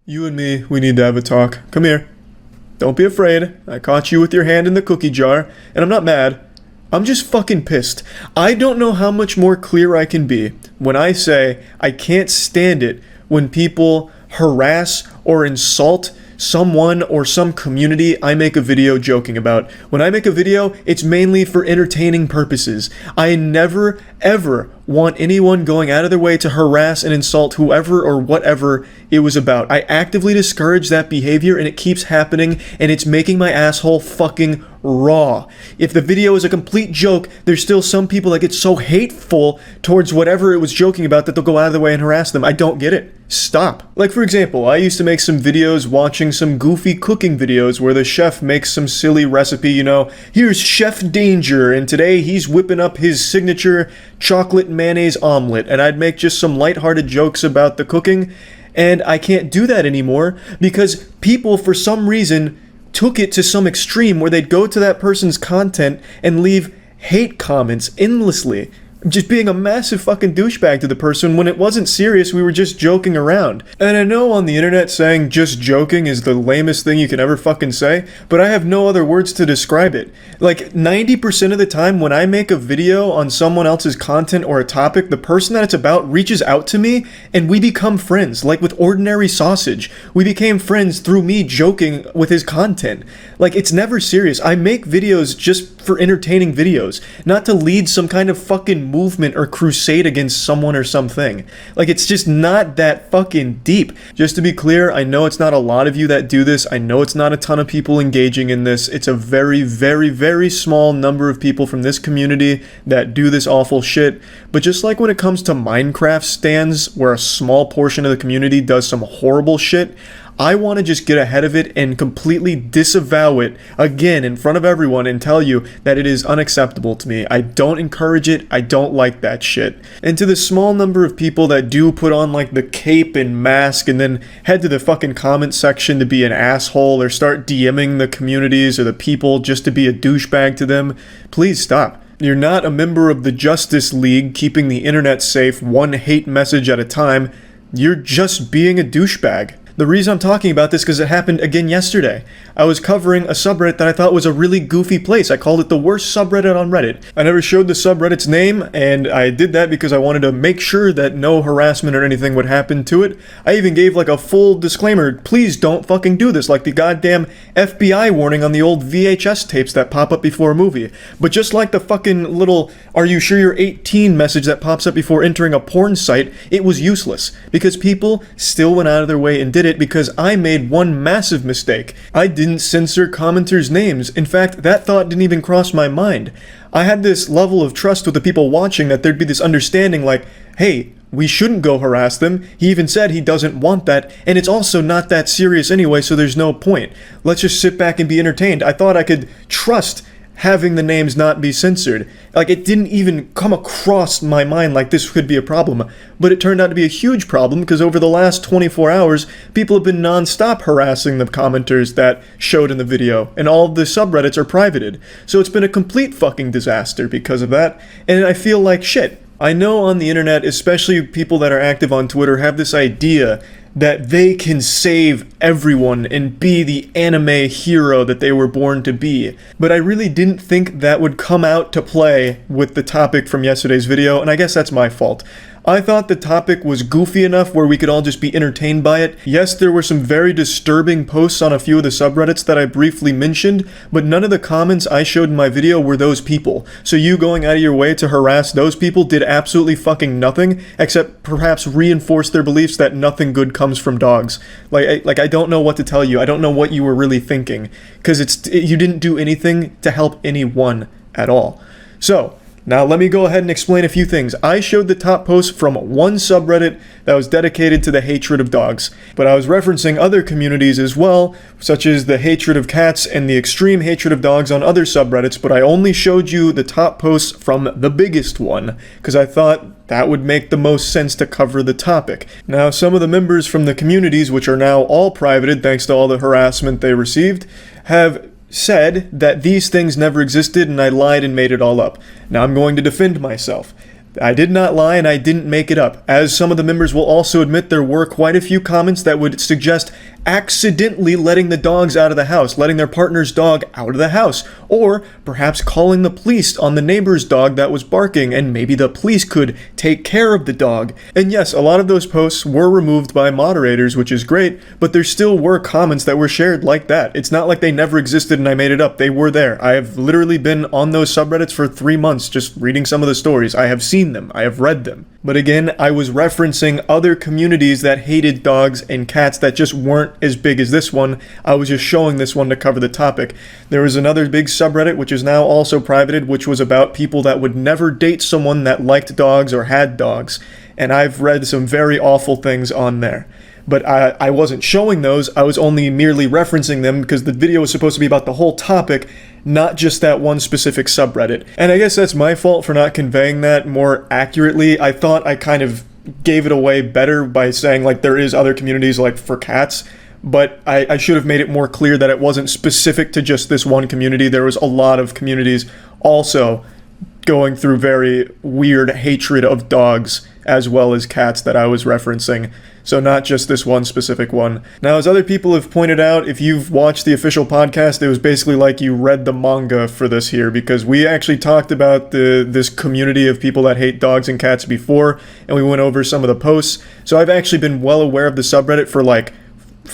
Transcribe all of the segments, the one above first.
You and me, we need to have a talk. Come here. Don't be afraid. I caught you with your hand in the cookie jar, and I'm not mad. I'm just fucking pissed. I don't know how much more clear I can be when I say I can't stand it when people harass or insult someone or some community I make a video joking about. When I make a video, it's mainly for entertaining purposes. I never, ever want anyone going out of their way to harass and insult whoever or whatever it was about. I actively discourage that behavior, and it keeps happening, and it's making my asshole fucking raw. If the video is a complete joke, there's still some people that get so hateful towards whatever it was joking about that they'll go out of their way and harass them. I don't get it. Stop. Like, for example, I used to make some videos watching some goofy cooking videos where the chef makes some silly recipe, here's Chef Danger, and today he's whipping up his signature chocolate mayonnaise omelet, and I'd make just some lighthearted jokes about the cooking, and I can't do that anymore because people, for some reason, took it to some extreme where they'd go to that person's content and leave hate comments endlessly. Just being a massive fucking douchebag to the person when it wasn't serious, we were just joking around. And I know on the internet saying just joking is the lamest thing you can ever fucking say, but I have no other words to describe it. Like 90% of the time when I make a video on someone else's content or a topic, the person that it's about reaches out to me and we become friends, like with Ordinary Sausage. We became friends through me joking with his content. Like, it's never serious. I make videos just for entertaining videos, not to lead some kind of fucking movement or crusade against someone or something. Like, it's just not that fucking deep. Just to be clear, I know it's not a lot of you that do this. I know it's not a ton of people engaging in this. It's a very, very, very small number of people from this community that do this awful shit. But just like when it comes to Minecraft stands, where a small portion of the community does some horrible shit, I want to just get ahead of it and completely disavow it again in front of everyone and tell you that it is unacceptable to me. I don't encourage it. I don't like that shit. And to the small number of people that do put on like the cape and mask and then head to the fucking comment section to be an asshole or start DMing the communities or the people just to be a douchebag to them, please stop. You're not a member of the Justice League keeping the internet safe one hate message at a time. You're just being a douchebag. The reason I'm talking about this is because it happened again yesterday. I was covering a subreddit that I thought was a really goofy place. I called it the worst subreddit on Reddit. I never showed the subreddit's name, and I did that because I wanted to make sure that no harassment or anything would happen to it. I even gave like a full disclaimer, please don't fucking do this, like the goddamn FBI warning on the old VHS tapes that pop up before a movie. But just like the fucking little, are you sure you're 18 message that pops up before entering a porn site, it was useless. Because people still went out of their way and did it because I made one massive mistake. I didn't censor commenters' names. In fact, that thought didn't even cross my mind. I had this level of trust with the people watching that there'd be this understanding like, hey, we shouldn't go harass them. He even said he doesn't want that, and it's also not that serious anyway, so there's no point. Let's just sit back and be entertained. I thought I could trust having the names not be censored. Like, it didn't even come across my mind like this could be a problem. But it turned out to be a huge problem because over the last 24 hours, people have been non-stop harassing the commenters that showed in the video, and all of the subreddits are privated. So it's been a complete fucking disaster because of that, and I feel like shit. I know on the internet, especially people that are active on Twitter, have this idea that they can save everyone and be the anime hero that they were born to be. But I really didn't think that would come out to play with the topic from yesterday's video, and I guess that's my fault. I thought the topic was goofy enough where we could all just be entertained by it. Yes, there were some very disturbing posts on a few of the subreddits that I briefly mentioned, but none of the comments I showed in my video were those people. So you going out of your way to harass those people did absolutely fucking nothing, except perhaps reinforce their beliefs that nothing good comes from dogs. Like I don't know what to tell you. I don't know what you were really thinking, because you didn't do anything to help anyone at all. So, now let me go ahead and explain a few things. I showed the top post from one subreddit that was dedicated to the hatred of dogs, but I was referencing other communities as well, such as the hatred of cats and the extreme hatred of dogs on other subreddits, but I only showed you the top posts from the biggest one, because I thought that would make the most sense to cover the topic. Now, some of the members from the communities, which are now all privated thanks to all the harassment they received, have said that these things never existed and I lied and made it all up. Now I'm going to defend myself. I did not lie and I didn't make it up, as some of the members will also admit there were quite a few comments that would suggest accidentally letting the dogs out of the house, letting their partner's dog out of the house, or perhaps calling the police on the neighbor's dog that was barking, and maybe the police could take care of the dog. And yes, a lot of those posts were removed by moderators, which is great, but there still were comments that were shared like that. It's not like they never existed and I made it up. They were there. I have literally been on those subreddits for 3 months just reading some of the stories. I have seen them. I have read them. But again, I was referencing other communities that hated dogs and cats that just weren't as big as this one. I was just showing this one to cover the topic. There was another big subreddit, which is now also privated, which was about people that would never date someone that liked dogs or had dogs. And I've read some very awful things on there. But I wasn't showing those, I was only merely referencing them because the video was supposed to be about the whole topic, not just that one specific subreddit. And I guess that's my fault for not conveying that more accurately. I thought I kind of gave it away better by saying like there is other communities like for cats, but I should have made it more clear that it wasn't specific to just this one community. There was a lot of communities also going through very weird hatred of dogs as well as cats that I was referencing. So not just this one specific one. Now, as other people have pointed out, if you've watched the official podcast, it was basically like you read the manga for this here, because we actually talked about this community of people that hate dogs and cats before, and we went over some of the posts. So I've actually been well aware of the subreddit for like,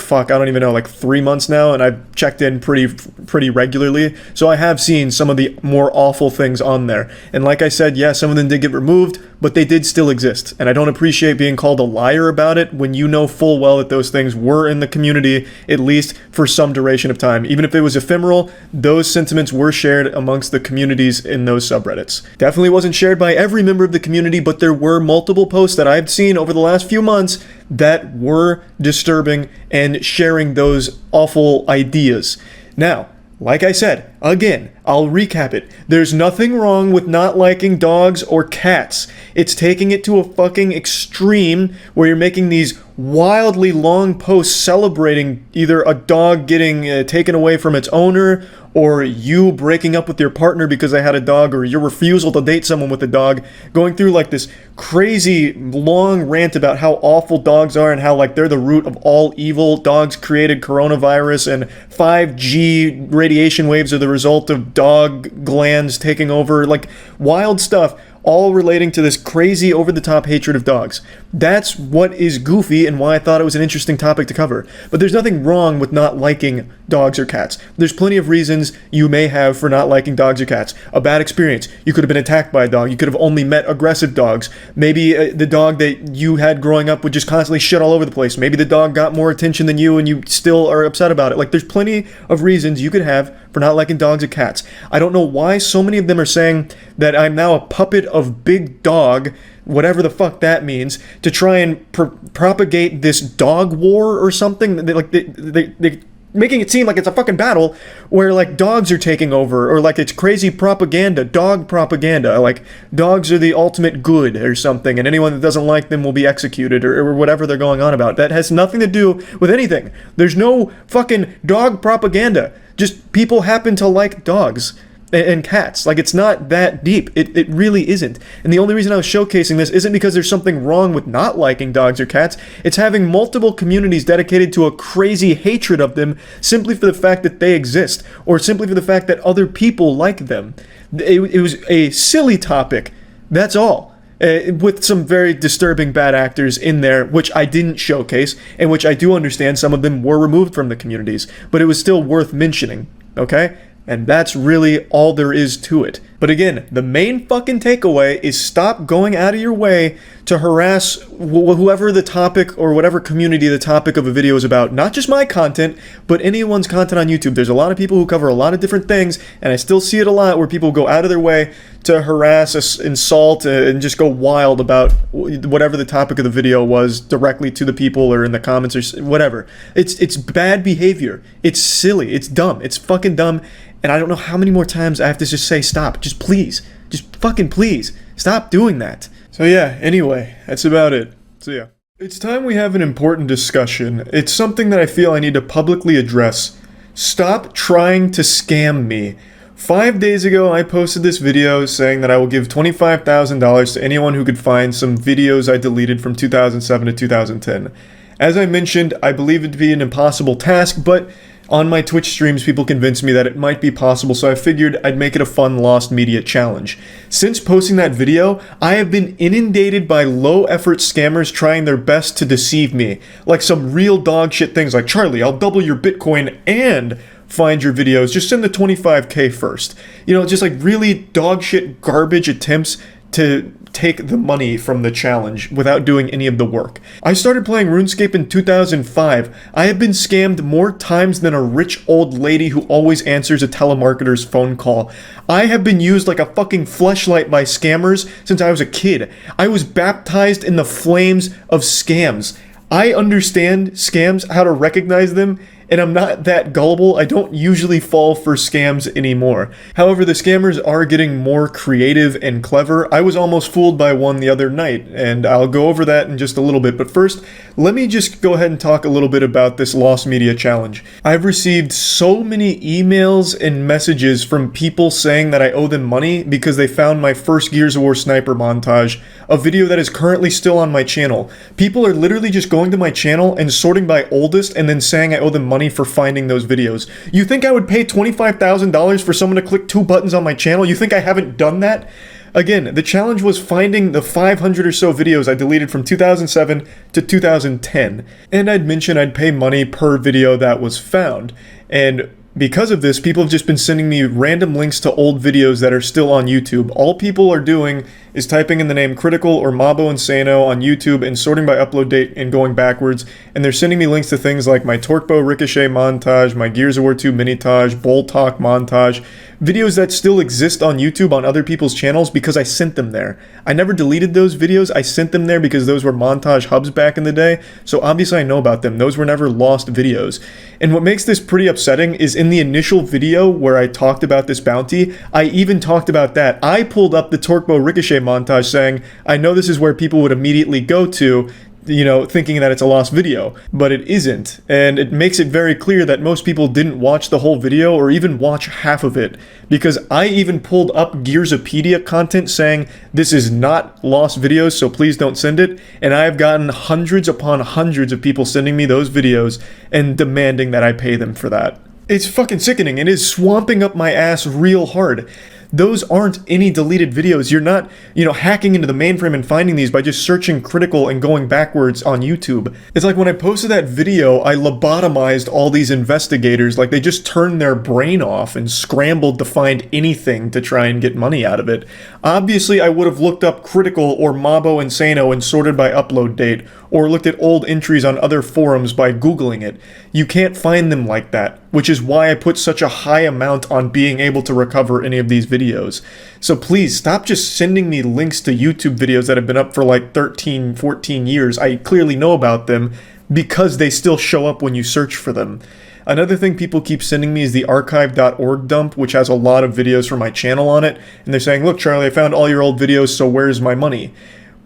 I don't even know, like 3 months now, and I've checked in pretty regularly, so I have seen some of the more awful things on there. And like I said, yeah, some of them did get removed, but they did still exist, and I don't appreciate being called a liar about it when you know full well that those things were in the community, at least for some duration of time. Even if it was ephemeral, those sentiments were shared amongst the communities in those subreddits. Definitely wasn't shared by every member of the community, but there were multiple posts that I've seen over the last few months that were disturbing and sharing those awful ideas. Now, like I said, again, I'll recap it. There's nothing wrong with not liking dogs or cats. It's taking it to a fucking extreme where you're making these wildly long posts celebrating either a dog getting taken away from its owner, or you breaking up with your partner because they had a dog, or your refusal to date someone with a dog, going through like this crazy long rant about how awful dogs are and how like they're the root of all evil. Dogs created coronavirus, and 5G radiation waves are the result of dog glands taking over, like wild stuff, all relating to this crazy over-the-top hatred of dogs. That's what is goofy and why I thought it was an interesting topic to cover. But there's nothing wrong with not liking dogs or cats. There's plenty of reasons you may have for not liking dogs or cats. A bad experience. You could have been attacked by a dog. You could have only met aggressive dogs. Maybe the dog that you had growing up would just constantly shit all over the place. Maybe the dog got more attention than you and you still are upset about it. Like, there's plenty of reasons you could have for not liking dogs or cats. I don't know why so many of them are saying that I'm now a puppet of Big Dog, whatever the fuck that means, to try and propagate this dog war or something. They making it seem like it's a fucking battle where like dogs are taking over, or like it's crazy propaganda, dog propaganda, like dogs are the ultimate good or something, and anyone that doesn't like them will be executed, or whatever they're going on about. That has nothing to do with anything. There's no fucking dog propaganda. Just people happen to like dogs and cats. Like, it's not that deep. It really isn't. And the only reason I was showcasing this isn't because there's something wrong with not liking dogs or cats. It's having multiple communities dedicated to a crazy hatred of them simply for the fact that they exist, or simply for the fact that other people like them. It was a silly topic. That's all. With some very disturbing bad actors in there, which I didn't showcase, and which I do understand some of them were removed from the communities, but it was still worth mentioning, okay? And that's really all there is to it. But again, the main fucking takeaway is stop going out of your way to harass whoever the topic or whatever community the topic of a video is about. Not just my content, but anyone's content on YouTube. There's a lot of people who cover a lot of different things, and I still see it a lot where people go out of their way to harass, insult, and just go wild about whatever the topic of the video was directly to the people or in the comments or whatever. It's bad behavior. It's silly. It's dumb. It's fucking dumb. And I don't know how many more times I have to just say stop. Just please. Just fucking please. Stop doing that. So yeah, anyway, that's about it. See ya. It's time we have an important discussion. It's something that I feel I need to publicly address. Stop trying to scam me 5 days ago, I posted this video saying that I will give $25,000 to anyone who could find some videos I deleted from 2007 to 2010. As I mentioned, I believe it to be an impossible task, but on my Twitch streams, people convinced me that it might be possible, so I figured I'd make it a fun lost media challenge. Since posting that video, I have been inundated by low-effort scammers trying their best to deceive me. Like some real dog shit things like, Charlie, I'll double your Bitcoin and find your videos, just send the 25K first. You know, just like really dog shit garbage attempts to take the money from the challenge without doing any of the work. I started playing RuneScape in 2005. I have been scammed more times than a rich old lady who always answers a telemarketer's phone call. I have been used like a fucking fleshlight by scammers since I was a kid. I was baptized in the flames of scams. I understand scams, how to recognize them, and I'm not that gullible. I don't usually fall for scams anymore. However, the scammers are getting more creative and clever. I was almost fooled by one the other night, and I'll go over that in just a little bit. But first, let me just go ahead and talk a little bit about this Lost Media Challenge. I've received so many emails and messages from people saying that I owe them money because they found my first Gears of War sniper montage, a video that is currently still on my channel. People are literally just going to my channel and sorting by oldest and then saying I owe them money for finding those videos. You think I would pay $25,000 for someone to click 2 buttons on my channel? You think I haven't done that? Again, the challenge was finding the 500 or so videos I deleted from 2007 to 2010. And I'd mentioned I'd pay money per video that was found. And because of this, people have just been sending me random links to old videos that are still on YouTube. All people are doing is typing in the name Critical or Mabo Insano on YouTube and sorting by upload date and going backwards, and they're sending me links to things like my Torquebow Ricochet montage, my Gears of War 2 mini-tage, Bull Talk montage, videos that still exist on YouTube on other people's channels because I sent them there. I never deleted those videos, I sent them there because those were montage hubs back in the day, so obviously I know about them. Those were never lost videos. And what makes this pretty upsetting is in the initial video where I talked about this bounty, I even talked about that. I pulled up the Torquebow Ricochet montage saying, I know this is where people would immediately go to, you know, thinking that it's a lost video, but it isn't. And it makes it very clear that most people didn't watch the whole video or even watch half of it, because I even pulled up Gearsopedia content saying this is not lost videos, so please don't send it. And I have gotten hundreds upon hundreds of people sending me those videos and demanding that I pay them for that. It's fucking sickening. It is swamping up my ass real hard. Those aren't any deleted videos. You're not, hacking into the mainframe and finding these by just searching Critical and going backwards on YouTube. It's like when I posted that video, I lobotomized all these investigators. Like they just turned their brain off and scrambled to find anything to try and get money out of it. Obviously, I would have looked up Critical or Mabo Insano and sorted by upload date, or looked at old entries on other forums by Googling it. You can't find them like that, which is why I put such a high amount on being able to recover any of these videos. So please, stop just sending me links to YouTube videos that have been up for like 13, 14 years. I clearly know about them because they still show up when you search for them. Another thing people keep sending me is the archive.org dump, which has a lot of videos from my channel on it, and they're saying, look Charlie, I found all your old videos, so where's my money?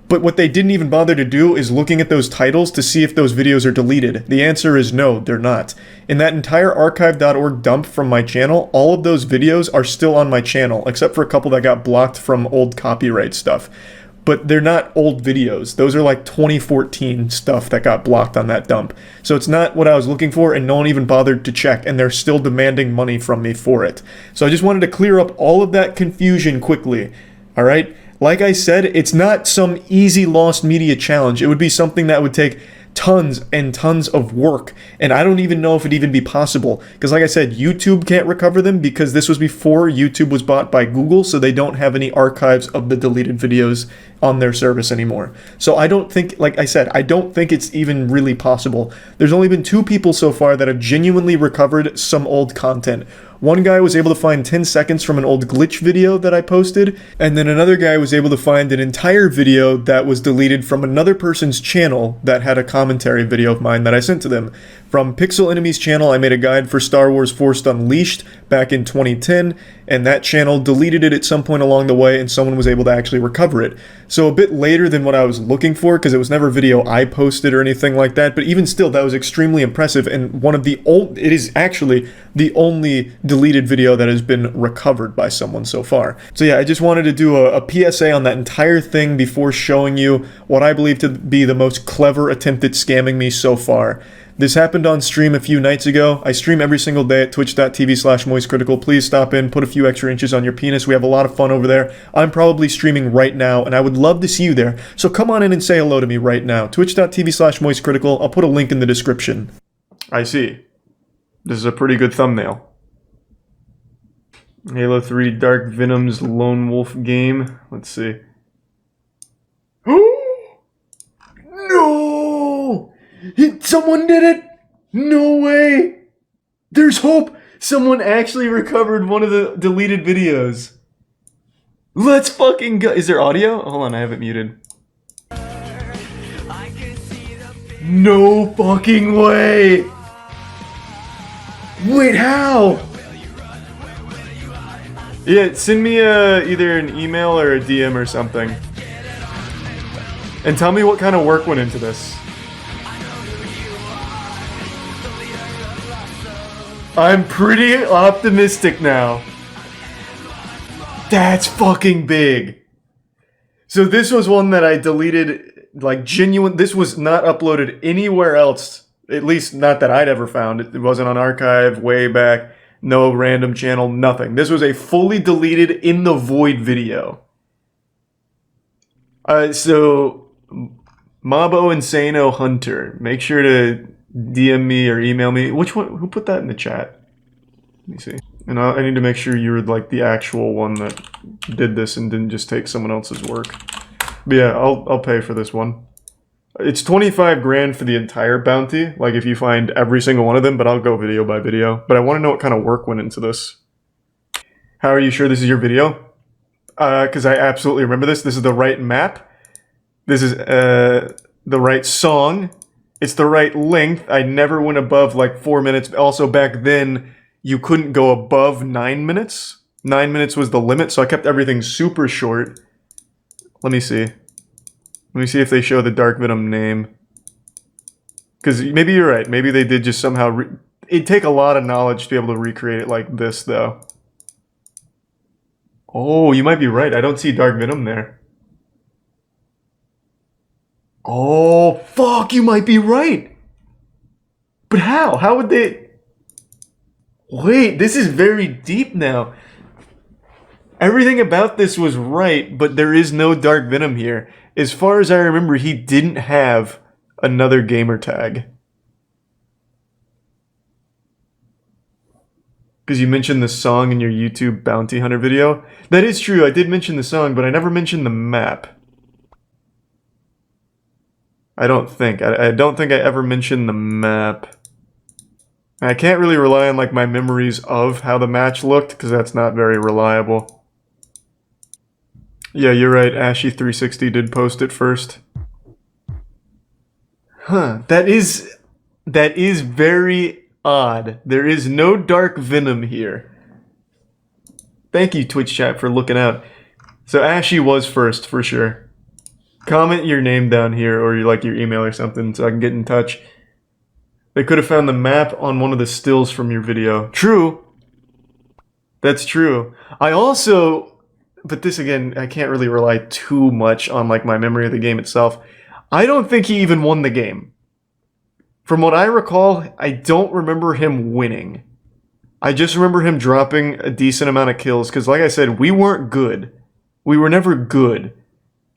But what they didn't even bother to do is looking at those titles to see if those videos are deleted. The answer is no, they're not. In that entire archive.org dump from my channel, all of those videos are still on my channel, except for a couple that got blocked from old copyright stuff. But they're not old videos. Those are like 2014 stuff that got blocked on that dump. So it's not what I was looking for, and no one even bothered to check, and they're still demanding money from me for it. So I just wanted to clear up all of that confusion quickly, alright? Like I said, it's not some easy lost media challenge. It would be something that would take tons and tons of work, and I don't even know if it'd even be possible, because like I said, YouTube can't recover them because this was before YouTube was bought by Google, so they don't have any archives of the deleted videos on their service anymore. So I don't think, like I said, I don't think it's even really possible. There's only been 2 people so far that have genuinely recovered some old content. One guy was able to find 10 seconds from an old glitch video that I posted, and then another guy was able to find an entire video that was deleted from another person's channel that had a commentary video of mine that I sent to them. From Pixel Enemy's channel, I made a guide for Star Wars Force Unleashed back in 2010, and that channel deleted it at some point along the way, and someone was able to actually recover it. So a bit later than what I was looking for, because it was never a video I posted or anything like that, but even still, that was extremely impressive, and it is actually the only deleted video that has been recovered by someone so far. So yeah, I just wanted to do a PSA on that entire thing before showing you what I believe to be the most clever attempt at scamming me so far. This happened on stream a few nights ago. I stream every single day at twitch.tv/moistcritical. Please stop in, put a few extra inches on your penis. We have a lot of fun over there. I'm probably streaming right now, and I would love to see you there. So come on in and say hello to me right now. Twitch.tv/moistcritical. I'll put a link in the description. I see. This is a pretty good thumbnail. Halo 3 Dark Venom's Lone Wolf game. Let's see. No! Someone did it! No way! There's hope! Someone actually recovered one of the deleted videos. Let's fucking go. Is there audio? Hold on, I have it muted. No fucking way! Wait, how? Yeah, send me either an email or a DM or something. And tell me what kind of work went into this. I'm pretty optimistic now. That's fucking big. So this was one that I deleted, like genuine. This was not uploaded anywhere else. At least not that I'd ever found. It wasn't on archive way back. No random channel, nothing. This was a fully deleted in the void video. So Mabo Insano Hunter, make sure to DM me or email me. Which one? Who put that in the chat? Let me see. And I need to make sure you're like the actual one that did this and didn't just take someone else's work. But yeah, I'll pay for this one. It's 25 grand for the entire bounty, like if you find every single one of them, but I'll go video by video. But I want to know what kind of work went into this. How are you sure this is your video? Because I absolutely remember this. This is the right map. This is the right song. It's the right length. I never went above like 4 minutes. Also back then, you couldn't go above 9 minutes. 9 minutes was the limit, so I kept everything super short. Let me see. Let me see if they show the Dark Venom name. Because maybe you're right. Maybe they did just somehow... It'd take a lot of knowledge to be able to recreate it like this, though. Oh, you might be right. I don't see Dark Venom there. Oh, fuck, you might be right. But how? How would they... Wait, this is very deep now. Everything about this was right, but there is no Dark Venom here. As far as I remember, he didn't have another gamer tag. Because you mentioned the song in your YouTube Bounty Hunter video. That is true, I did mention the song, but I never mentioned the map. I don't think. I don't think I ever mentioned the map. I can't really rely on like my memories of how the match looked, because that's not very reliable. Yeah, you're right, Ashy360 did post it first. Huh, that is very odd. There is no Dark Venom here. Thank you, Twitch chat, for looking out. So Ashy was first, for sure. Comment your name down here, or like your email or something, so I can get in touch. They could have found the map on one of the stills from your video. True. That's true. I also, but this again, I can't really rely too much on like my memory of the game itself. I don't think he even won the game. From what I recall, I don't remember him winning. I just remember him dropping a decent amount of kills, because like I said, we weren't good. We were never good.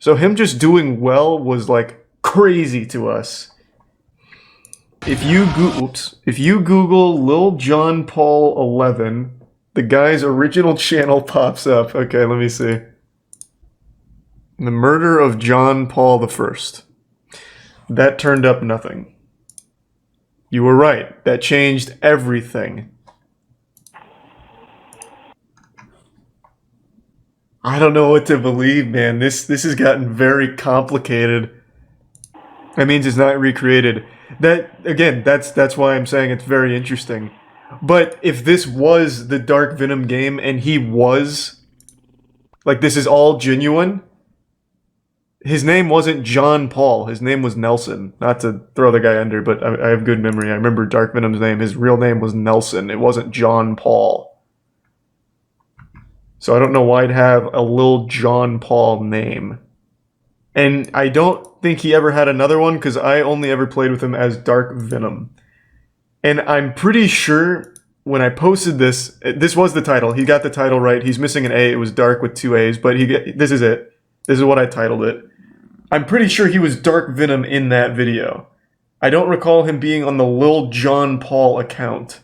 So him just doing well was like crazy to us. If you Google Lil John Paul 11, the guy's original channel pops up. Okay, let me see. The murder of John Paul I. That turned up nothing. You were right. That changed everything. I don't know what to believe, man. This has gotten very complicated. That means it's not recreated. That again, that's why I'm saying it's very interesting. But if this was the Dark Venom game and he was like this is all genuine, his name wasn't John Paul. His name was Nelson. Not to throw the guy under, but I have good memory. I remember Dark Venom's name. His real name was Nelson. It wasn't John Paul. So I don't know why he'd have a Lil John Paul name. And I don't think he ever had another one because I only ever played with him as Dark Venom. And I'm pretty sure when I posted this, this was the title. He got the title right. He's missing an A. It was Dark with 2 A's, but this is it. This is what I titled it. I'm pretty sure he was Dark Venom in that video. I don't recall him being on the Lil John Paul account.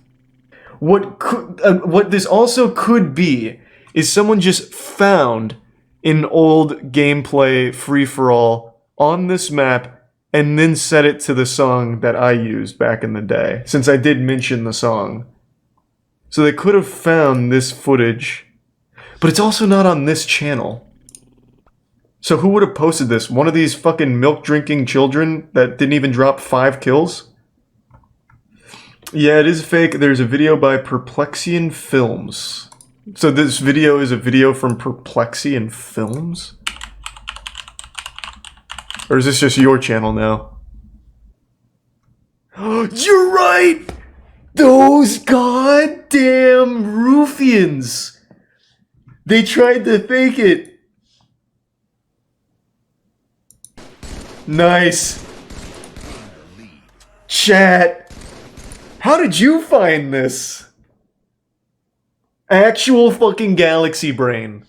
What this also could be is someone just found an old gameplay free-for-all on this map and then set it to the song that I used back in the day, since I did mention the song. So they could have found this footage, but it's also not on this channel. So who would have posted this? One of these fucking milk-drinking children that didn't even drop 5 kills? Yeah, it is fake. There's a video by Perplexian Films. So this video is a video from Perplexian Films? Or is this just your channel now? You're right! Those goddamn ruffians! They tried to fake it! Nice. Chat. How did you find this? Actual fucking galaxy brain.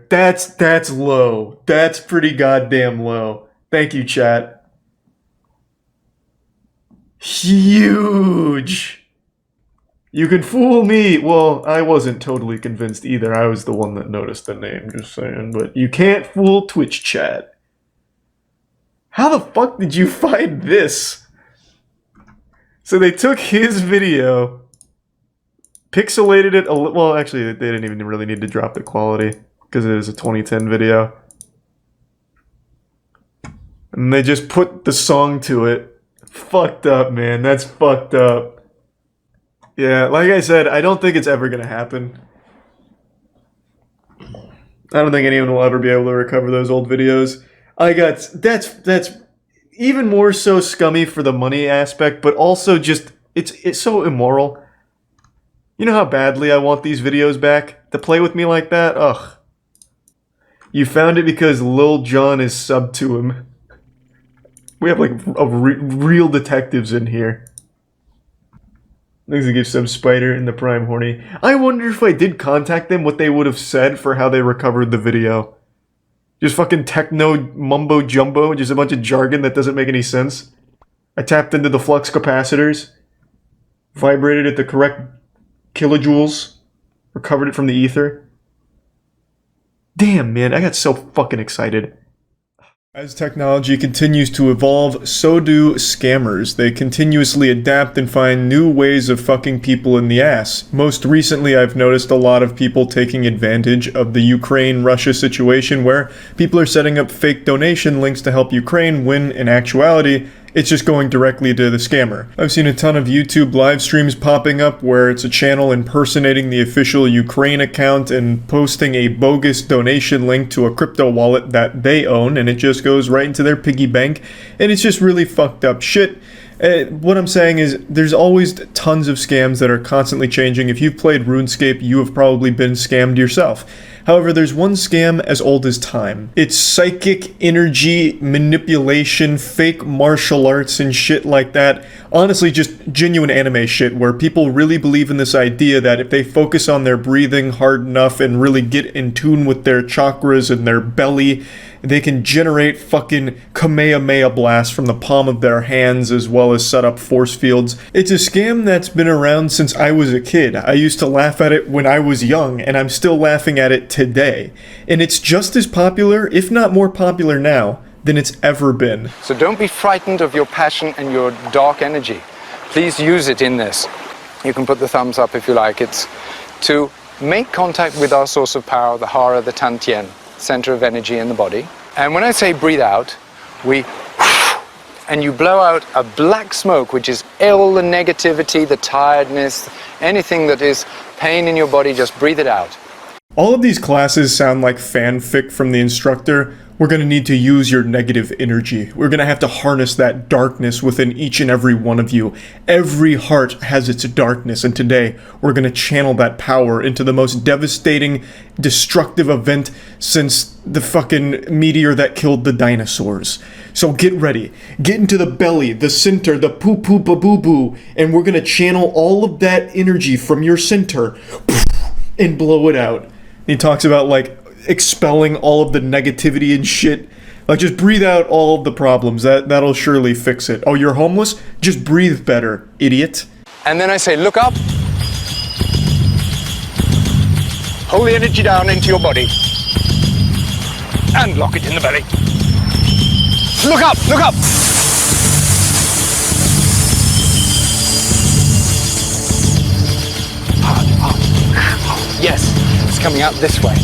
That's low. That's pretty goddamn low. Thank you, chat. Huge. You can fool me. Well, I wasn't totally convinced either. I was the one that noticed the name, just saying. But you can't fool Twitch chat. How the fuck did you find this? So they took his video, pixelated it a little. Well, actually, they didn't even really need to drop the quality because it is a 2010 video. And they just put the song to it. Fucked up, man. That's fucked up. Yeah, like I said, I don't think it's ever gonna happen. I don't think anyone will ever be able to recover those old videos. That's even more so scummy for the money aspect, but also just it's so immoral. You know how badly I want these videos back? To play with me like that? Ugh. You found it because Lil Jon is subbed to him. We have like real detectives in here. Thanks to give sub Spider and the Prime Horny. I wonder if I did contact them, what they would have said for how they recovered the video. Just fucking techno mumbo jumbo, just a bunch of jargon that doesn't make any sense. I tapped into the flux capacitors, vibrated at the correct kilojoules, recovered it from the ether. Damn, man, I got so fucking excited. As technology continues to evolve, so do scammers. They continuously adapt and find new ways of fucking people in the ass. Most recently, I've noticed a lot of people taking advantage of the Ukraine-Russia situation where people are setting up fake donation links to help Ukraine when, in actuality, it's just going directly to the scammer. I've seen a ton of YouTube live streams popping up where it's a channel impersonating the official Ukraine account and posting a bogus donation link to a crypto wallet that they own, and it just goes right into their piggy bank, and it's just really fucked up shit. What I'm saying is, there's always tons of scams that are constantly changing. If you've played RuneScape, you have probably been scammed yourself. However, there's one scam as old as time. It's psychic energy manipulation, fake martial arts and shit like that. Honestly, just genuine anime shit where people really believe in this idea that if they focus on their breathing hard enough and really get in tune with their chakras and their belly, they can generate fucking Kamehameha blasts from the palm of their hands as well as set up force fields. It's a scam that's been around since I was a kid. I used to laugh at it when I was young, and I'm still laughing at it today. And it's just as popular, if not more popular now, than it's ever been. So don't be frightened of your passion and your dark energy. Please use it in this. You can put the thumbs up if you like. It's to make contact with our source of power, the Hara, the Tantien, center of energy in the body. And when I say breathe out, we and you blow out a black smoke, which is all the negativity, the tiredness, anything that is pain in your body, just breathe it out. All of these classes sound like fanfic from the instructor. We're going to need to use your negative energy. We're going to have to harness that darkness within each and every one of you. Every heart has its darkness, and today we're going to channel that power into the most devastating, destructive event since the fucking meteor that killed the dinosaurs. So get ready. Get into the belly, the center, the poo-poo-ba-boo-boo, and we're going to channel all of that energy from your center and blow it out. He talks about, like, expelling all of the negativity and shit. Like, just breathe out all of the problems. That'll surely fix it. Oh, you're homeless? Just breathe better, idiot. And then I say, look up. Hold the energy down into your body. And lock it in the belly. Look up, look up. Yes, it's coming out this way.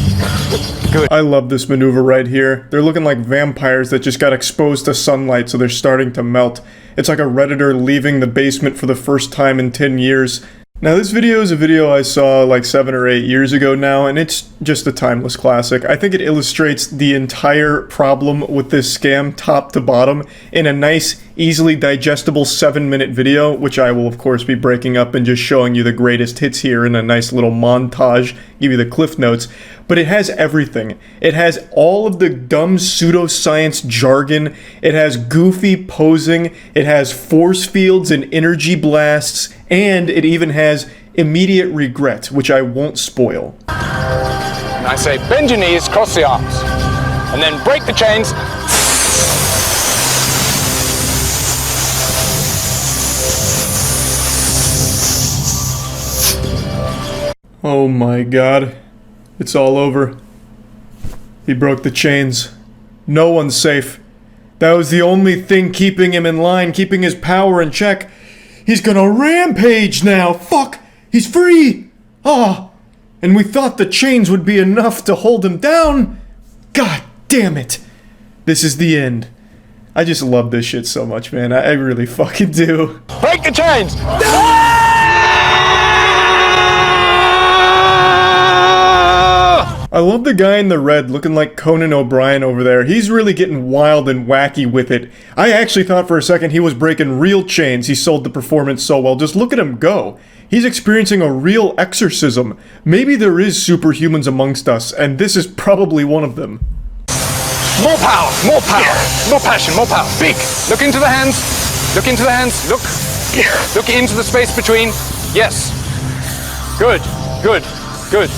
Good. I love this maneuver right here. They're looking like vampires that just got exposed to sunlight, so they're starting to melt. It's like a Redditor leaving the basement for the first time in 10 years. Now, this video is a video I saw like 7 or 8 years ago now, and it's just a timeless classic. I think it illustrates the entire problem with this scam top to bottom in a nice, easily digestible 7-minute video, which I will of course be breaking up and just showing you the greatest hits here in a nice little montage, give you the cliff notes. But it has everything. It has all of the dumb pseudoscience jargon, it has goofy posing, it has force fields and energy blasts, and it even has immediate regret, which I won't spoil. And I say, bend your knees, cross the arms, and then break the chains. Oh my god. It's all over. He broke the chains. No one's safe. That was the only thing keeping him in line, keeping his power in check. He's gonna rampage now! Fuck! He's free! Ah! And we thought the chains would be enough to hold him down? God damn it! This is the end. I just love this shit so much, man. I really fucking do. Break the chains! I love the guy in the red looking like Conan O'Brien over there. He's really getting wild and wacky with it. I actually thought for a second he was breaking real chains. He sold the performance so well. Just look at him go. He's experiencing a real exorcism. Maybe there is superhumans amongst us, and this is probably one of them. More power, more passion, more power. Big. Look into the hands. Look into the hands. Look. Look into the space between. Yes. Good. Good. Good.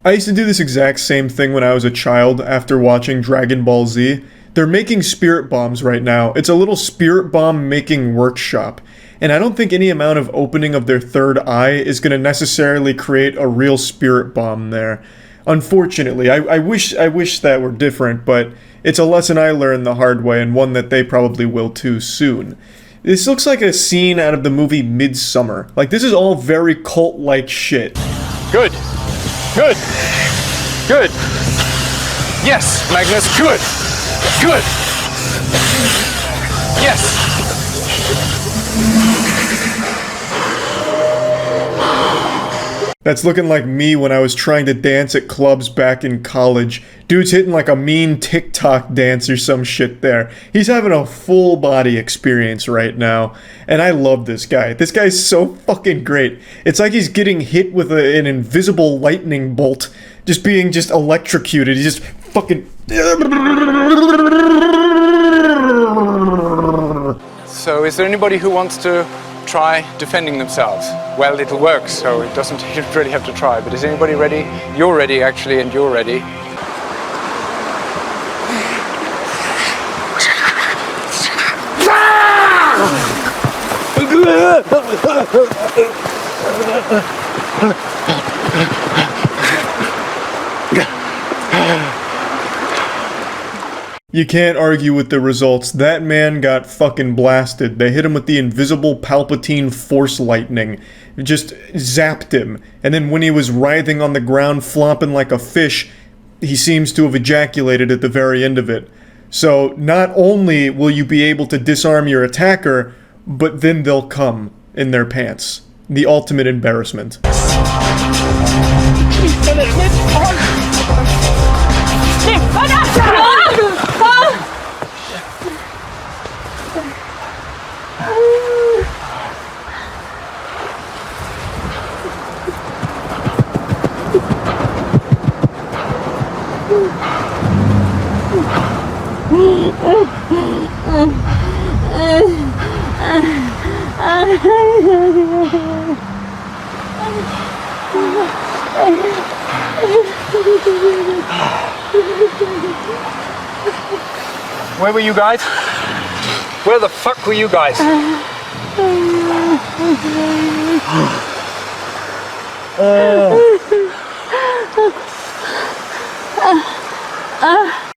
I used to do this exact same thing when I was a child after watching Dragon Ball Z. They're making spirit bombs right now. It's a little spirit bomb making workshop. And I don't think any amount of opening of their third eye is going to necessarily create a real spirit bomb there. Unfortunately, I wish that were different, but it's a lesson I learned the hard way and one that they probably will too soon. This looks like a scene out of the movie Midsummer. Like, this is all very cult-like shit. Good. Good. Good. Yes, Magnus. Good. Good. Yes. That's looking like me when I was trying to dance at clubs back in college. Dude's hitting like a mean TikTok dance or some shit there. He's having a full body experience right now. And I love this guy. This guy's so fucking great. It's like he's getting hit with an invisible lightning bolt. Just being electrocuted. He's just fucking... So is there anybody who wants to try defending themselves? Well, it'll work, so it doesn't you really have to try. But is anybody ready? You're ready, actually, and you're ready. You can't argue with the results. That man got fucking blasted. They hit him with the invisible Palpatine force lightning. It just zapped him. And then when he was writhing on the ground, flopping like a fish, he seems to have ejaculated at the very end of it. So not only will you be able to disarm your attacker, but then they'll come in their pants. The ultimate embarrassment. Where were you guys? Where the fuck were you guys?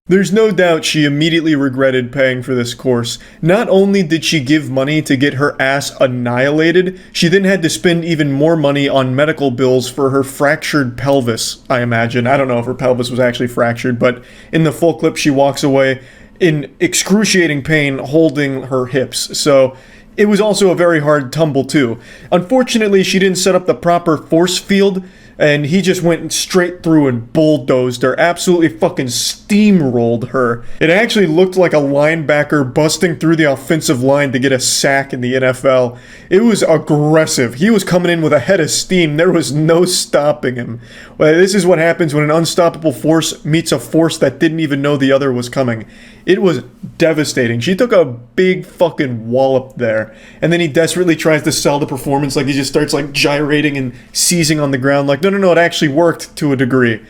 There's no doubt she immediately regretted paying for this course. Not only did she give money to get her ass annihilated, she then had to spend even more money on medical bills for her fractured pelvis, I imagine. I don't know if her pelvis was actually fractured, but in the full clip she walks away in excruciating pain holding her hips. So it was also a very hard tumble too. Unfortunately, she didn't set up the proper force field, and he just went straight through and bulldozed her, absolutely fucking steamrolled her. It actually looked like a linebacker busting through the offensive line to get a sack in the NFL. It was aggressive. He was coming in with a head of steam. There was no stopping him. Well, this is what happens when an unstoppable force meets a force that didn't even know the other was coming. It was devastating. She took a big fucking wallop there. And then he desperately tries to sell the performance, like he just starts like gyrating and seizing on the ground like, no, it actually worked to a degree.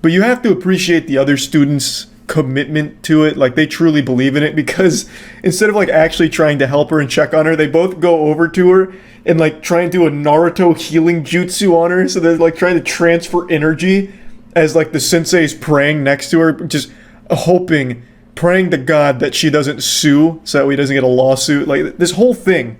But you have to appreciate the other students' commitment to it, like they truly believe in it, because instead of like actually trying to help her and check on her, they both go over to her and like try and do a Naruto healing jutsu on her, so they're like trying to transfer energy as like the sensei's praying next to her, just praying to God that she doesn't sue so that he doesn't get a lawsuit. Like this whole thing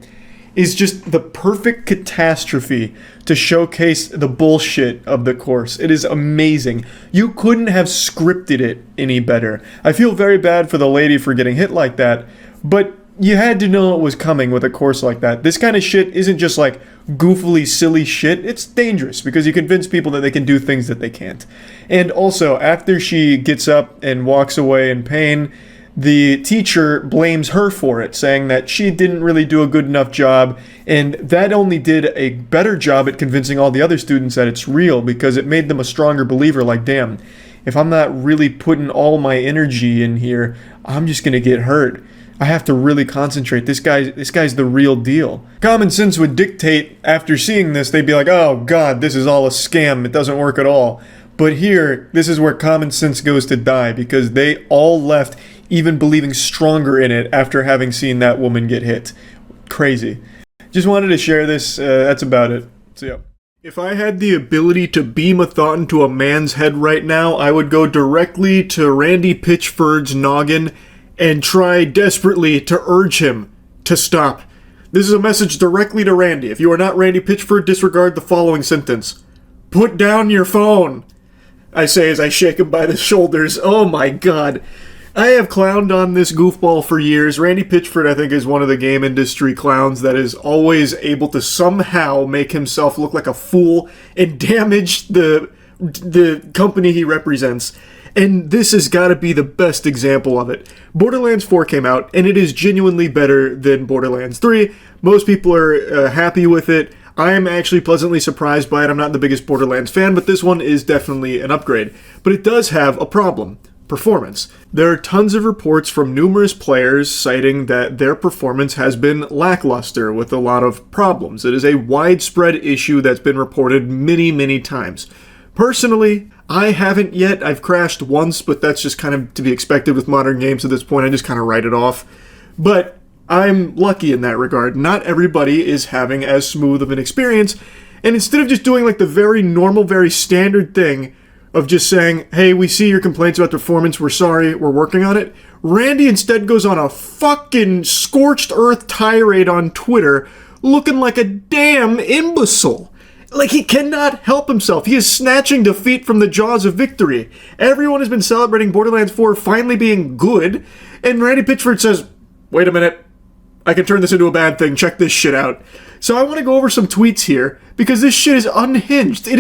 is just the perfect catastrophe to showcase the bullshit of the course. It is amazing. You couldn't have scripted it any better. I feel very bad for the lady for getting hit like that, but you had to know it was coming with a course like that. This kind of shit isn't just like goofily silly shit. It's dangerous because you convince people that they can do things that they can't. And also, after she gets up and walks away in pain, the teacher blames her for it, saying that she didn't really do a good enough job, and that only did a better job at convincing all the other students that it's real, because it made them a stronger believer, like, damn, if I'm not really putting all my energy in here, I'm just gonna get hurt. I have to really concentrate. This guy's the real deal. Common sense would dictate, after seeing this, they'd be like, oh god, this is all a scam, it doesn't work at all. But here, this is where common sense goes to die, because they all left even believing stronger in it after having seen that woman get hit. Crazy. Just wanted to share this, that's about it. So yeah. If I had the ability to beam a thought into a man's head right now, I would go directly to Randy Pitchford's noggin and try desperately to urge him to stop. This is a message directly to Randy. If you are not Randy Pitchford, disregard the following sentence. Put down your phone, I say as I shake him by the shoulders. Oh my god. I have clowned on this goofball for years. Randy Pitchford, I think, is one of the game industry clowns that is always able to somehow make himself look like a fool and damage the company he represents. And this has got to be the best example of it. Borderlands 4 came out, and it is genuinely better than Borderlands 3. Most people are happy with it. I am actually pleasantly surprised by it. I'm not the biggest Borderlands fan, but this one is definitely an upgrade. But it does have a problem. Performance. There are tons of reports from numerous players citing that their performance has been lackluster with a lot of problems. It is a widespread issue that's been reported many, many times. Personally, I haven't yet. I've crashed once, but that's just kind of to be expected with modern games at this point. I just kind of write it off. But I'm lucky in that regard. Not everybody is having as smooth of an experience, and instead of just doing like the very normal, very standard thing of just saying, hey, we see your complaints about performance, we're sorry, we're working on it, Randy instead goes on a fucking scorched earth tirade on Twitter looking like a damn imbecile. Like, he cannot help himself. He is snatching defeat from the jaws of victory. Everyone has been celebrating Borderlands 4 finally being good, And Randy Pitchford says, wait a minute, I can turn this into a bad thing, check this shit out. So I want to go over some tweets here, because this shit is unhinged. He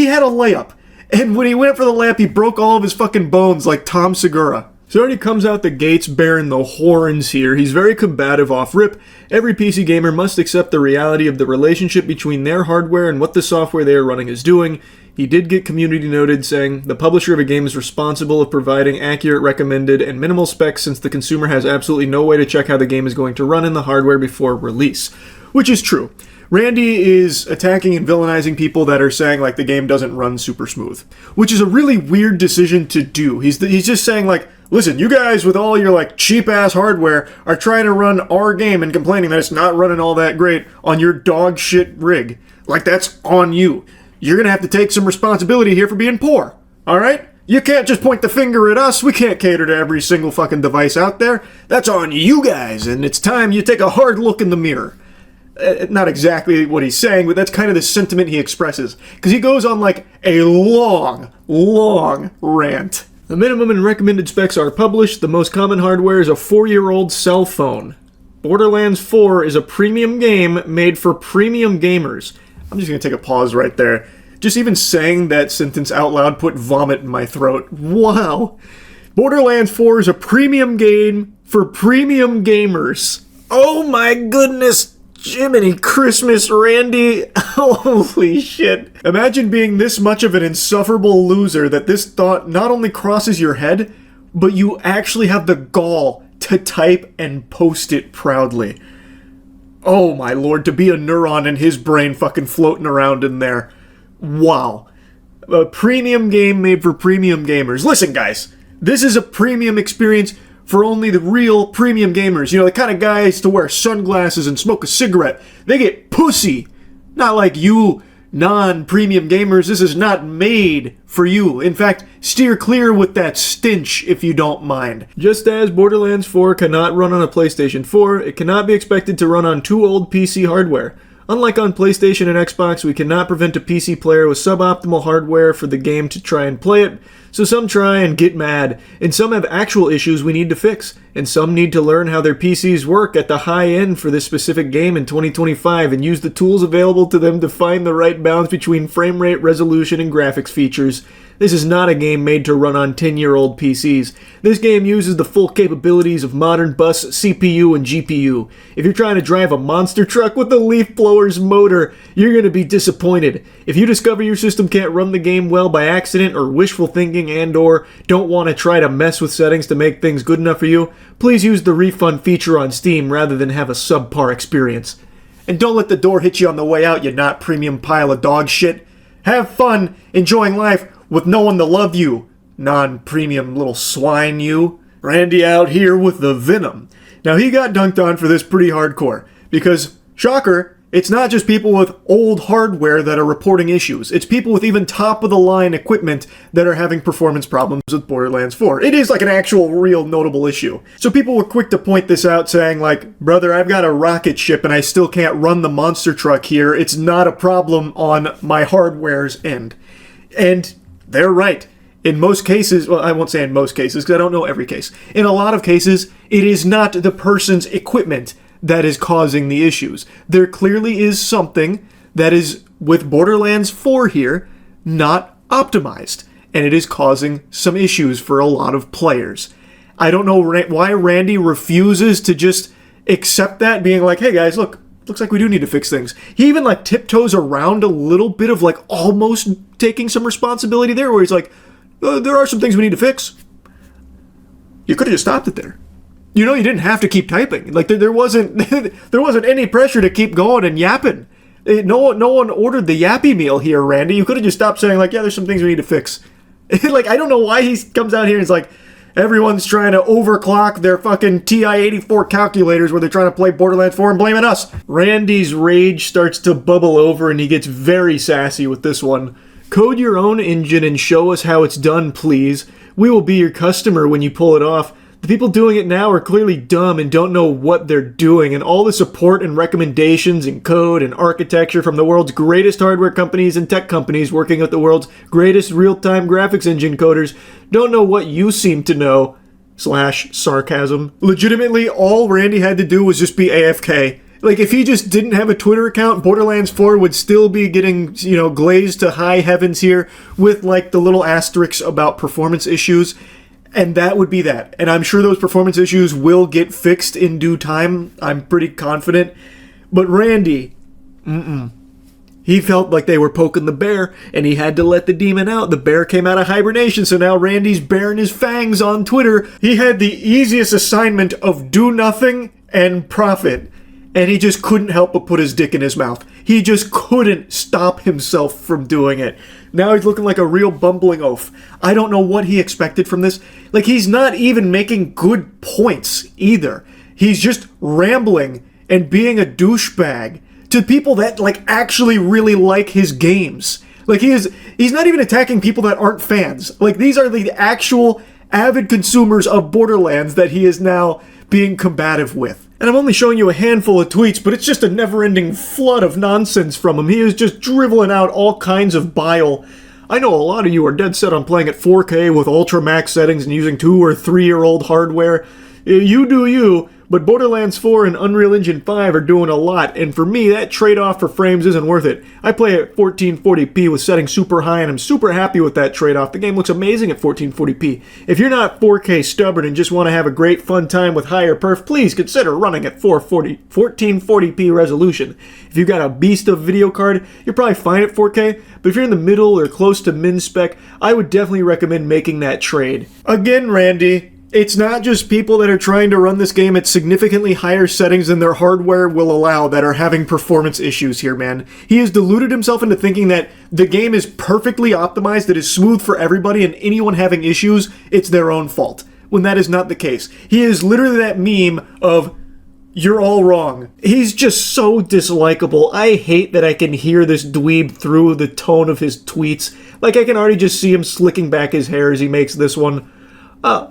had a layup, and when he went for the layup, he broke all of his fucking bones like Tom Segura. So already comes out the gates bearing the horns here. He's very combative off rip. Every PC gamer must accept the reality of the relationship between their hardware and what the software they are running is doing. He did get community noted, saying, the publisher of a game is responsible of providing accurate, recommended, and minimal specs since the consumer has absolutely no way to check how the game is going to run in the hardware before release. Which is true. Randy is attacking and villainizing people that are saying, like, the game doesn't run super smooth. Which is a really weird decision to do. He's just saying, like, listen, you guys with all your, like, cheap-ass hardware are trying to run our game and complaining that it's not running all that great on your dog shit rig. Like, that's on you. You're gonna have to take some responsibility here for being poor. Alright? You can't just point the finger at us. We can't cater to every single fucking device out there. That's on you guys, and it's time you take a hard look in the mirror. Not exactly what he's saying, but that's kind of the sentiment he expresses. Because he goes on, like, a long rant. The minimum and recommended specs are published. The most common hardware is a 4-year-old cell phone. Borderlands 4 is a premium game made for premium gamers. I'm just going to take a pause right there. Just even saying that sentence out loud put vomit in my throat. Wow. Borderlands 4 is a premium game for premium gamers. Oh my goodness. Jiminy Christmas, Randy. Holy shit. Imagine being this much of an insufferable loser that this thought not only crosses your head, but you actually have the gall to type and post it proudly. Oh my lord, to be a neuron in his brain fucking floating around in there. Wow. A premium game made for premium gamers. Listen, guys, this is a premium experience for only the real premium gamers. You know, the kind of guys to wear sunglasses and smoke a cigarette. They get pussy. Not like you non-premium gamers. This is not made for you. In fact, steer clear with that stench if you don't mind. Just as Borderlands 4 cannot run on a PlayStation 4, it cannot be expected to run on too old PC hardware. Unlike on PlayStation and Xbox, we cannot prevent a PC player with suboptimal hardware for the game to try and play it, so some try and get mad, and some have actual issues we need to fix, and some need to learn how their PCs work at the high end for this specific game in 2025 and use the tools available to them to find the right balance between frame rate, resolution, and graphics features. This is not a game made to run on 10-year-old PCs. This game uses the full capabilities of modern bus, CPU, and GPU. If you're trying to drive a monster truck with a leaf blower's motor, you're going to be disappointed. If you discover your system can't run the game well by accident or wishful thinking and or don't want to try to mess with settings to make things good enough for you, please use the refund feature on Steam rather than have a subpar experience. And don't let the door hit you on the way out, you not premium pile of dog shit. Have fun enjoying life with no one to love you, non-premium little swine you. Randy out here with the venom. Now he got dunked on for this pretty hardcore, because, shocker, it's not just people with old hardware that are reporting issues. It's people with even top-of-the-line equipment that are having performance problems with Borderlands 4. It is like an actual, real notable issue. So people were quick to point this out, saying like, brother, I've got a rocket ship and I still can't run the monster truck here. It's not a problem on my hardware's end. And they're right. In most cases, well, I won't say in most cases because I don't know every case. In a lot of cases, it is not the person's equipment that is causing the issues. There clearly is something that is, with Borderlands 4 here, not optimized. And it is causing some issues for a lot of players. I don't know why Randy refuses to just accept that, being like, hey guys, look, looks like we do need to fix things. He even like tiptoes around a little bit of like almost taking some responsibility there, where he's like, there are some things we need to fix. You could have just stopped it there. You know, you didn't have to keep typing. Like there wasn't there wasn't any pressure to keep going and yapping. No one ordered the yappy meal here, Randy. You could have just stopped saying like, yeah, there's some things we need to fix. Like I don't know why he comes out here and is like, everyone's trying to overclock their fucking TI-84 calculators where they're trying to play Borderlands 4 and blaming us. Randy's rage starts to bubble over and he gets very sassy with this one. Code your own engine and show us how it's done, please. We will be your customer when you pull it off. The people doing it now are clearly dumb and don't know what they're doing, and all the support and recommendations and code and architecture from the world's greatest hardware companies and tech companies working with the world's greatest real-time graphics engine coders don't know what you seem to know. /sarcasm. Legitimately, all Randy had to do was just be AFK. Like, if he just didn't have a Twitter account, Borderlands 4 would still be getting, glazed to high heavens here with, like, the little asterisks about performance issues. And that would be that. And I'm sure those performance issues will get fixed in due time. I'm pretty confident. But Randy, he felt like they were poking the bear, and he had to let the demon out. The bear came out of hibernation, so now Randy's baring his fangs on Twitter. He had the easiest assignment of do nothing and profit. And he just couldn't help but put his dick in his mouth. He just couldn't stop himself from doing it. Now he's looking like a real bumbling oaf. I don't know what he expected from this. Like, he's not even making good points either. He's just rambling and being a douchebag to people that, like, actually really like his games. Like, he's not even attacking people that aren't fans. Like, these are the actual avid consumers of Borderlands that he is now being combative with. And I'm only showing you a handful of tweets, but it's just a never-ending flood of nonsense from him. He is just driveling out all kinds of bile. I know a lot of you are dead set on playing at 4K with ultra max settings and using 2 or 3-year-old hardware. You do you, but Borderlands 4 and Unreal Engine 5 are doing a lot, and for me, that trade-off for frames isn't worth it. I play at 1440p with settings super high, and I'm super happy with that trade-off. The game looks amazing at 1440p. If you're not 4K stubborn and just want to have a great fun time with higher perf, please consider running at 1440p resolution. If you've got a beast of video card, you're probably fine at 4K, but if you're in the middle or close to min spec, I would definitely recommend making that trade. Again, Randy, it's not just people that are trying to run this game at significantly higher settings than their hardware will allow that are having performance issues here, man. He has deluded himself into thinking that the game is perfectly optimized, that is smooth for everybody, and anyone having issues, it's their own fault, when that is not the case. He is literally that meme of, you're all wrong. He's just so dislikable. I hate that I can hear this dweeb through the tone of his tweets. Like, I can already just see him slicking back his hair as he makes this one.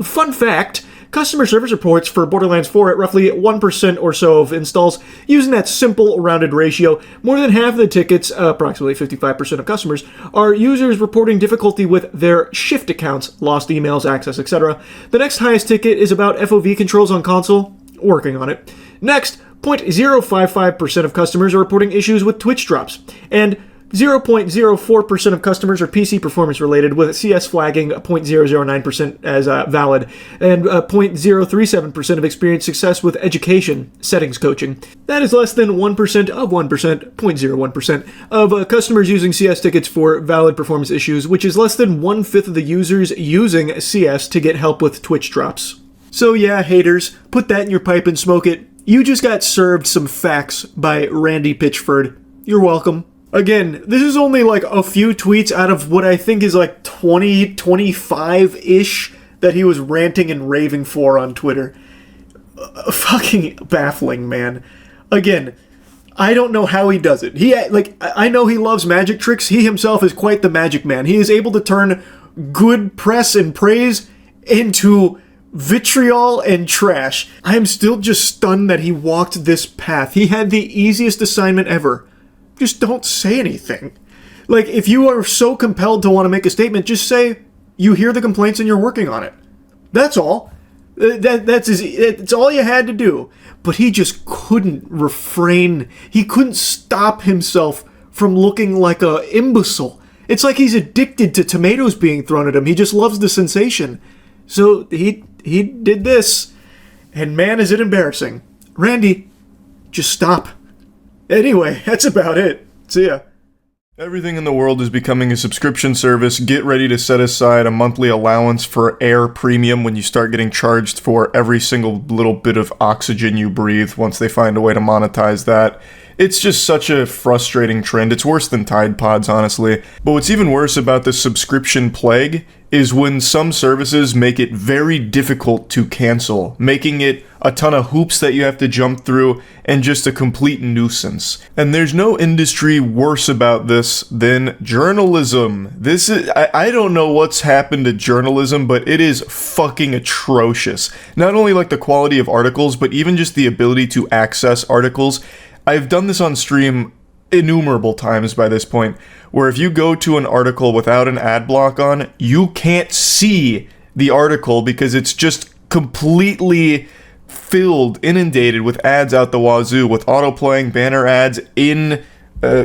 Fun fact, customer service reports for Borderlands 4 at roughly 1% or so of installs. Using that simple rounded ratio, more than half of the tickets, approximately 55% of customers, are users reporting difficulty with their shift accounts, lost emails, access, etc. The next highest ticket is about FOV controls on console. Working on it. Next, 0.055% of customers are reporting issues with Twitch drops, and 0.04% of customers are PC performance related, with CS flagging 0.009% as valid, and 0.037% of experienced success with education settings coaching. That is less than 1% of 1%, 0.01% of customers using CS tickets for valid performance issues, which is less than 1/5 of the users using CS to get help with Twitch drops. So yeah, haters, put that in your pipe and smoke it. You just got served some facts by Randy Pitchford. You're welcome. Again, this is only like a few tweets out of what I think is like 20, 25-ish that he was ranting and raving for on Twitter. Fucking baffling, man. Again, I don't know how he does it. I know he loves magic tricks. He himself is quite the magic man. He is able to turn good press and praise into vitriol and trash. I am still just stunned that he walked this path. He had the easiest assignment ever. Just don't say anything. Like, if you are so compelled to want to make a statement, just say you hear the complaints and you're working on it. That's all. That's all you had to do. But he just couldn't refrain. He couldn't stop himself from looking like a imbecile. It's like he's addicted to tomatoes being thrown at him. He just loves the sensation. So he did this, and man, is it embarrassing. Randy, just stop. Anyway, that's about it. See ya. Everything in the world is becoming a subscription service. Get ready to set aside a monthly allowance for air premium when you start getting charged for every single little bit of oxygen you breathe once they find a way to monetize that. It's just such a frustrating trend. It's worse than Tide Pods, honestly. But what's even worse about the subscription plague is when some services make it very difficult to cancel, making it a ton of hoops that you have to jump through and just a complete nuisance. And there's no industry worse about this than journalism. I don't know what's happened to journalism, but it is fucking atrocious. Not only like the quality of articles, but even just the ability to access articles. I've done this on stream innumerable times by this point, where if you go to an article without an ad block on, you can't see the article because it's just completely filled, inundated with ads out the wazoo, with auto-playing banner ads, in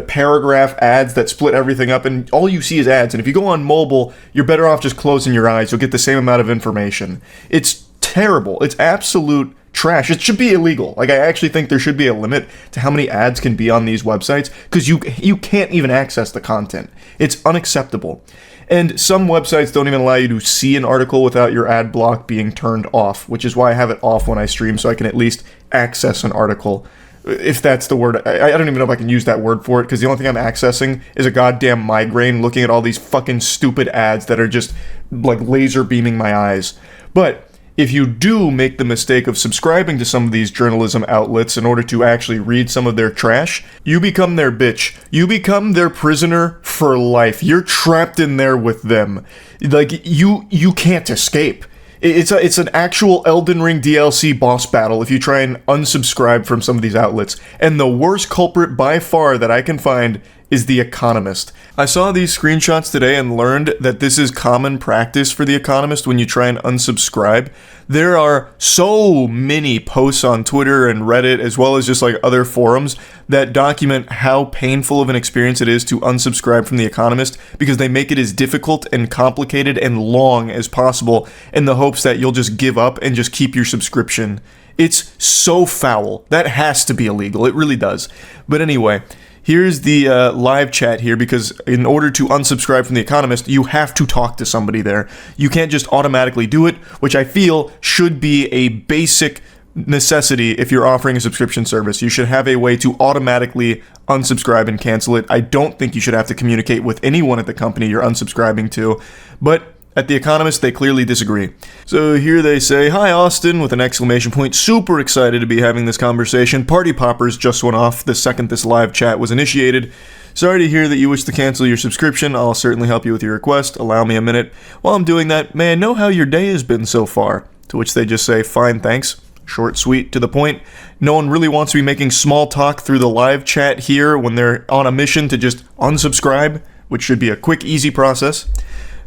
paragraph ads that split everything up, and all you see is ads. And if you go on mobile, you're better off just closing your eyes. You'll get the same amount of information. It's terrible. It's absolute trash. It should be illegal. Like, I actually think there should be a limit to how many ads can be on these websites, because you can't even access the content. It's unacceptable. And some websites don't even allow you to see an article without your ad block being turned off, which is why I have it off when I stream, so I can at least access an article. If that's the word. I don't even know if I can use that word for it, because the only thing I'm accessing is a goddamn migraine looking at all these fucking stupid ads that are just, like, laser beaming my eyes. But if you do make the mistake of subscribing to some of these journalism outlets in order to actually read some of their trash, you become their bitch. You become their prisoner for life. You're trapped in there with them. Like, you can't escape. It's an actual Elden Ring DLC boss battle if you try and unsubscribe from some of these outlets. And the worst culprit by far that I can find is The Economist. I saw these screenshots today and learned that this is common practice for The Economist when you try and unsubscribe. There are so many posts on Twitter and Reddit, as well as just like other forums, that document how painful of an experience it is to unsubscribe from The Economist, because they make it as difficult and complicated and long as possible in the hopes that you'll just give up and just keep your subscription. It's so foul. That has to be illegal. It really does. But anyway, here's the live chat here, because in order to unsubscribe from The Economist, you have to talk to somebody there. You can't just automatically do it, which I feel should be a basic necessity if you're offering a subscription service. You should have a way to automatically unsubscribe and cancel it. I don't think you should have to communicate with anyone at the company you're unsubscribing to, but at The Economist, they clearly disagree. So here they say, "Hi Austin," with an exclamation point. Super excited to be having this conversation. Party poppers just went off the second this live chat was initiated. Sorry to hear that you wish to cancel your subscription. I'll certainly help you with your request. Allow me a minute. While I'm doing that, may I know how your day has been so far? To which they just say, "Fine, thanks." Short, sweet, to the point. No one really wants to be making small talk through the live chat here when they're on a mission to just unsubscribe, which should be a quick, easy process.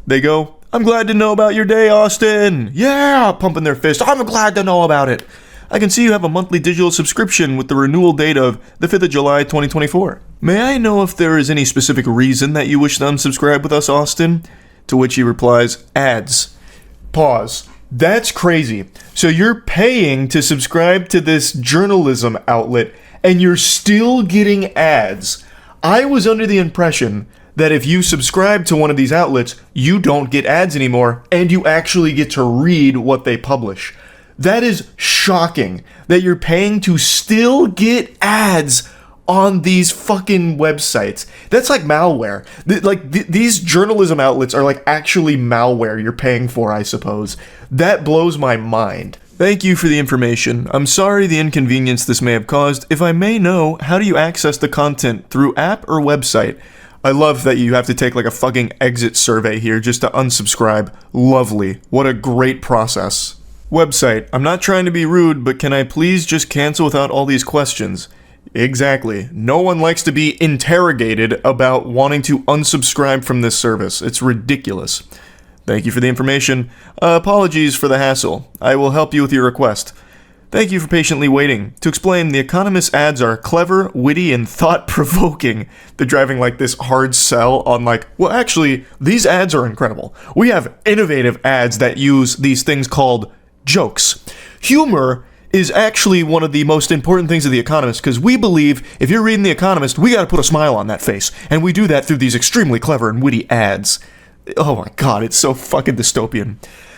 They go, "I'm glad to know about your day, Austin." Yeah, pumping their fist. "I'm glad to know about it. I can see you have a monthly digital subscription with the renewal date of the 5th of July, 2024. May I know if there is any specific reason that you wish to unsubscribe with us, Austin?" To which he replies, "Ads." Pause. That's crazy. So you're paying to subscribe to this journalism outlet, and you're still getting ads. I was under the impression that if you subscribe to one of these outlets, you don't get ads anymore, and you actually get to read what they publish. That is shocking, that you're paying to still get ads on these fucking websites. That's like malware. These journalism outlets are like actually malware you're paying for, I suppose. That blows my mind. Thank you for the information. I'm sorry the inconvenience this may have caused. If I may know, how do you access the content? Through app or website? I love that you have to take like a fucking exit survey here just to unsubscribe. Lovely. What a great process. Website. I'm not trying to be rude, but can I please just cancel without all these questions? Exactly. No one likes to be interrogated about wanting to unsubscribe from this service. It's ridiculous. Thank you for the information. Apologies for the hassle. I will help you with your request. Thank you for patiently waiting. To explain, The Economist ads are clever, witty, and thought-provoking. They're driving like this hard sell on like, well, actually, these ads are incredible. We have innovative ads that use these things called jokes. Humor is actually one of the most important things of The Economist, because we believe if you're reading The Economist, we gotta put a smile on that face. And we do that through these extremely clever and witty ads. Oh my god, it's so fucking dystopian.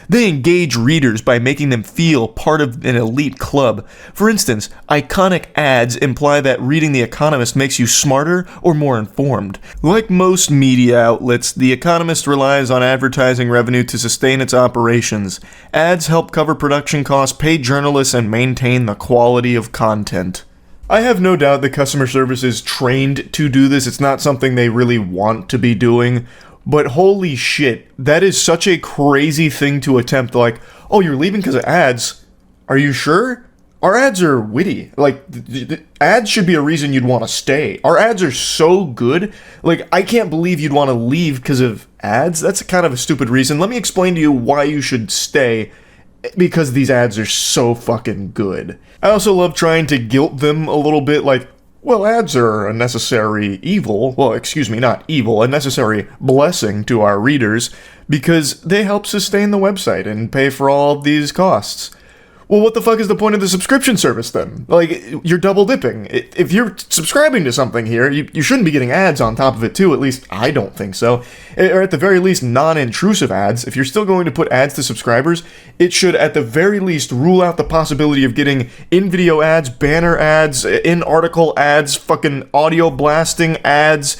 They engage readers by making them feel part of an elite club. For instance, iconic ads imply that reading The Economist makes you smarter or more informed. Like most media outlets, The Economist relies on advertising revenue to sustain its operations. Ads help cover production costs, pay journalists, and maintain the quality of content. I have no doubt that customer service is trained to do this. It's not something they really want to be doing. But holy shit, that is such a crazy thing to attempt. Like, oh, you're leaving because of ads? Are you sure? Our ads are witty. Like, the ads should be a reason you'd want to stay. Our ads are so good. Like, I can't believe you'd want to leave because of ads. That's kind of a stupid reason. Let me explain to you why you should stay because these ads are so fucking good. I also love trying to guilt them a little bit, like, well, ads are a necessary evil. Well, excuse me, not evil, a necessary blessing to our readers because they help sustain the website and pay for all of these costs. Well, what the fuck is the point of the subscription service then? Like, you're double dipping. If you're subscribing to something here, you shouldn't be getting ads on top of it too, at least I don't think so. Or at the very least, non-intrusive ads. If you're still going to put ads to subscribers, it should at the very least rule out the possibility of getting in-video ads, banner ads, in-article ads, fucking audio blasting ads.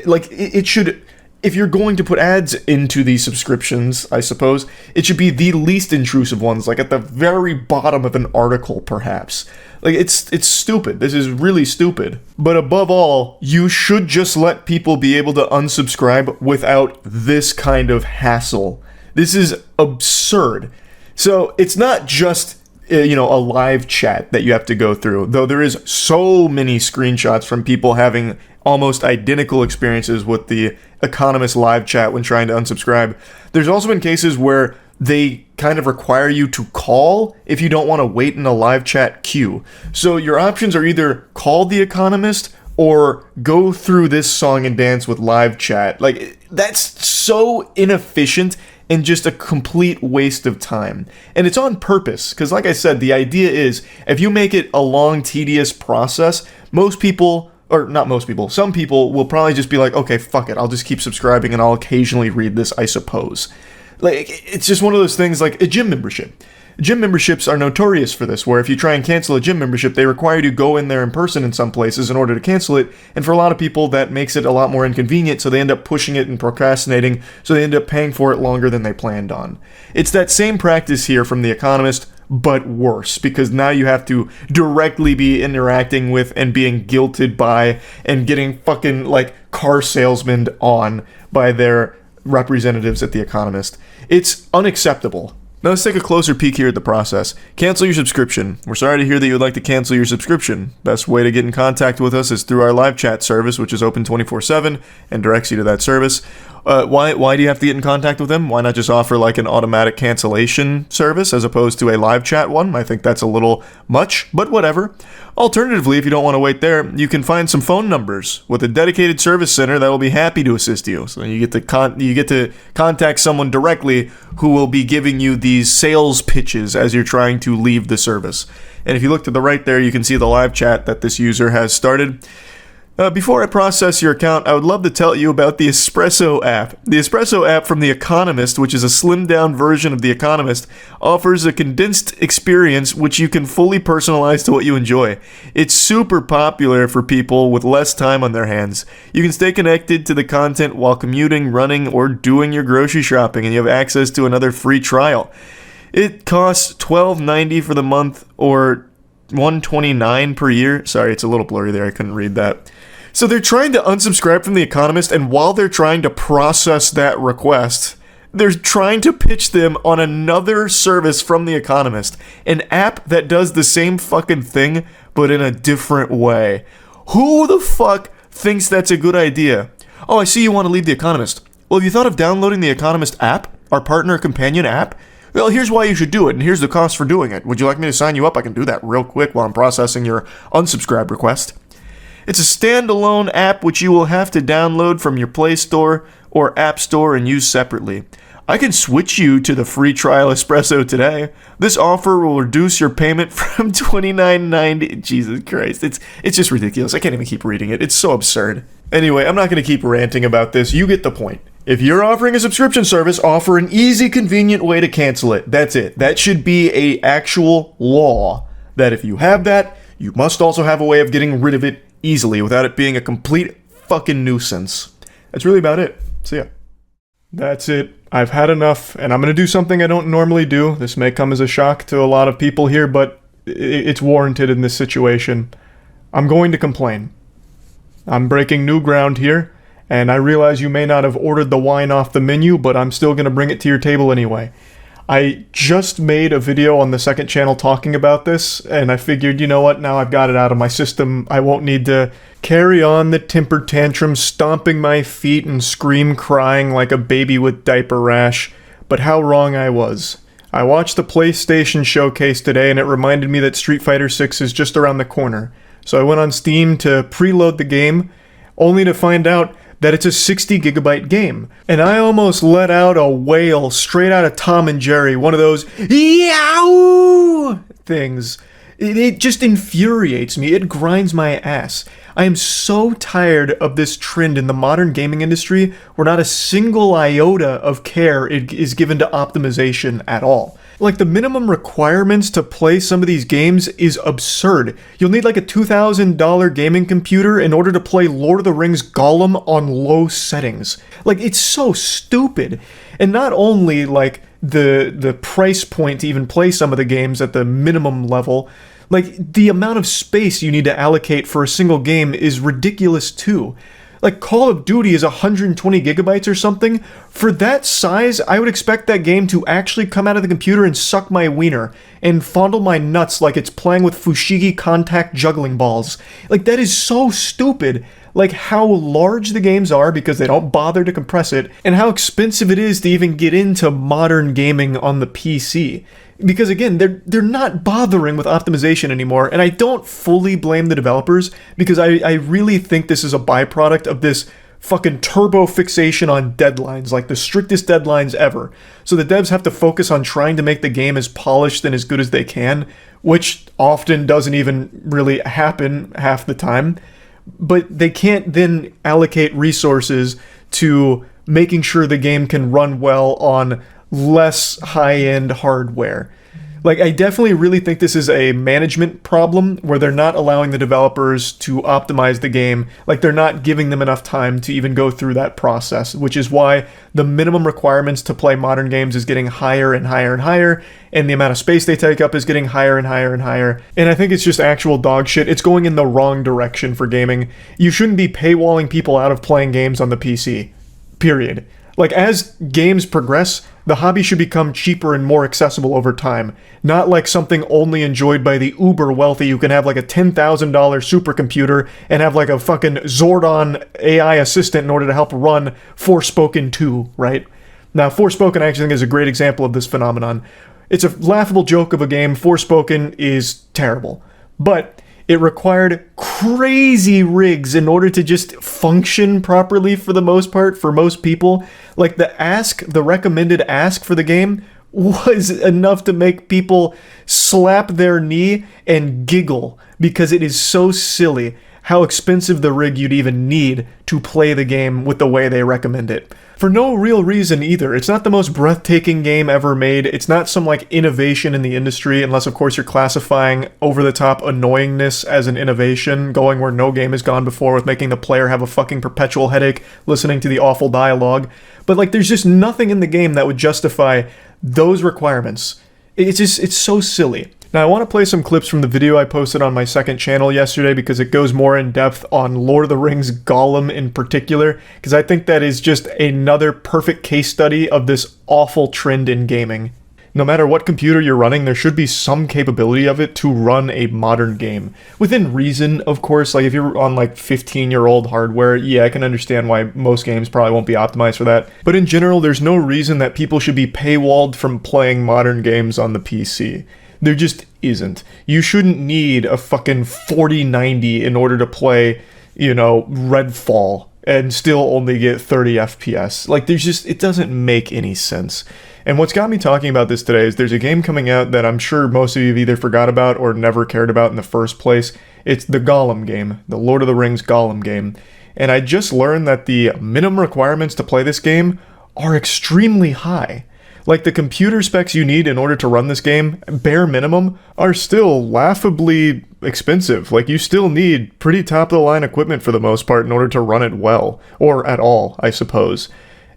Like, it should... If you're going to put ads into these subscriptions, I suppose, it should be the least intrusive ones, like at the very bottom of an article, perhaps. Like, it's stupid. This is really stupid. But above all, you should just let people be able to unsubscribe without this kind of hassle. This is absurd. So, it's not just a live chat that you have to go through, though there is so many screenshots from people having almost identical experiences with the Economist live chat when trying to unsubscribe. There's also been cases where they kind of require you to call if you don't want to wait in a live chat queue. So your options are either call the Economist or go through this song and dance with live chat. Like, that's so inefficient and just a complete waste of time. And it's on purpose, because like I said, the idea is, if you make it a long, tedious process, some people will probably just be like, okay, fuck it, I'll just keep subscribing and I'll occasionally read this, I suppose. Like, it's just one of those things like a gym membership. Gym memberships are notorious for this, where if you try and cancel a gym membership, they require you to go in there in person in some places in order to cancel it, and for a lot of people, that makes it a lot more inconvenient, so they end up pushing it and procrastinating, so they end up paying for it longer than they planned on. It's that same practice here from The Economist, but worse, because now you have to directly be interacting with and being guilted by and getting fucking, like, car salesmen on by their representatives at The Economist. It's unacceptable. Now let's take a closer peek here at the process. Cancel your subscription. We're sorry to hear that you would like to cancel your subscription. Best way to get in contact with us is through our live chat service, which is open 24/7 and directs you to that service. Why do you have to get in contact with them? Why not just offer like an automatic cancellation service as opposed to a live chat one? I think that's a little much, but whatever. Alternatively, if you don't want to wait there, you can find some phone numbers with a dedicated service center that will be happy to assist you. So you get to contact someone directly who will be giving you these sales pitches as you're trying to leave the service. And if you look to the right there, you can see the live chat that this user has started. Before I process your account, I would love to tell you about the Espresso app. The Espresso app from The Economist, which is a slimmed-down version of The Economist, offers a condensed experience which you can fully personalize to what you enjoy. It's super popular for people with less time on their hands. You can stay connected to the content while commuting, running, or doing your grocery shopping, and you have access to another free trial. It costs $12.90 for the month, or $129 per year. Sorry, it's a little blurry there. I couldn't read that. So they're trying to unsubscribe from The Economist, and while they're trying to process that request, they're trying to pitch them on another service from The Economist, an app that does the same fucking thing, but in a different way. Who the fuck thinks that's a good idea? Oh, I see you want to leave The Economist. Well, have you thought of downloading The Economist app, our partner companion app? Well, here's why you should do it, and here's the cost for doing it. Would you like me to sign you up? I can do that real quick while I'm processing your unsubscribe request. It's a standalone app which you will have to download from your Play Store or App Store and use separately. I can switch you to the free trial Espresso today. This offer will reduce your payment from $29.90. Jesus Christ, it's just ridiculous. I can't even keep reading it. It's so absurd. Anyway, I'm not going to keep ranting about this. You get the point. If you're offering a subscription service, offer an easy, convenient way to cancel it. That's it. That should be an actual law. That if you have that, you must also have a way of getting rid of it easily without it being a complete fucking nuisance. That's really about it. So yeah. That's it. I've had enough, and I'm going to do something I don't normally do. This may come as a shock to a lot of people here, but it's warranted in this situation. I'm going to complain. I'm breaking new ground here, and I realize you may not have ordered the wine off the menu, but I'm still going to bring it to your table anyway. I just made a video on the second channel talking about this, and I figured, you know what, now I've got it out of my system, I won't need to carry on the temper tantrum, stomping my feet and scream crying like a baby with diaper rash. But how wrong I was. I watched the PlayStation showcase today and it reminded me that Street Fighter 6 is just around the corner. So I went on Steam to preload the game, only to find out that it's a 60 gigabyte game. And I almost let out a wail straight out of Tom and Jerry, one of those yow things. It just infuriates me. It grinds my ass. I am so tired of this trend in the modern gaming industry where not a single iota of care is given to optimization at all. Like, the minimum requirements to play some of these games is absurd. You'll need like a $2,000 gaming computer in order to play Lord of the Rings Gollum on low settings. Like, it's so stupid. And not only like the price point to even play some of the games at the minimum level, like, the amount of space you need to allocate for a single game is ridiculous too. Like, Call of Duty is 120 gigabytes or something. For that size, I would expect that game to actually come out of the computer and suck my wiener and fondle my nuts like it's playing with Fushigi contact juggling balls. Like, that is so stupid. Like, how large the games are because they don't bother to compress it, and how expensive it is to even get into modern gaming on the PC. Because again, they're not bothering with optimization anymore, and I don't fully blame the developers, because I really think this is a byproduct of this fucking turbo fixation on deadlines, like the strictest deadlines ever. So the devs have to focus on trying to make the game as polished and as good as they can, which often doesn't even really happen half the time. But they can't then allocate resources to making sure the game can run well on less high-end hardware. Like, I definitely really think this is a management problem where they're not allowing the developers to optimize the game. Like, they're not giving them enough time to even go through that process, which is why the minimum requirements to play modern games is getting higher and higher and higher, and the amount of space they take up is getting higher and higher and higher. And I think it's just actual dog shit. It's going in the wrong direction for gaming. You shouldn't be paywalling people out of playing games on the PC. Period. Like, as games progress, the hobby should become cheaper and more accessible over time. Not like something only enjoyed by the uber wealthy who can have like a $10,000 supercomputer and have like a fucking Zordon AI assistant in order to help run Forspoken 2, right? Now, Forspoken I actually think is a great example of this phenomenon. It's a laughable joke of a game. Forspoken is terrible. But it required crazy rigs in order to just function properly for the most part, for most people. Like, the recommended ask for the game was enough to make people slap their knee and giggle because it is so silly how expensive the rig you'd even need to play the game with the way they recommend it. For no real reason either. It's not the most breathtaking game ever made. It's not some like innovation in the industry, unless of course you're classifying over-the-top annoyingness as an innovation, going where no game has gone before with making the player have a fucking perpetual headache listening to the awful dialogue. But like, there's just nothing in the game that would justify those requirements. It's so silly. Now, I want to play some clips from the video I posted on my second channel yesterday because it goes more in depth on Lord of the Rings Gollum in particular, because I think that is just another perfect case study of this awful trend in gaming. No matter what computer you're running, there should be some capability of it to run a modern game. Within reason, of course. Like, if you're on like 15-year-old hardware, yeah, I can understand why most games probably won't be optimized for that. But in general, there's no reason that people should be paywalled from playing modern games on the PC. There just isn't. You shouldn't need a fucking 4090 in order to play, you know, Redfall and still only get 30 FPS. Like, it doesn't make any sense. And what's got me talking about this today is there's a game coming out that I'm sure most of you have either forgot about or never cared about in the first place. It's the Gollum game, the Lord of the Rings Gollum game. And I just learned that the minimum requirements to play this game are extremely high. Like, the computer specs you need in order to run this game, bare minimum, are still laughably expensive. Like, you still need pretty top-of-the-line equipment for the most part in order to run it well. Or at all, I suppose.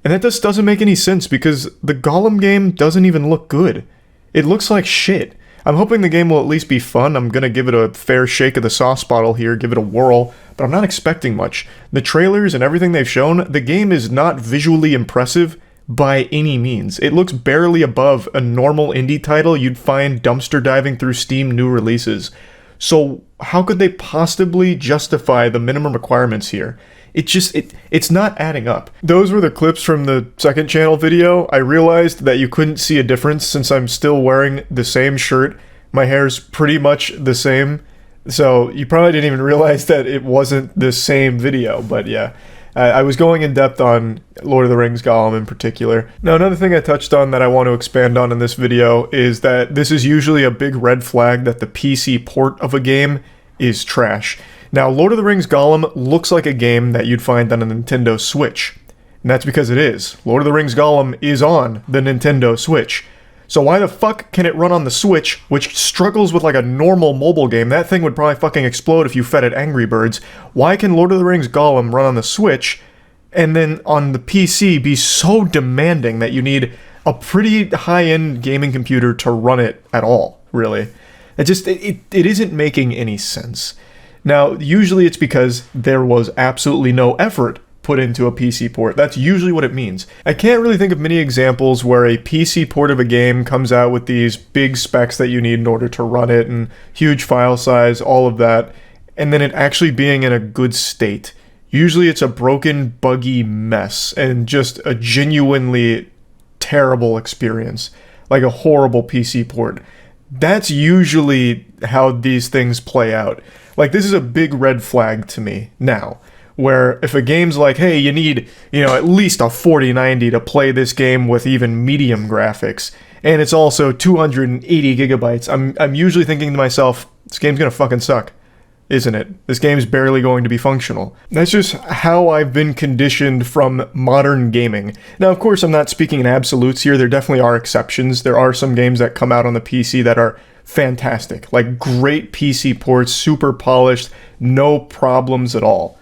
And that just doesn't make any sense because the Gollum game doesn't even look good. It looks like shit. I'm hoping the game will at least be fun. I'm gonna give it a fair shake of the sauce bottle here, give it a whirl, but I'm not expecting much. The trailers and everything they've shown, the game is not visually impressive by any means. It looks barely above a normal indie title you'd find dumpster diving through Steam new releases. So how could they possibly justify the minimum requirements here? it's not adding up. Those were the clips from the second channel video. I realized that you couldn't see a difference since I'm still wearing the same shirt. My hair's pretty much the same. So you probably didn't even realize that it wasn't the same video, but yeah. I was going in depth on Lord of the Rings Gollum in particular. Now, another thing I touched on that I want to expand on in this video is that this is usually a big red flag that the PC port of a game is trash. Now, Lord of the Rings Gollum looks like a game that you'd find on a Nintendo Switch. And that's because it is. Lord of the Rings Gollum is on the Nintendo Switch. So why the fuck can it run on the Switch, which struggles with like a normal mobile game? That thing would probably fucking explode if you fed it Angry Birds. Why can Lord of the Rings Gollum run on the Switch, and then on the PC be so demanding that you need a pretty high-end gaming computer to run it at all, really? It isn't making any sense. Now, usually it's because there was absolutely no effort put into a PC port. That's usually what it means. I can't really think of many examples where a PC port of a game comes out with these big specs that you need in order to run it, and huge file size, all of that, and then it actually being in a good state. Usually it's a broken, buggy mess, and just a genuinely terrible experience. Like a horrible PC port. That's usually how these things play out. Like, this is a big red flag to me now. Where if a game's like, hey, you need, at least a 4090 to play this game with even medium graphics, and it's also 280 gigabytes, I'm usually thinking to myself, this game's gonna fucking suck, isn't it? This game's barely going to be functional. That's just how I've been conditioned from modern gaming. Now, of course, I'm not speaking in absolutes here. There definitely are exceptions. There are some games that come out on the PC that are fantastic, like great PC ports, super polished, no problems at all.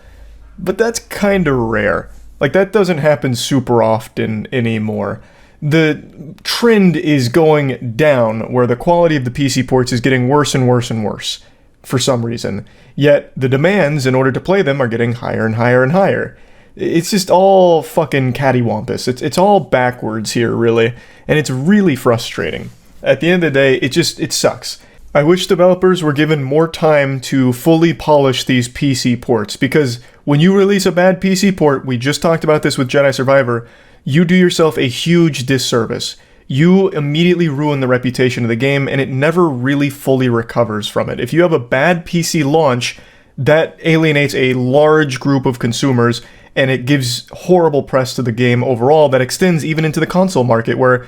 But that's kinda rare. Like, that doesn't happen super often anymore. The trend is going down, where the quality of the PC ports is getting worse and worse and worse, for some reason. Yet, the demands in order to play them are getting higher and higher and higher. It's just all fucking cattywampus. It's all backwards here, really, and it's really frustrating. At the end of the day, it sucks. I wish developers were given more time to fully polish these PC ports, because when you release a bad PC port, we just talked about this with Jedi Survivor, you do yourself a huge disservice. You immediately ruin the reputation of the game, and it never really fully recovers from it. If you have a bad PC launch, that alienates a large group of consumers, and it gives horrible press to the game overall that extends even into the console market, where,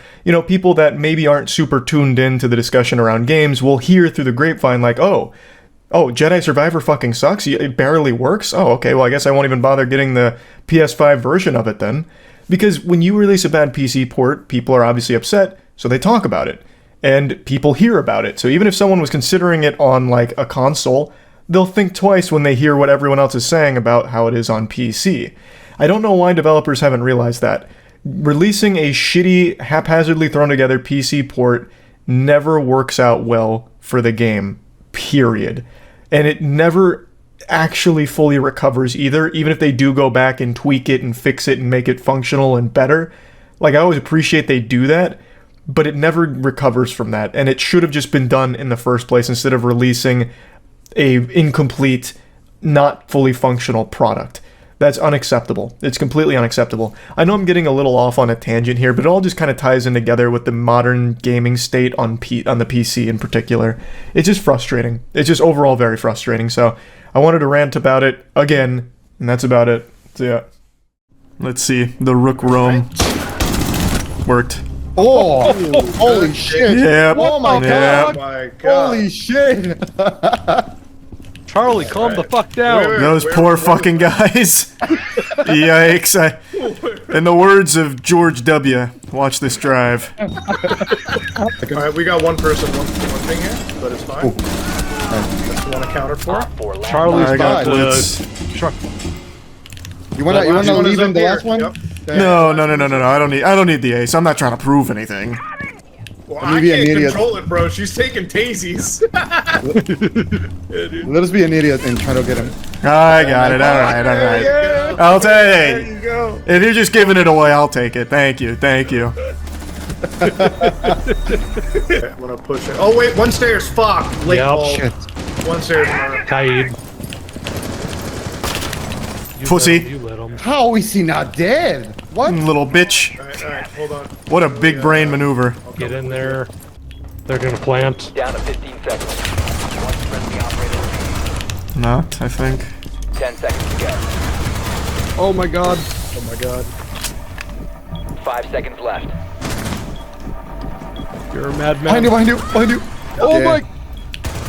people that maybe aren't super tuned in to the discussion around games will hear through the grapevine like, oh, Jedi Survivor fucking sucks? It barely works? Oh, okay, well, I guess I won't even bother getting the PS5 version of it then. Because when you release a bad PC port, people are obviously upset, so they talk about it. And people hear about it. So even if someone was considering it on, like, a console, they'll think twice when they hear what everyone else is saying about how it is on PC. I don't know why developers haven't realized that. Releasing a shitty, haphazardly thrown together PC port never works out well for the game, period. And it never actually fully recovers either, even if they do go back and tweak it and fix it and make it functional and better. Like, I always appreciate they do that, but it never recovers from that, and it should have just been done in the first place instead of releasing a incomplete, not fully functional product. That's unacceptable. It's completely unacceptable. I know I'm getting a little off on a tangent here, but it all just kind of ties in together with the modern gaming state on the PC in particular. It's just frustrating. It's just overall very frustrating. So I wanted to rant about it again, and that's about it. So yeah. Let's see. The Rook Roam worked. Oh, holy shit. Yep. Oh my Yep. god. My God. Holy shit. Charlie, calm the fuck down. Wait, Those poor fucking guys. Yikes. In the words of George W., watch this drive. Alright, we got one person, one thing here, but it's fine. That's the one accounted for. Charlie's I got about blitz. You wanna leave him the last one? Yep. No. I don't need the ace. I'm not trying to prove anything. Well, Let me I be an can't idiot. control it, bro. She's taking daisies. Let us be an idiot and try to get him. I got it. All right. Yeah. I'll take There it. you go. If you're just giving it away, I'll take it. Thank you. Okay, I'm gonna push it. Oh wait, one stairs. Fuck. Late Yep. ball. Shit. One stairs. Kaid. pussy. You let him. How is he not dead? What? Little bitch. Alright, hold on. What a big brain maneuver. Get in there. They're gonna plant. Down to 15 seconds. One friendly operator remaining. Not, I think. 10 seconds to go. Oh my god. Oh my god. 5 seconds left. You're a madman. Behind you, behind you, behind you. Oh Yeah. my.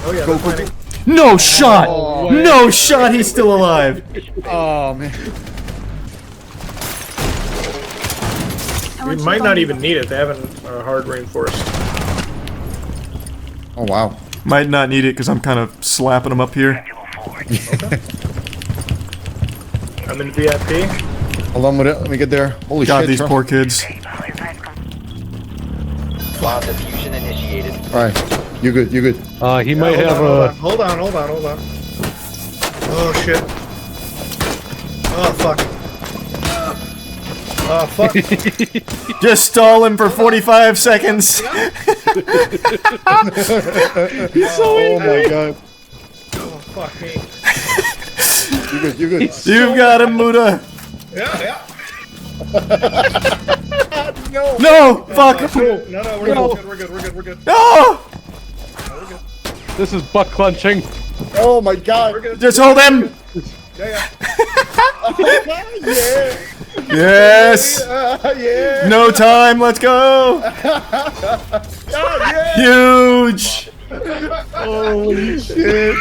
Oh yeah, Go, they're go, planning. No shot! way. No shot, he's still alive. Oh, man. We might not even need it. They haven't hard reinforced. Oh, wow. Might not need it because I'm kind of slapping him up here. I'm in VIP. Hold on with it. Let me get there. Holy God, shit. these Trump. poor kids. Bomb diffusion initiated. Alright. You good, you good. He might have Hold on. Oh shit. Oh fuck. Oh fuck. Just stall him for 45 seconds. Oh, my God. Oh fuck me. You good, you good. You've got him, Muda. Yeah. No, fuck. No, we're good. No, this is butt clenching. Oh, my God. just hold him. Yeah. Yes. Yeah. No time. Let's go. Huge. Holy shit.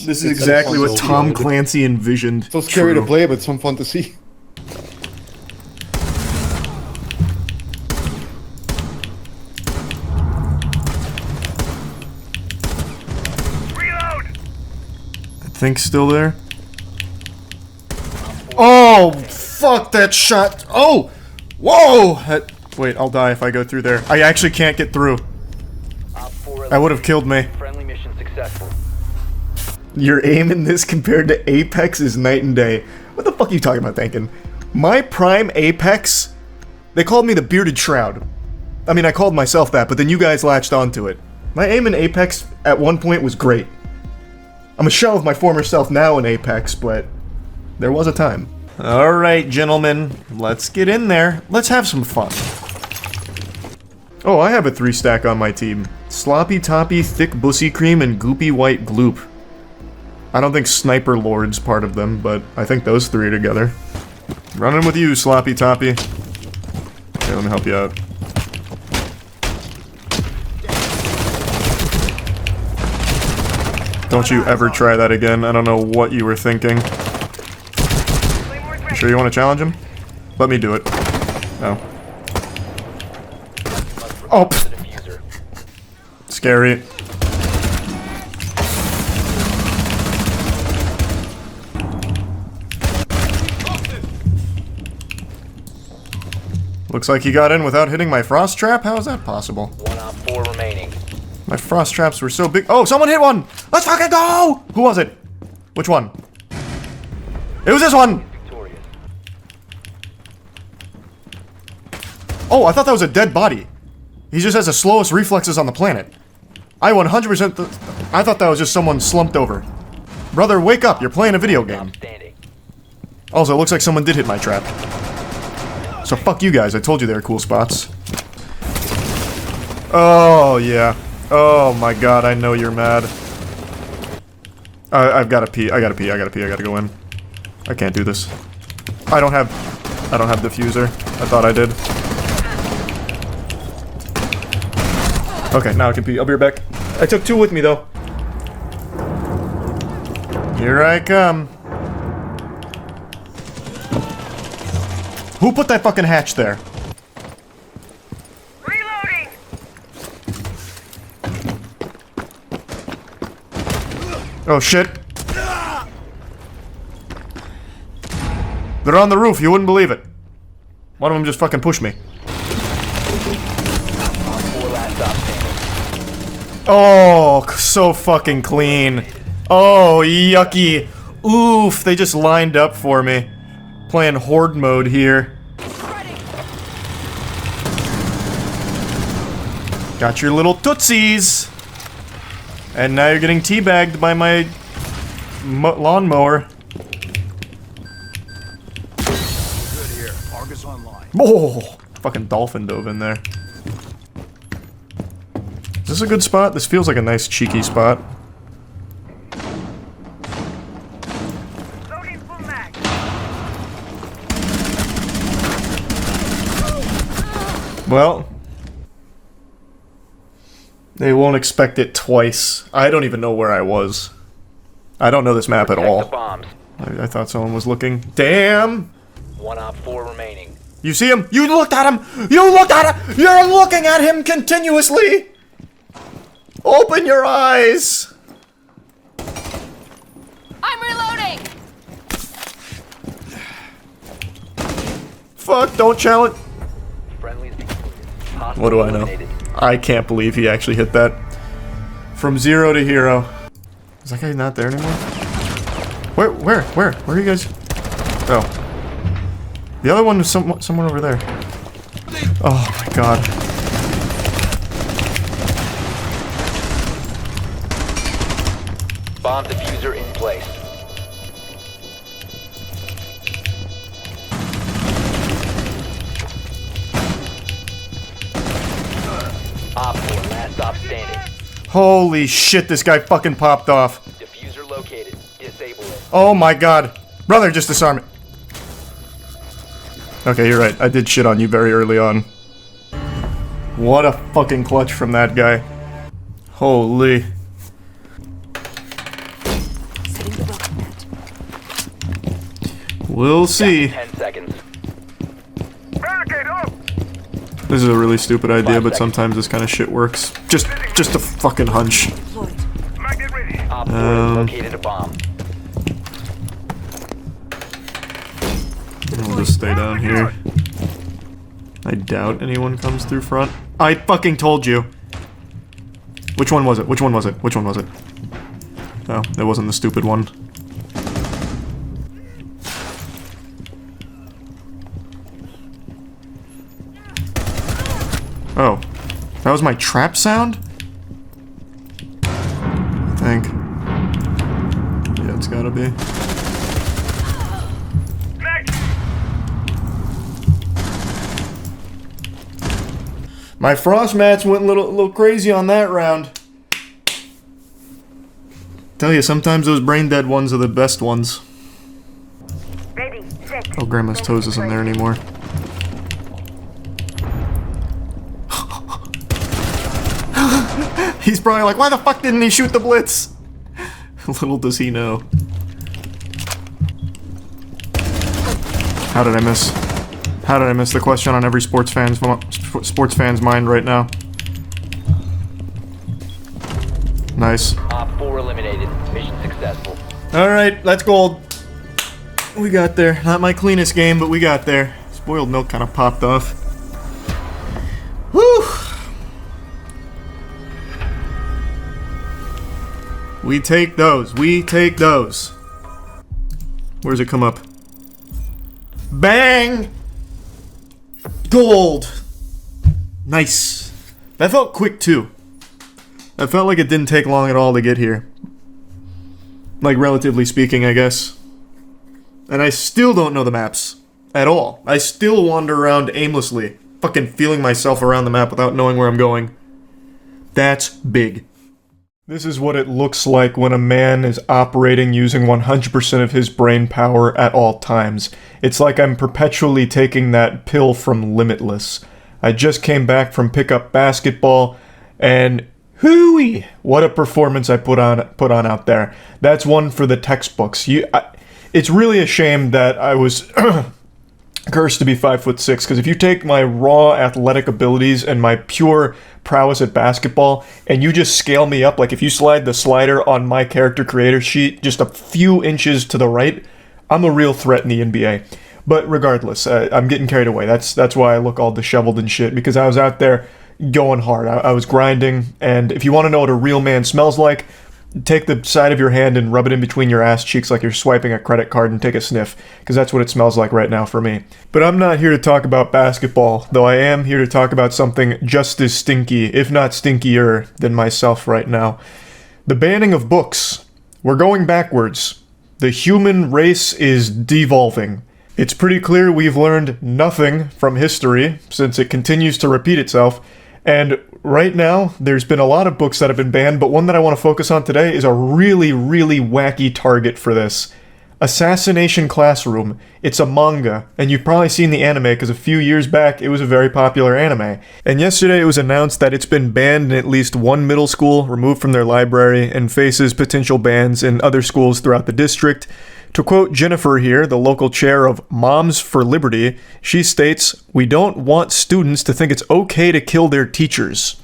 This is exactly what Tom Clancy envisioned. So scary True. to play, but some fun to see. I think still there. Oh, fuck that shot. Oh, whoa. Wait, I'll die if I go through there. I actually can't get through. Op 4 That would have killed me. friendly mission successful. Your aim in this compared to Apex is night and day. What the fuck are you talking about, thinking? My prime Apex, they called me the Bearded Shroud. I mean, I called myself that, but then you guys latched onto it. My aim in Apex at one point was great. I'm a shell of my former self now in Apex, but there was a time. Alright, gentlemen, let's get in there. Let's have some fun. Oh, I have a 3-stack on my team. Sloppy Toppy, Thick Bussy Cream, and Goopy White Gloop. I don't think Sniper Lord's part of them, but I think those 3 are together. Running with you, Sloppy Toppy. Okay, let me help you out. Don't you ever try that again. I don't know what you were thinking. You sure you want to challenge him? Let me do it. No. Oh, pfft. Diffuser. Scary. Looks like he got in without hitting my frost trap? How is that possible? 1 op 4 remaining. My frost traps were so big. Oh, someone hit one! Let's fucking go! Who was it? Which one? It was this one! Victorious. Oh, I thought that was a dead body. He just has the slowest reflexes on the planet. I 100% I thought that was just someone slumped over. Brother, wake up. You're playing a video game. Standing. Also, it looks like someone did hit my trap. So fuck you guys. I told you they were cool spots. Oh, yeah. Oh my god, I know you're mad. I've gotta pee. I gotta pee. I gotta go in. I can't do this. I don't have diffuser. I thought I did. Okay, now I can pee. I'll be right back. I took 2 with me, though. Here I come. Who put that fucking hatch there? Reloading! Oh shit. They're on the roof, you wouldn't believe it. One of them just fucking pushed me. Op 4 last stop standing. Oh, so fucking clean. Oh, yucky. Oof, they just lined up for me. Playing horde mode here. Got your little tootsies. And now you're getting teabagged by my lawnmower. here. Argus online. Oh, fucking dolphin dove in there. Is this a good spot? This feels like a nice cheeky spot. Loading full mag. Well, they won't expect it twice. I don't even know where I was. I don't know this map at Protect the all. bombs. I thought someone was looking. Damn! 1 op 4 remaining. You see him? You looked at him! You looked at him! You're looking at him continuously! Open your eyes! I'm reloading! Fuck, don't challenge. Friendlies deployed. Hostiles What do I know? eliminated. I can't believe he actually hit that. From 0 to hero. Is that guy not there anymore? Where are you guys? Oh. The other one was somewhere over there. Oh my god. Bomb diffuser in place. Op 4, last stop standing. Holy shit, this guy fucking popped off. Diffuser located. Disable it. Oh my god. Brother, just disarm it. Okay, you're right. I did shit on you very early on. What a fucking clutch from that guy. Holy. We'll see. 10 seconds. This is a really stupid idea, but sometimes this kind of shit works. Just a fucking hunch. Op 4 has located a bomb. I'll just stay down here. I doubt anyone comes through front. I fucking told you! Which one was it? Which one was it? Which one was it? Oh, it wasn't the stupid one. Oh. That was my trap sound? I think. Yeah, it's gotta be. My frost mats went a little crazy on that round. Tell you, sometimes those brain dead ones are the best ones. Ready, set. Oh, Grandma's toes isn't there anymore. He's probably like, why the fuck didn't he shoot the blitz? Little does he know. How did I miss? How did I miss the question on every sports fan's mind right now? Nice. Op 4 eliminated. Mission successful. Alright, that's gold. We got there. Not my cleanest game, but we got there. Spoiled milk kind of popped off. Whew! We take those. We take those. Where's it come up? Bang! Gold! Nice. That felt quick, too. That felt like it didn't take long at all to get here. Like, relatively speaking, I guess. And I still don't know the maps. At all. I still wander around aimlessly. Fucking feeling myself around the map without knowing where I'm going. That's big. This is what it looks like when a man is operating using 100% of his brain power at all times. It's like I'm perpetually taking that pill from Limitless. I just came back from pickup basketball, and hooey! What a performance I put on out there. That's one for the textbooks. It's really a shame that I was cursed to be 5'6", because if you take my raw athletic abilities and my pure prowess at basketball, and you just scale me up, like if you slide the slider on my character creator sheet just a few inches to the right, I'm a real threat in the NBA. But regardless, I'm getting carried away. That's why I look all disheveled and shit, because I was out there going hard. I was grinding, and if you want to know what a real man smells like, take the side of your hand and rub it in between your ass cheeks like you're swiping a credit card and take a sniff, because that's what it smells like right now for me. But I'm not here to talk about basketball, though I am here to talk about something just as stinky, if not stinkier, than myself right now. The banning of books. We're going backwards. The human race is devolving. It's pretty clear we've learned nothing from history, since it continues to repeat itself. And right now, there's been a lot of books that have been banned, but one that I want to focus on today is a really, really wacky target for this. Assassination Classroom. It's a manga, and you've probably seen the anime because a few years back it was a very popular anime. And yesterday it was announced that it's been banned in at least one middle school, removed from their library, and faces potential bans in other schools throughout the district. To quote Jennifer here, the local chair of Moms for Liberty, she states, "We don't want students to think it's okay to kill their teachers."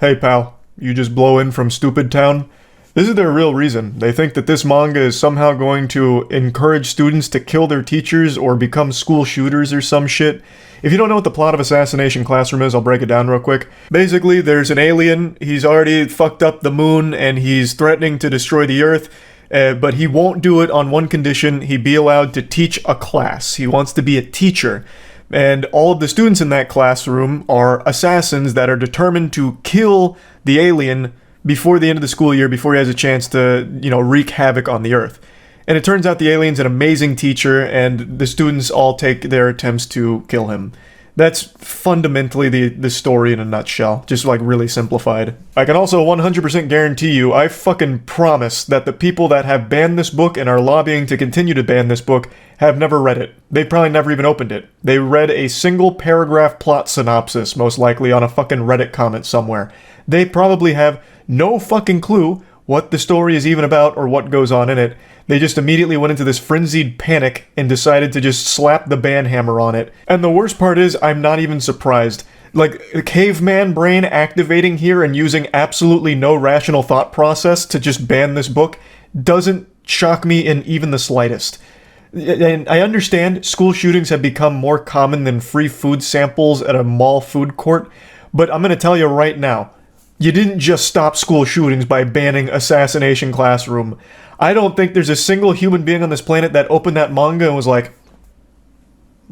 Hey pal, you just blow in from Stupid Town? This is their real reason. They think that this manga is somehow going to encourage students to kill their teachers or become school shooters or some shit. If you don't know what the plot of Assassination Classroom is, I'll break it down real quick. Basically, there's an alien, he's already fucked up the moon, and he's threatening to destroy the Earth, but he won't do it on one condition: he be allowed to teach a class. He wants to be a teacher. And all of the students in that classroom are assassins that are determined to kill the alien before the end of the school year, before he has a chance to, wreak havoc on the Earth. And it turns out the alien's an amazing teacher, and the students all take their attempts to kill him. That's fundamentally the story in a nutshell, just like really simplified. I can also 100% guarantee you, I fucking promise that the people that have banned this book and are lobbying to continue to ban this book have never read it. They probably never even opened it. They read a single paragraph plot synopsis, most likely on a fucking Reddit comment somewhere. They probably have no fucking clue what the story is even about or what goes on in it. They just immediately went into this frenzied panic and decided to just slap the ban hammer on it. And the worst part is, I'm not even surprised. Like, the caveman brain activating here and using absolutely no rational thought process to just ban this book doesn't shock me in even the slightest. And I understand school shootings have become more common than free food samples at a mall food court, but I'm gonna tell you right now, you didn't just stop school shootings by banning Assassination Classroom. I don't think there's a single human being on this planet that opened that manga and was like,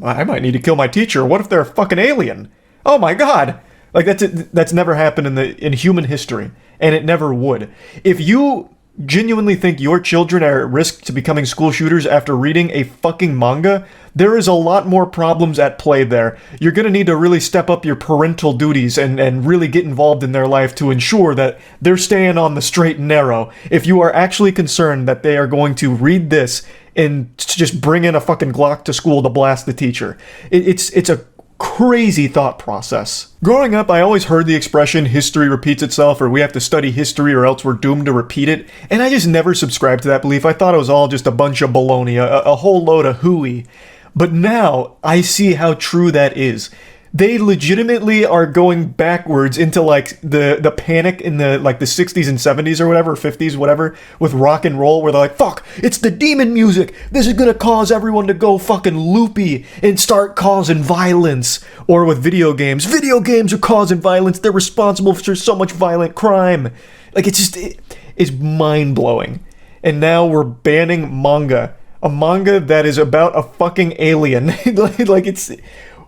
I might need to kill my teacher. What if they're a fucking alien? Oh my god! Like, that's never happened in human history, and it never would. If you genuinely think your children are at risk to becoming school shooters after reading a fucking manga, there is a lot more problems at play there. You're gonna need to really step up your parental duties and really get involved in their life to ensure that they're staying on the straight and narrow. If you are actually concerned that they are going to read this and just bring in a fucking Glock to school to blast the teacher. It's a crazy thought process. Growing up, I always heard the expression, history repeats itself, or we have to study history or else we're doomed to repeat it, and I just never subscribed to that belief. I thought it was all just a bunch of baloney, a whole load of hooey. But now, I see how true that is. They legitimately are going backwards into, like, the panic in the 60s and 70s or whatever, 50s, whatever, with rock and roll, where they're like, fuck, it's the demon music! This is gonna cause everyone to go fucking loopy and start causing violence. Or with video games are causing violence, they're responsible for so much violent crime. Like, it's mind-blowing. And now we're banning manga. A manga that is about a fucking alien.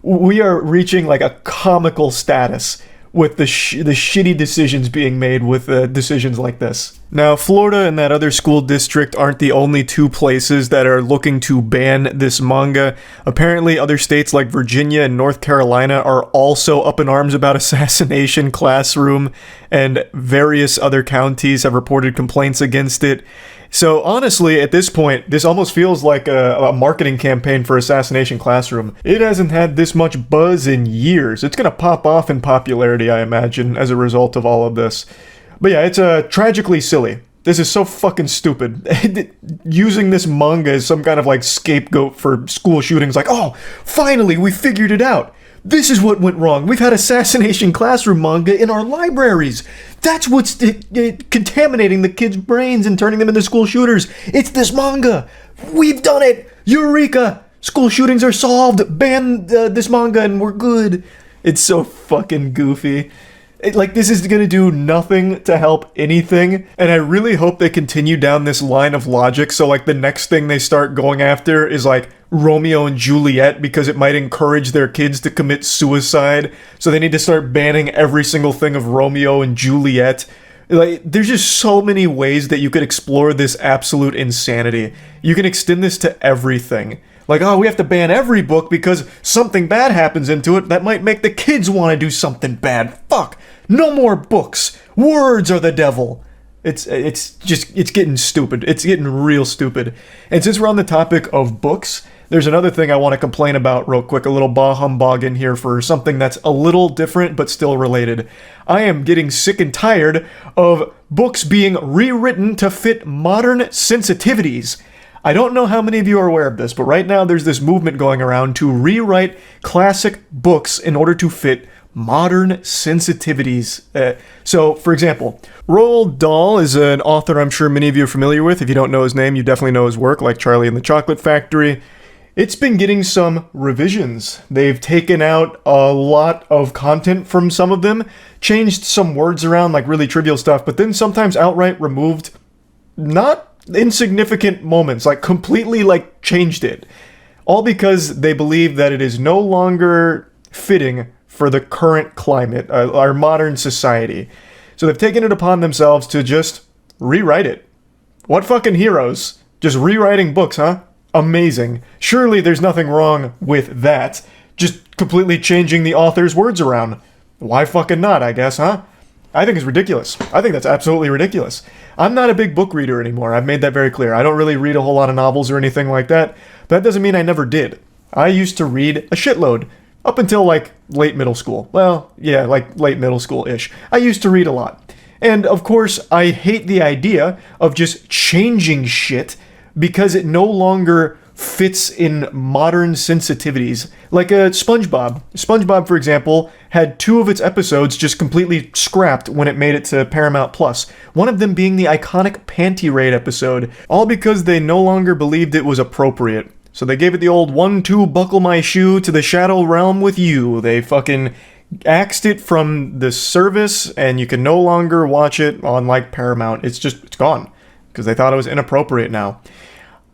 We are reaching like a comical status with the shitty decisions being made with decisions like this. Now, Florida and that other school district aren't the only two places that are looking to ban this manga. Apparently, other states like Virginia and North Carolina are also up in arms about Assassination Classroom, and various other counties have reported complaints against it. So honestly, at this point, this almost feels like a marketing campaign for Assassination Classroom. It hasn't had this much buzz in years. It's gonna pop off in popularity, I imagine, as a result of all of this. But yeah, it's tragically silly. This is so fucking stupid. Using this manga as some kind of like scapegoat for school shootings, like, oh, finally, we figured it out. This is what went wrong. We've had Assassination Classroom manga in our libraries. That's what's contaminating the kids' brains and turning them into school shooters. It's this manga. We've done it. Eureka. School shootings are solved. Ban this manga and we're good. It's so fucking goofy. This is gonna do nothing to help anything, and I really hope they continue down this line of logic, so the next thing they start going after is Romeo and Juliet, because it might encourage their kids to commit suicide, so they need to start banning every single thing of Romeo and Juliet. Like, there's just so many ways that you could explore this absolute insanity. You can extend this to everything. Like, oh, we have to ban every book because something bad happens into it that might make the kids want to do something bad. Fuck! No more books! Words are the devil! It's getting stupid. It's getting real stupid. And since we're on the topic of books, there's another thing I want to complain about real quick, a little bah humbug in here for something that's a little different but still related. I am getting sick and tired of books being rewritten to fit modern sensitivities. I don't know how many of you are aware of this, but right now there's this movement going around to rewrite classic books in order to fit modern sensitivities. So, for example, Roald Dahl is an author I'm sure many of you are familiar with. If you don't know his name, you definitely know his work, like Charlie and the Chocolate Factory. It's been getting some revisions. They've taken out a lot of content from some of them, changed some words around, like really trivial stuff, but then sometimes outright removed not insignificant moments, like completely like changed it. All because they believe that it is no longer fitting for the current climate, our modern society. So they've taken it upon themselves to just rewrite it. What fucking heroes? Just rewriting books, huh? Amazing. Surely there's nothing wrong with that. Just completely changing the author's words around. Why fucking not, I guess, huh? I think it's ridiculous. I think that's absolutely ridiculous. I'm not a big book reader anymore. I've made that very clear. I don't really read a whole lot of novels or anything like that. But that doesn't mean I never did. I used to read a shitload. Up until, like, late middle school. Well, yeah, like, late middle school-ish. I used to read a lot. And, of course, I hate the idea of just changing shit because it no longer fits in modern sensitivities. Like SpongeBob. SpongeBob, for example, had 2 of its episodes just completely scrapped when it made it to Paramount+. One of them being the iconic Panty Raid episode, all because they no longer believed it was appropriate. So they gave it the old 1-2 buckle my shoe to the shadow realm with you. They fucking axed it from the service, and you can no longer watch it on, like, Paramount. It's gone. Because they thought it was inappropriate now.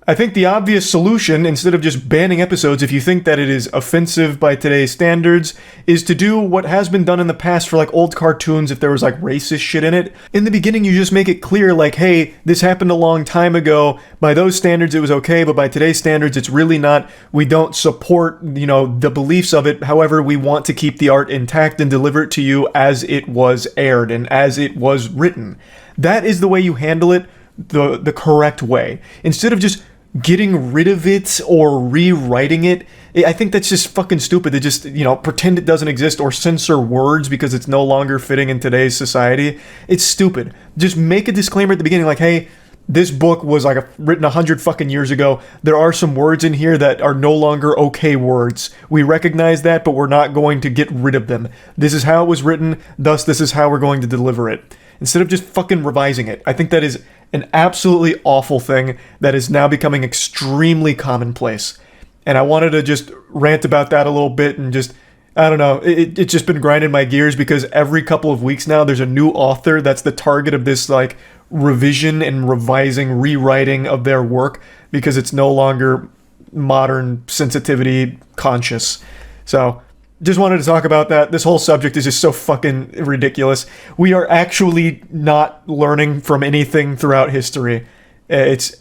I think the obvious solution, instead of just banning episodes if you think that it is offensive by today's standards, is to do what has been done in the past for like old cartoons if there was like racist shit in it. In the beginning, you just make it clear like, hey, this happened a long time ago. By those standards, it was okay, but by today's standards, it's really not. We don't support, the beliefs of it. However, we want to keep the art intact and deliver it to you as it was aired and as it was written. That is the way you handle it the correct way. Instead of just getting rid of it or rewriting it, I think that's just fucking stupid. They just, pretend it doesn't exist or censor words because it's no longer fitting in today's society. It's stupid. Just make a disclaimer at the beginning like, hey, this book was like written 100 fucking years ago. There are some words in here that are no longer okay words. We recognize that, but we're not going to get rid of them. This is how it was written, thus this is how we're going to deliver it. Instead of just fucking revising it. I think that is an absolutely awful thing that is now becoming extremely commonplace. And I wanted to just rant about that a little bit and just, I don't know, it's just been grinding my gears because every couple of weeks now there's a new author that's the target of this like revision and revising, rewriting of their work because it's no longer modern sensitivity conscious. So just wanted to talk about that. This whole subject is just so fucking ridiculous. We are actually not learning from anything throughout history. It's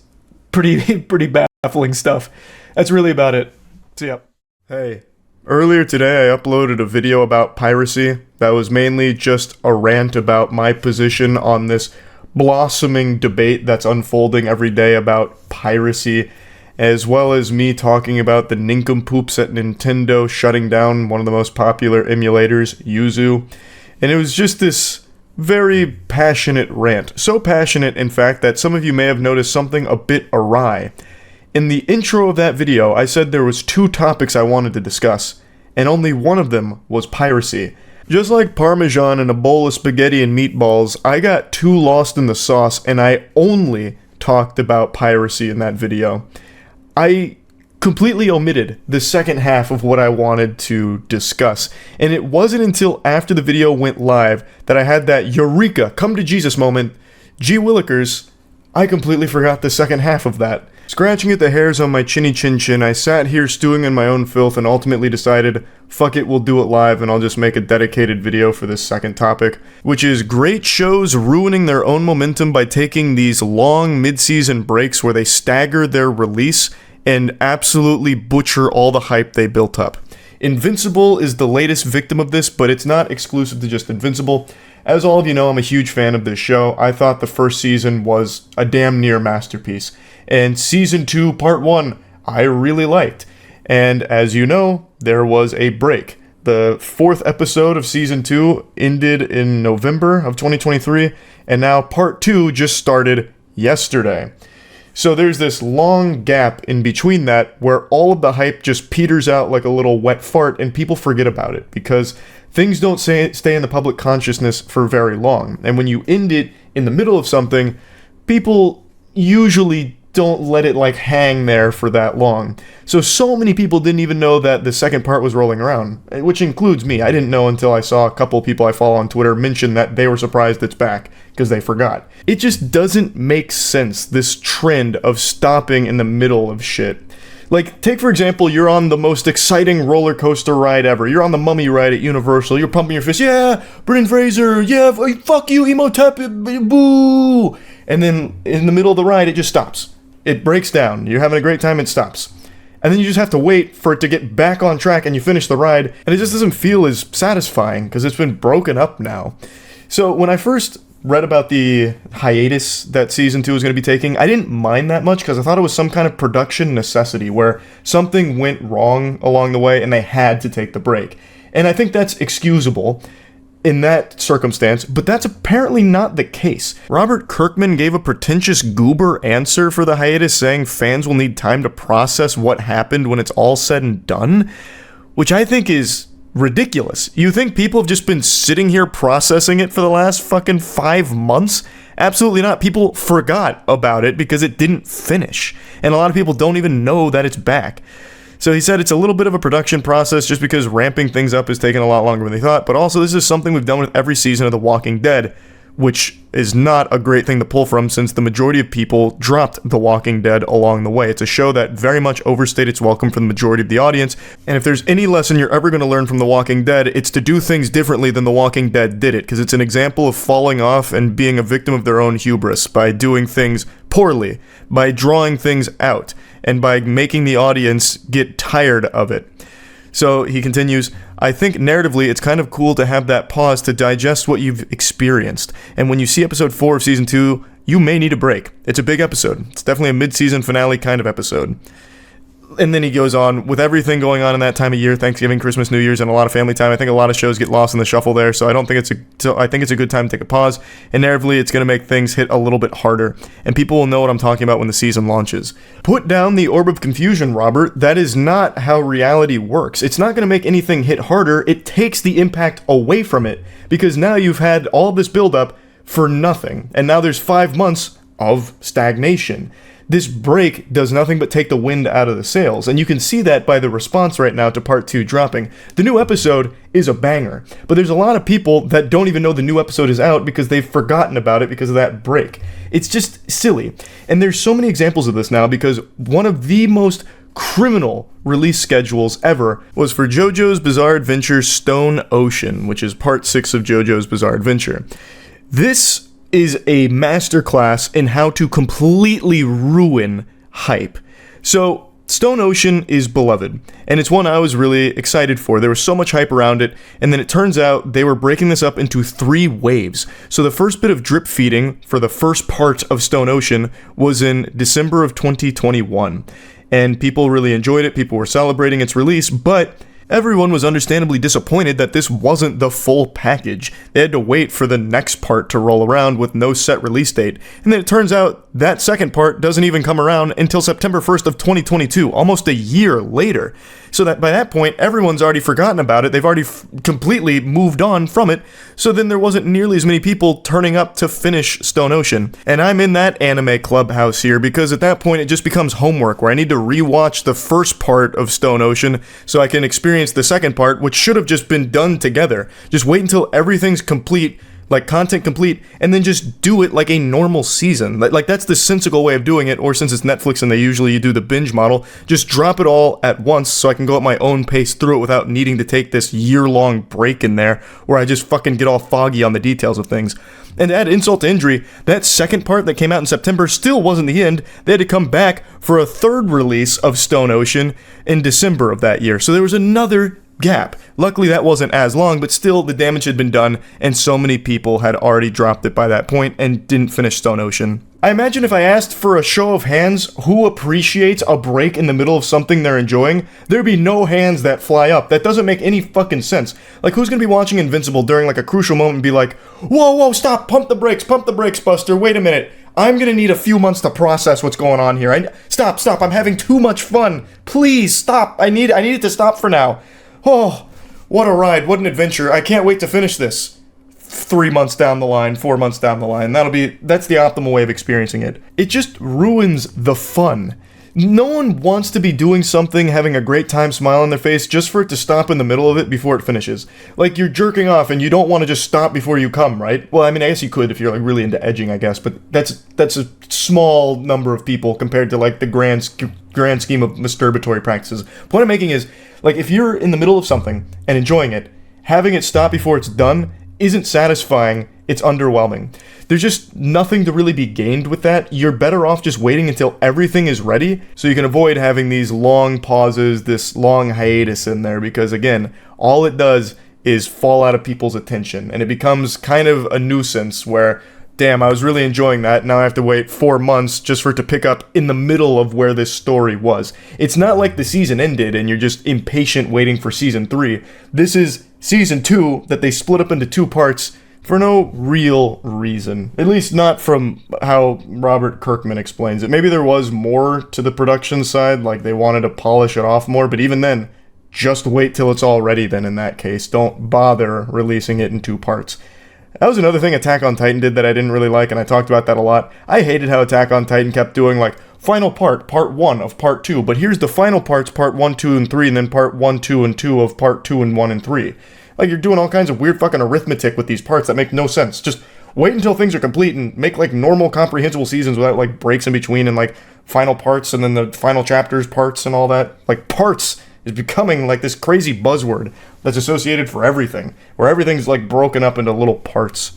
pretty baffling stuff. That's really about it. See ya. Hey, earlier today I uploaded a video about piracy that was mainly just a rant about my position on this blossoming debate that's unfolding every day about piracy, as well as me talking about the nincompoops at Nintendo shutting down one of the most popular emulators, Yuzu. And it was just this very passionate rant. So passionate, in fact, that some of you may have noticed something a bit awry. In the intro of that video, I said there was 2 topics I wanted to discuss, and only one of them was piracy. Just like Parmesan and a bowl of spaghetti and meatballs, I got too lost in the sauce, and I only talked about piracy in that video. I completely omitted the second half of what I wanted to discuss, and it wasn't until after the video went live that I had that eureka, come to Jesus moment. Gee willikers, I completely forgot the second half of that. Scratching at the hairs on my chinny chin chin, I sat here stewing in my own filth and ultimately decided, fuck it, we'll do it live and I'll just make a dedicated video for this second topic, which is great shows ruining their own momentum by taking these long mid-season breaks where they stagger their release and absolutely butcher all the hype they built up. Invincible is the latest victim of this, but it's not exclusive to just Invincible. As all of you know, I'm a huge fan of this show. I thought the first season was a damn near masterpiece. And Season 2, Part 1, I really liked. And as you know, there was a break. The 4th episode of Season 2 ended in November of 2023, and now Part 2 just started yesterday. So there's this long gap in between that where all of the hype just peters out like a little wet fart and people forget about it because things don't stay in the public consciousness for very long. And when you end it in the middle of something, people usually don't let it like hang there for that long. So many people didn't even know that the second part was rolling around, which includes me. I didn't know until I saw a couple of people I follow on Twitter mention that they were surprised it's back because they forgot. It just doesn't make sense, this trend of stopping in the middle of shit. Like, take for example, you're on the most exciting roller coaster ride ever. You're on the Mummy ride at Universal. You're pumping your fist. Yeah, Brendan Fraser. Yeah, fuck you, Emotep. Boo. And then in the middle of the ride, it just stops. It breaks down. You're having a great time. It stops. And then you just have to wait for it to get back on track and you finish the ride. And it just doesn't feel as satisfying because it's been broken up now. So when I first read about the hiatus that Season 2 was going to be taking, I didn't mind that much because I thought it was some kind of production necessity where something went wrong along the way and they had to take the break. And I think that's excusable in that circumstance, but that's apparently not the case. Robert Kirkman gave a pretentious goober answer for the hiatus, saying fans will need time to process what happened when it's all said and done, which I think is ridiculous. You think people have just been sitting here processing it for the last fucking 5 months? Absolutely not. People forgot about it because it didn't finish, and a lot of people don't even know that it's back. So he said it's a little bit of a production process just because ramping things up is taking a lot longer than they thought, but also this is something we've done with every season of The Walking Dead, which is not a great thing to pull from since the majority of people dropped The Walking Dead along the way. It's a show that very much overstayed its welcome for the majority of the audience, and if there's any lesson you're ever going to learn from The Walking Dead, it's to do things differently than The Walking Dead did it, because it's an example of falling off and being a victim of their own hubris by doing things poorly, by drawing things out, and by making the audience get tired of it. So he continues, I think narratively it's kind of cool to have that pause to digest what you've experienced. And when you see episode 4 of season 2, you may need a break. It's a big episode. It's definitely a mid-season finale kind of episode. And then he goes on, with everything going on in that time of year, Thanksgiving, Christmas, New Year's, and a lot of family time, I think a lot of shows get lost in the shuffle there, so I think it's a good time to take a pause, and narratively it's going to make things hit a little bit harder, and people will know what I'm talking about when the season launches. Put down the orb of confusion, Robert. That is not how reality works. It's not going to make anything hit harder, it takes the impact away from it, because now you've had all this build-up for nothing, and now there's 5 months of stagnation. This break does nothing but take the wind out of the sails, and you can see that by the response right now to part 2 dropping. The new episode is a banger, but there's a lot of people that don't even know the new episode is out because they've forgotten about it because of that break. It's just silly, and there's so many examples of this now because one of the most criminal release schedules ever was for JoJo's Bizarre Adventure Stone Ocean, which is part 6 of JoJo's Bizarre Adventure. This is a masterclass in how to completely ruin hype. So, Stone Ocean is beloved, and it's one I was really excited for. There was so much hype around it, and then it turns out they were breaking this up into 3 waves. So the first bit of drip feeding for the first part of Stone Ocean was in December of 2021, and people really enjoyed it, people were celebrating its release, but everyone was understandably disappointed that this wasn't the full package. They had to wait for the next part to roll around with no set release date. And then it turns out that second part doesn't even come around until September 1st of 2022, almost a year later. So that by that point, everyone's already forgotten about it. They've already completely moved on from it. So then there wasn't nearly as many people turning up to finish Stone Ocean. And I'm in that anime clubhouse here because at that point it just becomes homework where I need to rewatch the first part of Stone Ocean so I can experience the second part, which should have just been done together. Just wait until everything's complete, like content complete, and then just do it like a normal season. Like that's the sensible way of doing it, or since it's Netflix and they usually do the binge model, just drop it all at once so I can go at my own pace through it without needing to take this year-long break in there where I just fucking get all foggy on the details of things. And to add insult to injury, that second part that came out in September still wasn't the end. They had to come back for a third release of Stone Ocean in December of that year. So there was another gap. Luckily that wasn't as long, but still the damage had been done, and so many people had already dropped it by that point and didn't finish Stone Ocean. I imagine if I asked for a show of hands who appreciates a break in the middle of something they're enjoying, there'd be no hands that fly up. That doesn't make any fucking sense. Like, who's gonna be watching Invincible during like a crucial moment and be like, whoa, stop, pump the brakes, Buster, wait a minute. I'm gonna need a few months to process what's going on here. Stop, I'm having too much fun. Please, stop, I need it to stop for now. Oh, what a ride, what an adventure. I can't wait to finish this. 3 months down the line, 4 months down the line. That's the optimal way of experiencing it. It just ruins the fun. No one wants to be doing something, having a great time, smile on their face, just for it to stop in the middle of it before it finishes. Like, you're jerking off and you don't want to just stop before you come, right? Well, I mean, I guess you could if you're like really into edging, I guess, but that's a small number of people compared to like the grand scheme of masturbatory practices. The point I'm making is, like, if you're in the middle of something and enjoying it, having it stop before it's done isn't satisfying, it's underwhelming. There's just nothing to really be gained with that. You're better off just waiting until everything is ready so you can avoid having these long pauses, this long hiatus in there, because again, all it does is fall out of people's attention, and it becomes kind of a nuisance where, damn, I was really enjoying that, now I have to wait 4 months just for it to pick up in the middle of where this story was. It's not like the season ended and you're just impatient waiting for season 3. This is season 2 that they split up into 2 parts for no real reason. At least not from how Robert Kirkman explains it. Maybe there was more to the production side, like they wanted to polish it off more, but even then, just wait till it's all ready then in that case. Don't bother releasing it in 2 parts. That was another thing Attack on Titan did that I didn't really like, and I talked about that a lot. I hated how Attack on Titan kept doing, like, final part 1 of part 2, but here's the final parts, part 1, 2, and 3, and then part 1, 2, and 2 of part 2 and 1 and 3. Like, you're doing all kinds of weird fucking arithmetic with these parts that make no sense. Just wait until things are complete and make, like, normal comprehensible seasons without, like, breaks in between and, like, final parts and then the final chapters parts and all that. Like, parts is becoming, like, this crazy buzzword that's associated for everything, where everything's, like, broken up into little parts.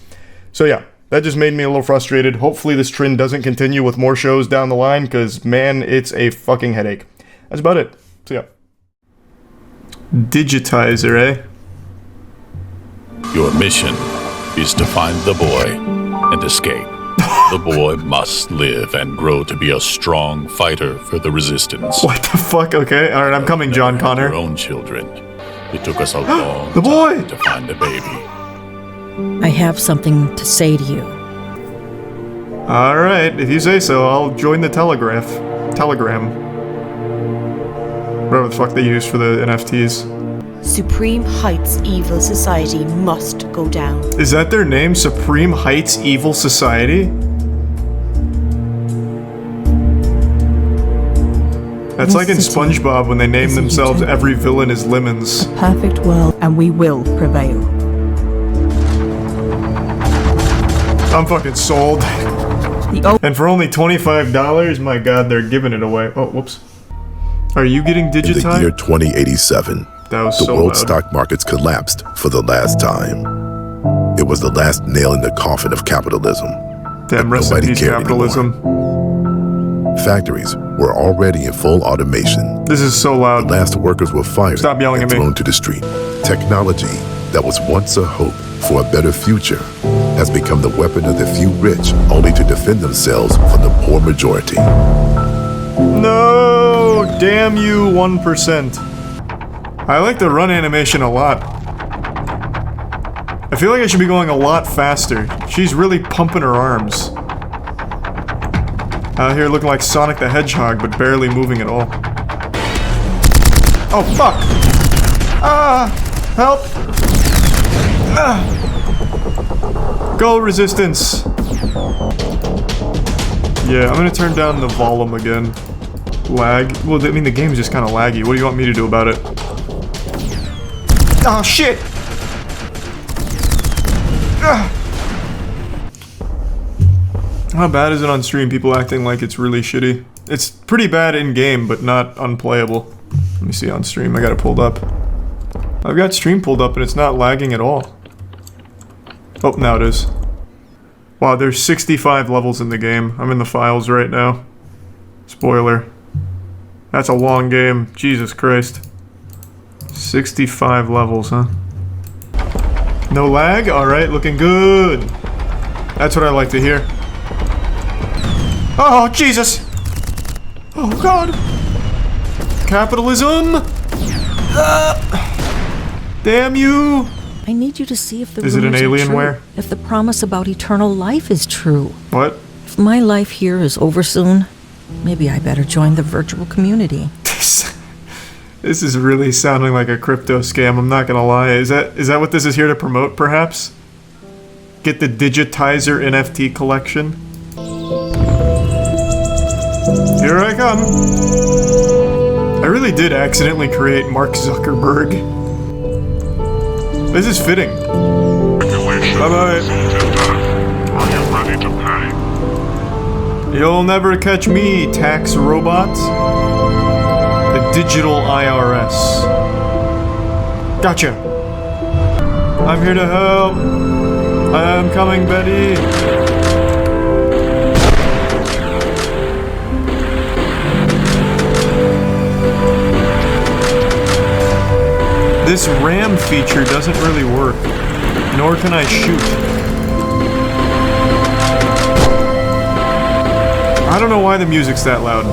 So, yeah, that just made me a little frustrated. Hopefully this trend doesn't continue with more shows down the line, because, man, it's a fucking headache. That's about it. So, yeah. Digitizer, eh? Your mission is to find the boy and escape. The boy must live and grow to be a strong fighter for the resistance. What the fuck? Okay, alright, I'm coming, John Connor. Your own children. It took us a long the boy! time to find a baby. I have something to say to you. Alright, if you say so, I'll join the telegram. Whatever the fuck they use for the NFTs. Supreme Heights Evil Society must go down. Is that their name? Supreme Heights Evil Society? That's like in SpongeBob when they name themselves every villain is Lemons. Perfect world, and we will prevail. I'm fucking sold. And for only $25, my god, they're giving it away. Oh, whoops. Are you getting digitized? In the year 2087, the world stock markets collapsed for the last time. It was the last nail in the coffin of capitalism. Damn, rest in peace, capitalism. Factories were already in full automation. This is so loud. The last workers were fired and thrown to the street. Technology that was once a hope for a better future has become the weapon of the few rich, only to defend themselves from the poor majority. No! Damn you, 1%. I like the run animation a lot. I feel like I should be going a lot faster. She's really pumping her arms. Out here looking like Sonic the Hedgehog, but barely moving at all. Oh, fuck! Ah! Help! Ah! Go, Resistance! Yeah, I'm gonna turn down the volume again. Lag. Well, I mean, the game's just kind of laggy. What do you want me to do about it? Oh, shit! How bad is it on stream? People acting like it's really shitty. It's pretty bad in game, but not unplayable. Let me see on stream. I got it pulled up. I've got stream pulled up and it's not lagging at all. Oh, now it is. Wow, there's 65 levels in the game. I'm in the files right now. Spoiler. That's a long game. Jesus Christ. 65 levels, huh? No lag? Alright, looking good. That's what I like to hear. Oh, Jesus! Oh, God! Capitalism! Damn you! I need you to see if the Is it an rumors are Alienware? true, if the promise about eternal life is true. What? If my life here is over soon, maybe I better join the virtual community. This is really sounding like a crypto scam, I'm not gonna lie. Is that what this is here to promote, perhaps? Get the Digitizer NFT collection? Here I come. I really did accidentally create Mark Zuckerberg. This is fitting. Bye-bye. Are you ready to pay? You'll never catch me, tax robot. The digital IRS. Gotcha. I'm here to help. I'm coming, Betty. This RAM feature doesn't really work, nor can I shoot. I don't know why the music's that loud.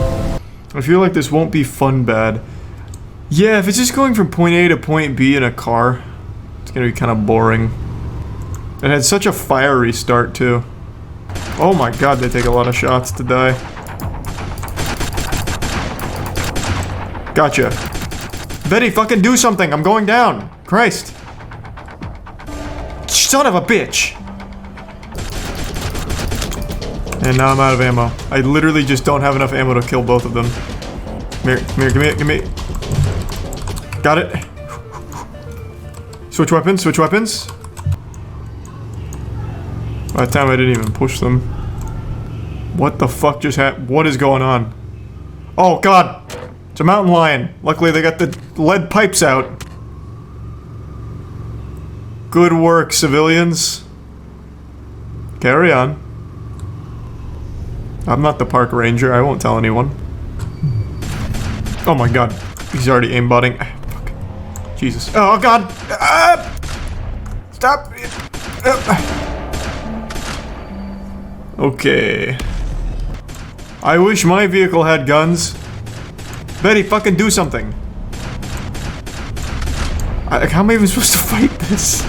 I feel like this won't be fun bad. Yeah, if it's just going from point A to point B in a car, it's gonna be kind of boring. It had such a fiery start too. Oh my god, they take a lot of shots to die. Gotcha. Betty, fucking do something! I'm going down! Christ! Son of a bitch! And now I'm out of ammo. I literally just don't have enough ammo to kill both of them. Come here, give me it, give me it. Got it. Switch weapons, switch weapons. By the time I didn't even push them. What the fuck just happened? What is going on? Oh god! It's a mountain lion. Luckily they got the lead pipes out. Good work, civilians. Carry on. I'm not the park ranger, I won't tell anyone. Oh my god, he's already aimbotting. Fuck. Jesus. Oh god! Stop! Okay. I wish my vehicle had guns. Betty, fucking do something. How am I even supposed to fight this?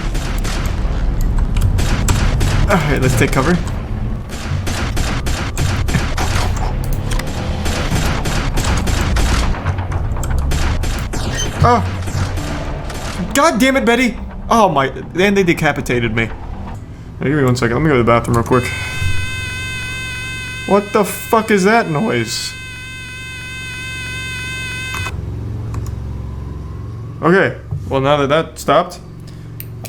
Alright, let's take cover. Oh. God damn it, Betty! Oh my, and they decapitated me. Hey, give me 1 second, let me go to the bathroom real quick. What the fuck is that noise? Okay, well now that that stopped,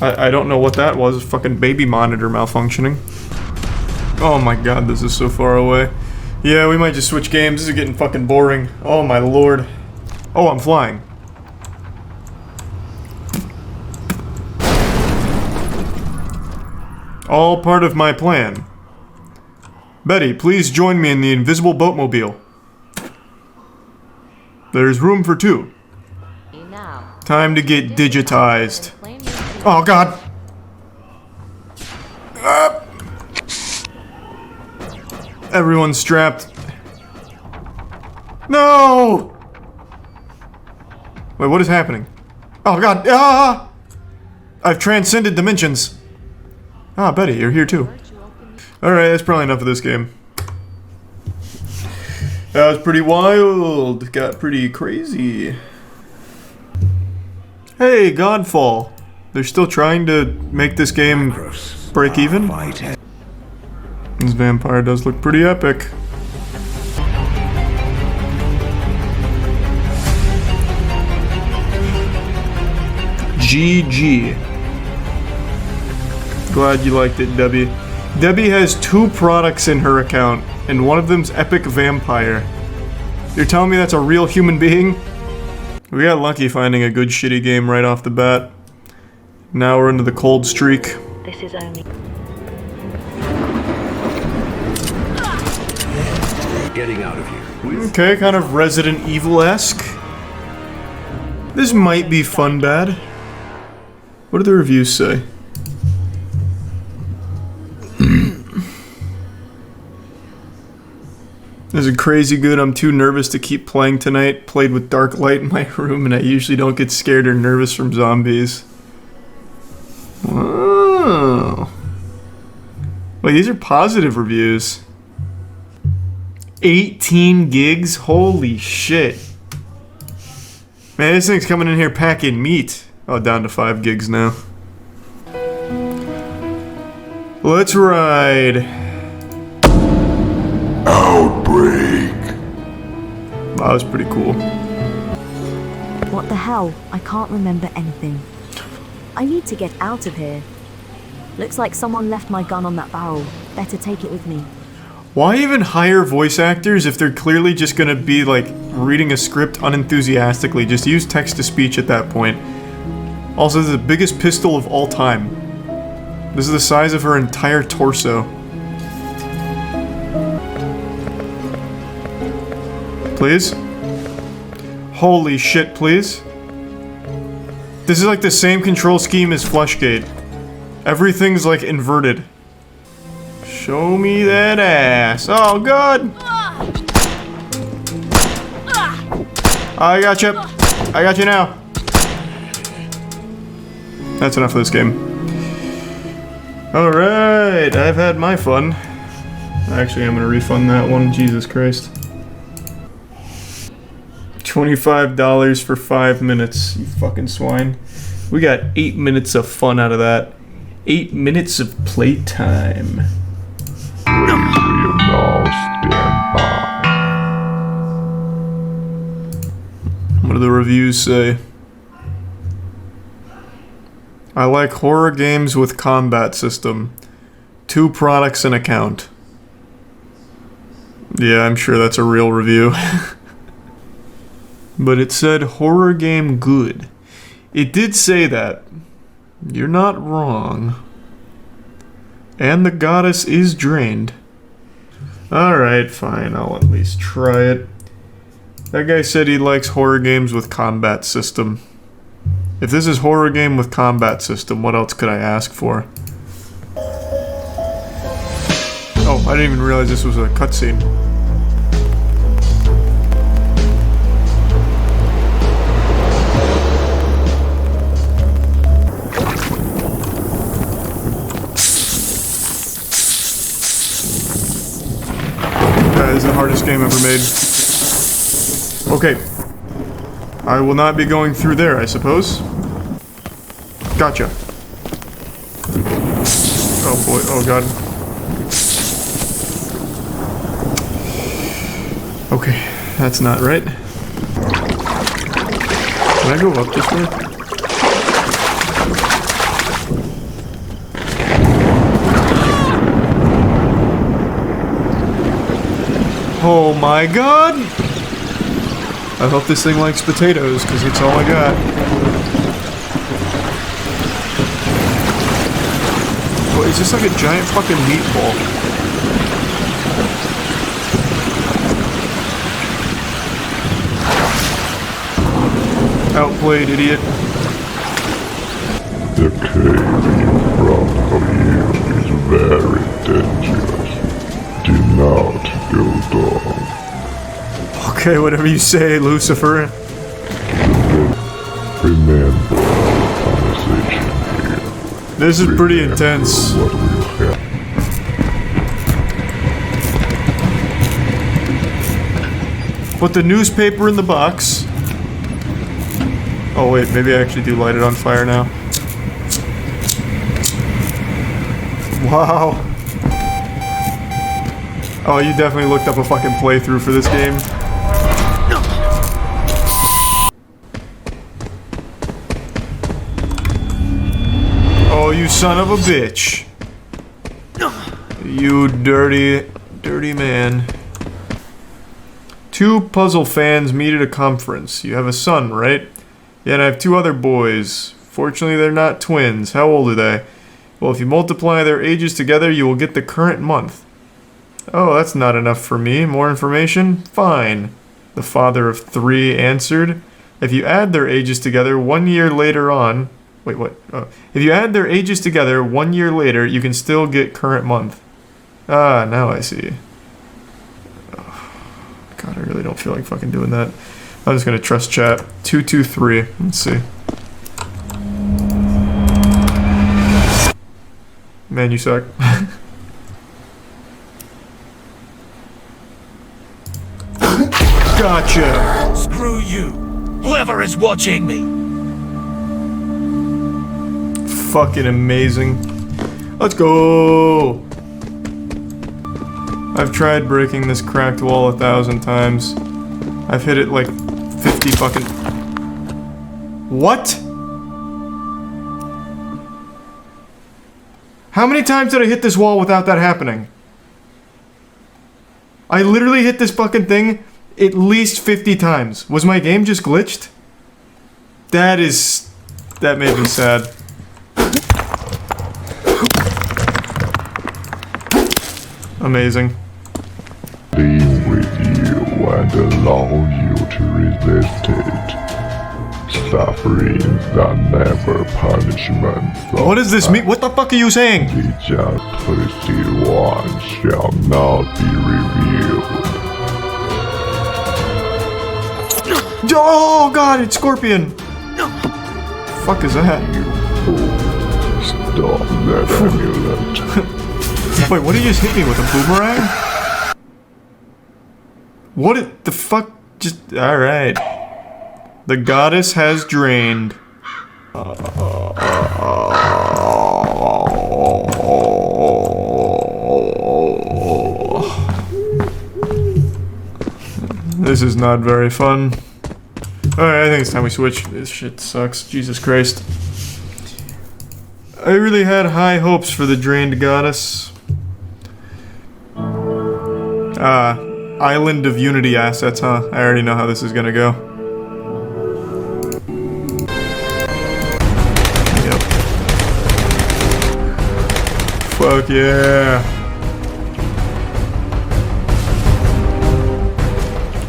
I don't know what that was, fucking baby monitor malfunctioning. Oh my god, this is so far away. Yeah, we might just switch games, this is getting fucking boring. Oh my lord. Oh, I'm flying. All part of my plan. Betty, please join me in the invisible boatmobile. There's room for two. Time to get digitized. Oh god! Everyone's strapped. No! Wait, what is happening? Oh god! Ah! I've transcended dimensions. Ah, Betty, you're here too. Alright, that's probably enough of this game. That was pretty wild. Got pretty crazy. Hey, Godfall. They're still trying to make this game break even? This vampire does look pretty epic. GG. Glad you liked it, Debbie. Debbie has 2 products in her account, and one of them's Epic Vampire. You're telling me that's a real human being? We got lucky finding a good shitty game right off the bat. Now we're into the cold streak. This is only... Getting out of here. Okay, kind of Resident Evil-esque. This might be fun bad. What do the reviews say? This is crazy good. I'm too nervous to keep playing tonight. Played with dark light in my room and I usually don't get scared or nervous from zombies. Wow. Wait, these are positive reviews. 18 gigs? Holy shit. Man, this thing's coming in here packing meat. Oh, down to 5 gigs now. Let's ride. Outbreak. That was pretty cool. What the hell? I can't remember anything. I need to get out of here. Looks like someone left my gun on that barrel. Better take it with me. Why even hire voice actors if they're clearly just gonna be like reading a script unenthusiastically? Just use text-to-speech at that point. Also, this is the biggest pistol of all time. This is the size of her entire torso. Please? Holy shit, please. This is like the same control scheme as Fleshgate. Everything's like inverted. Show me that ass. Oh, God! I got you. I got you now. That's enough of this game. Alright, I've had my fun. Actually, I'm gonna refund that one. Jesus Christ. $25 for 5 minutes, you fucking swine. We got 8 minutes of fun out of that. 8 minutes of playtime. What do the reviews say? I like horror games with combat system. 2 products an account. Yeah, I'm sure that's a real review. But it said horror game good. It did say that. You're not wrong. And the goddess is drained. Alright, fine, I'll at least try it. That guy said he likes horror games with combat system. If this is horror game with combat system, what else could I ask for? Oh, I didn't even realize this was a cutscene. That is the hardest game ever made. Okay. I will not be going through there, I suppose. Gotcha. Oh boy, oh god. Okay, that's not right. Can I go up this way? Oh my god! I hope this thing likes potatoes, because it's all I got. Oh, is this like a giant fucking meatball? Outplayed, idiot. The cave you brought here is very dangerous. Do not go down. Okay, whatever you say, Lucifer. Remember the conversation here. This is pretty intense. What will happen. Put the newspaper in the box. Oh wait, maybe I actually do light it on fire now. Wow. Oh, you definitely looked up a fucking playthrough for this game. Oh, you son of a bitch. You dirty, dirty man. Two puzzle fans meet at a conference. You have a son, right? Yeah, and I have two other boys. Fortunately, they're not twins. How old are they? Well, if you multiply their ages together, you will get the current month. Oh, that's not enough for me. More information? Fine. The father of three answered. If you add their ages together 1 year later on... Wait, what? Oh. If you add their ages together 1 year later, you can still get current month. Ah, now I see. Oh, God, I really don't feel like fucking doing that. I'm just gonna trust chat. 223. Let's see. Man, you suck. Gotcha. Screw you. Whoever is watching me. Fucking amazing. Let's go. I've tried breaking this cracked wall 1,000 times. I've hit it like 50 fucking... What? How many times did I hit this wall without that happening? I literally hit this fucking thing at least 50 times. Was my game just glitched? That made me sad. Amazing. Being with you and allow you to resist it. Suffering that never punishment. What does this mean? What the fuck are you saying? The just twisted one shall not be revealed. Oh god, it's Scorpion! Fuck is that? Stop that amulet. Wait, what did you just hit me with? A boomerang? What the fuck? Just... Alright. The goddess has drained. This is not very fun. Alright, I think it's time we switch. This shit sucks. Jesus Christ. I really had high hopes for the drained goddess. Island of Unity assets, huh? I already know how this is gonna go. Yep. Fuck yeah.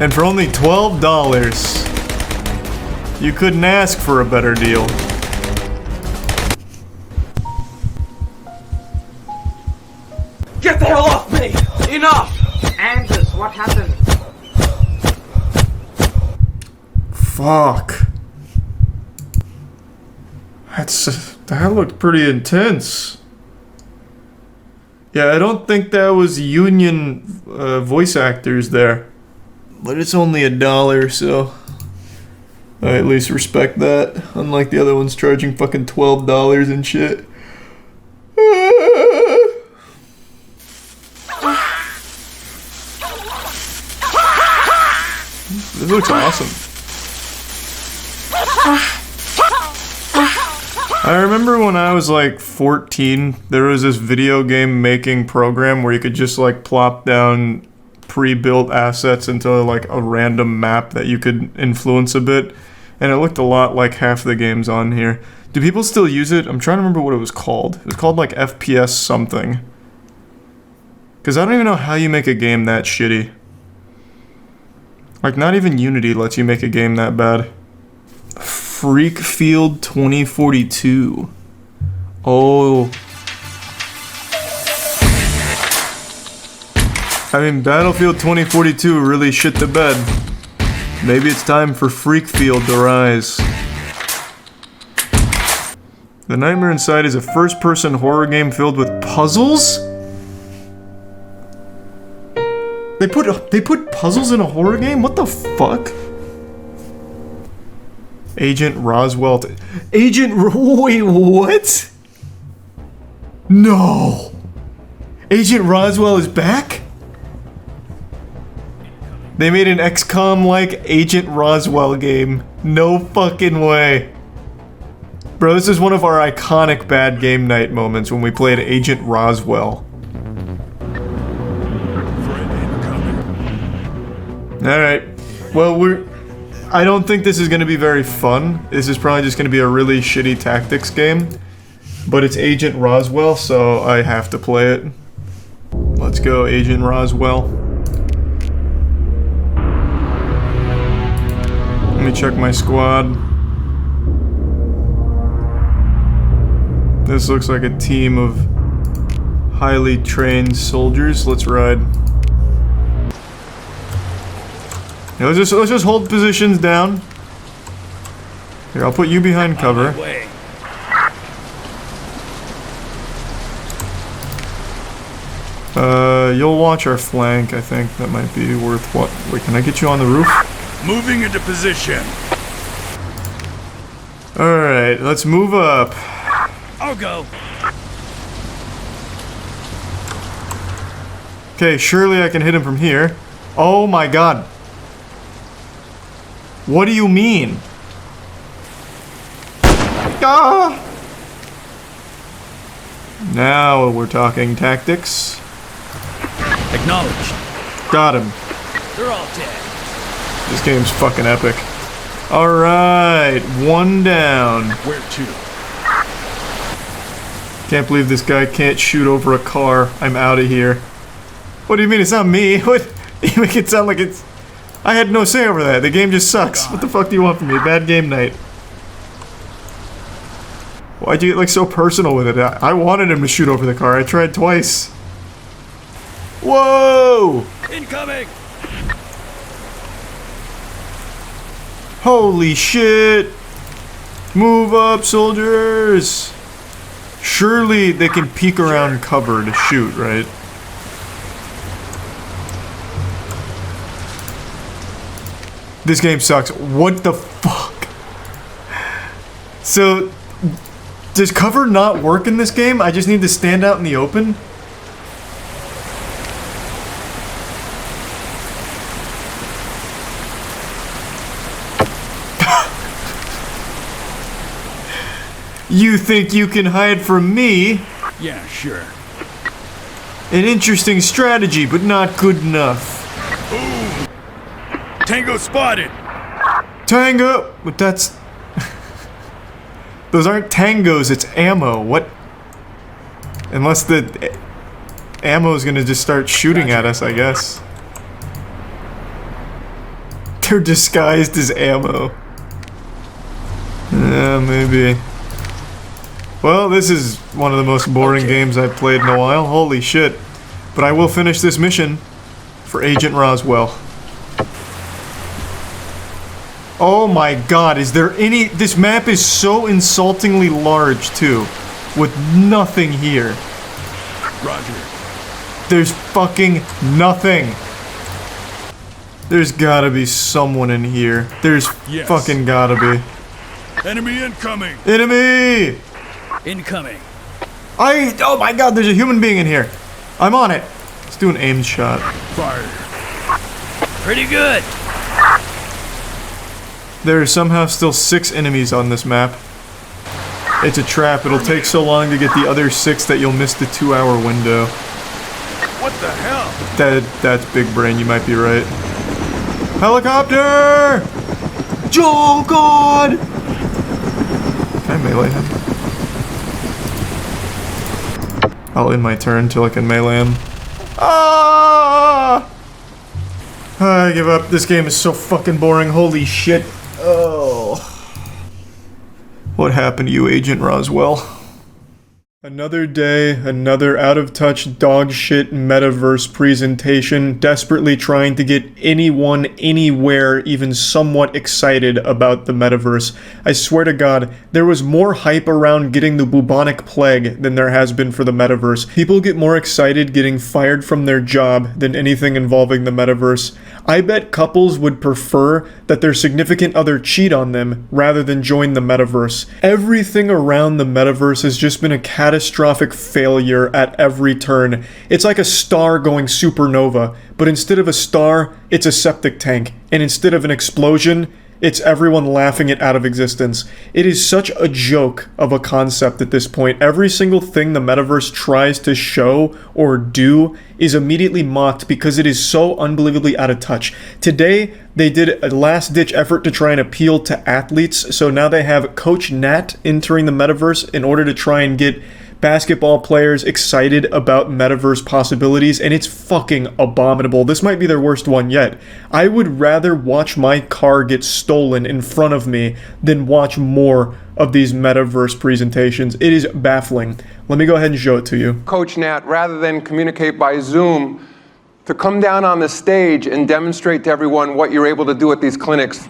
And for only $12, you couldn't ask for a better deal. Get the hell off me! Enough! Angus, what happened? Fuck. That looked pretty intense. Yeah, I don't think that was union voice actors there. But it's only $1, so I at least respect that. Unlike the other ones charging fucking $12 and shit. This looks awesome. I remember when I was like 14, there was this video game making program where you could just like plop down pre-built assets into like a random map that you could influence a bit, and it looked a lot like half the games on here. Do people still use it? I'm trying to remember what it was called. It was called like FPS something. Because I don't even know how you make a game that shitty. Like, not even Unity lets you make a game that bad. Freak Field 2042. Oh. I mean, Battlefield 2042 really shit the bed. Maybe it's time for Freak Field to rise. The Nightmare Inside is a first-person horror game filled with puzzles? They put puzzles in a horror game? What the fuck? Agent Roswell. Wait, what? No. Agent Roswell is back? They made an XCOM-like Agent Roswell game. No fucking way. Bro, this is one of our iconic bad game night moments when we played Agent Roswell. Alright. Well, I don't think this is going to be very fun. This is probably just going to be a really shitty tactics game. But it's Agent Roswell, so I have to play it. Let's go, Agent Roswell. Let me check my squad. This looks like a team of highly trained soldiers. Let's ride. Yeah, let's just hold positions down. Here, I'll put you behind cover. You'll watch our flank. I think that might be worth what. Wait, can I get you on the roof? Moving into position. Alright, let's move up. I'll go. Okay, surely I can hit him from here. Oh my god. What do you mean? Ah! Now we're talking tactics. Acknowledged. Got him. They're all dead. This game's fucking epic. Alright, one down. Where to? Can't believe this guy can't shoot over a car. I'm out of here. What do you mean it's not me? What? You make it sound like it's... I had no say over that. The game just sucks. What the fuck do you want from me? Bad game night. Why'd you get like so personal with it? I wanted him to shoot over the car. I tried twice. Whoa! Incoming! Holy shit! Move up, soldiers! Surely they can peek around cover to shoot, right? This game sucks. What the fuck? So, does cover not work in this game? I just need to stand out in the open? You think you can hide from me? Yeah, sure. An interesting strategy, but not good enough. Ooh. Tango spotted! Tango! But that's... Those aren't tangos, it's ammo. What? Unless the ammo's gonna just start shooting at us, I guess. They're disguised as ammo. Yeah, maybe. Well, this is one of the most boring games I've played in a while. Holy shit. But I will finish this mission for Agent Roswell. Oh my god, is there any... This map is so insultingly large, too. With nothing here. Roger. There's fucking nothing. There's gotta be someone in here. There's fucking gotta be. Enemy incoming! Enemy! Incoming. Oh my god, there's a human being in here. I'm on it. Let's do an aimed shot. Fire. Pretty good. There are somehow still 6 enemies on this map. It's a trap. It'll take so long to get the other 6 that you'll miss the 2-hour window. What the hell? That's big brain, you might be right. Helicopter! Oh god! Can I melee him? I'll end my turn till I can melee him. Ah! I give up. This game is so fucking boring. Holy shit. Oh. What happened to you, Agent Roswell? Another day, another out-of-touch dog-shit MetaVerse presentation, desperately trying to get anyone, anywhere, even somewhat excited about the MetaVerse. I swear to God, there was more hype around getting the bubonic plague than there has been for the MetaVerse. People get more excited getting fired from their job than anything involving the MetaVerse. I bet couples would prefer that their significant other cheat on them rather than join the MetaVerse. Everything around the MetaVerse has just been a catastrophic failure at every turn. It's like a star going supernova, but instead of a star, it's a septic tank. And instead of an explosion, it's everyone laughing it out of existence. It is such a joke of a concept at this point. Every single thing the metaverse tries to show or do is immediately mocked because it is so unbelievably out of touch. Today, they did a last-ditch effort to try and appeal to athletes, so now they have Coach Nat entering the metaverse in order to try and get basketball players excited about metaverse possibilities, and it's fucking abominable. This might be their worst one yet. I would rather watch my car get stolen in front of me than watch more of these metaverse presentations. It is baffling. Let me go ahead and show it to you. Coach Nat, rather than communicate by Zoom, to come down on the stage and demonstrate to everyone what you're able to do at these clinics.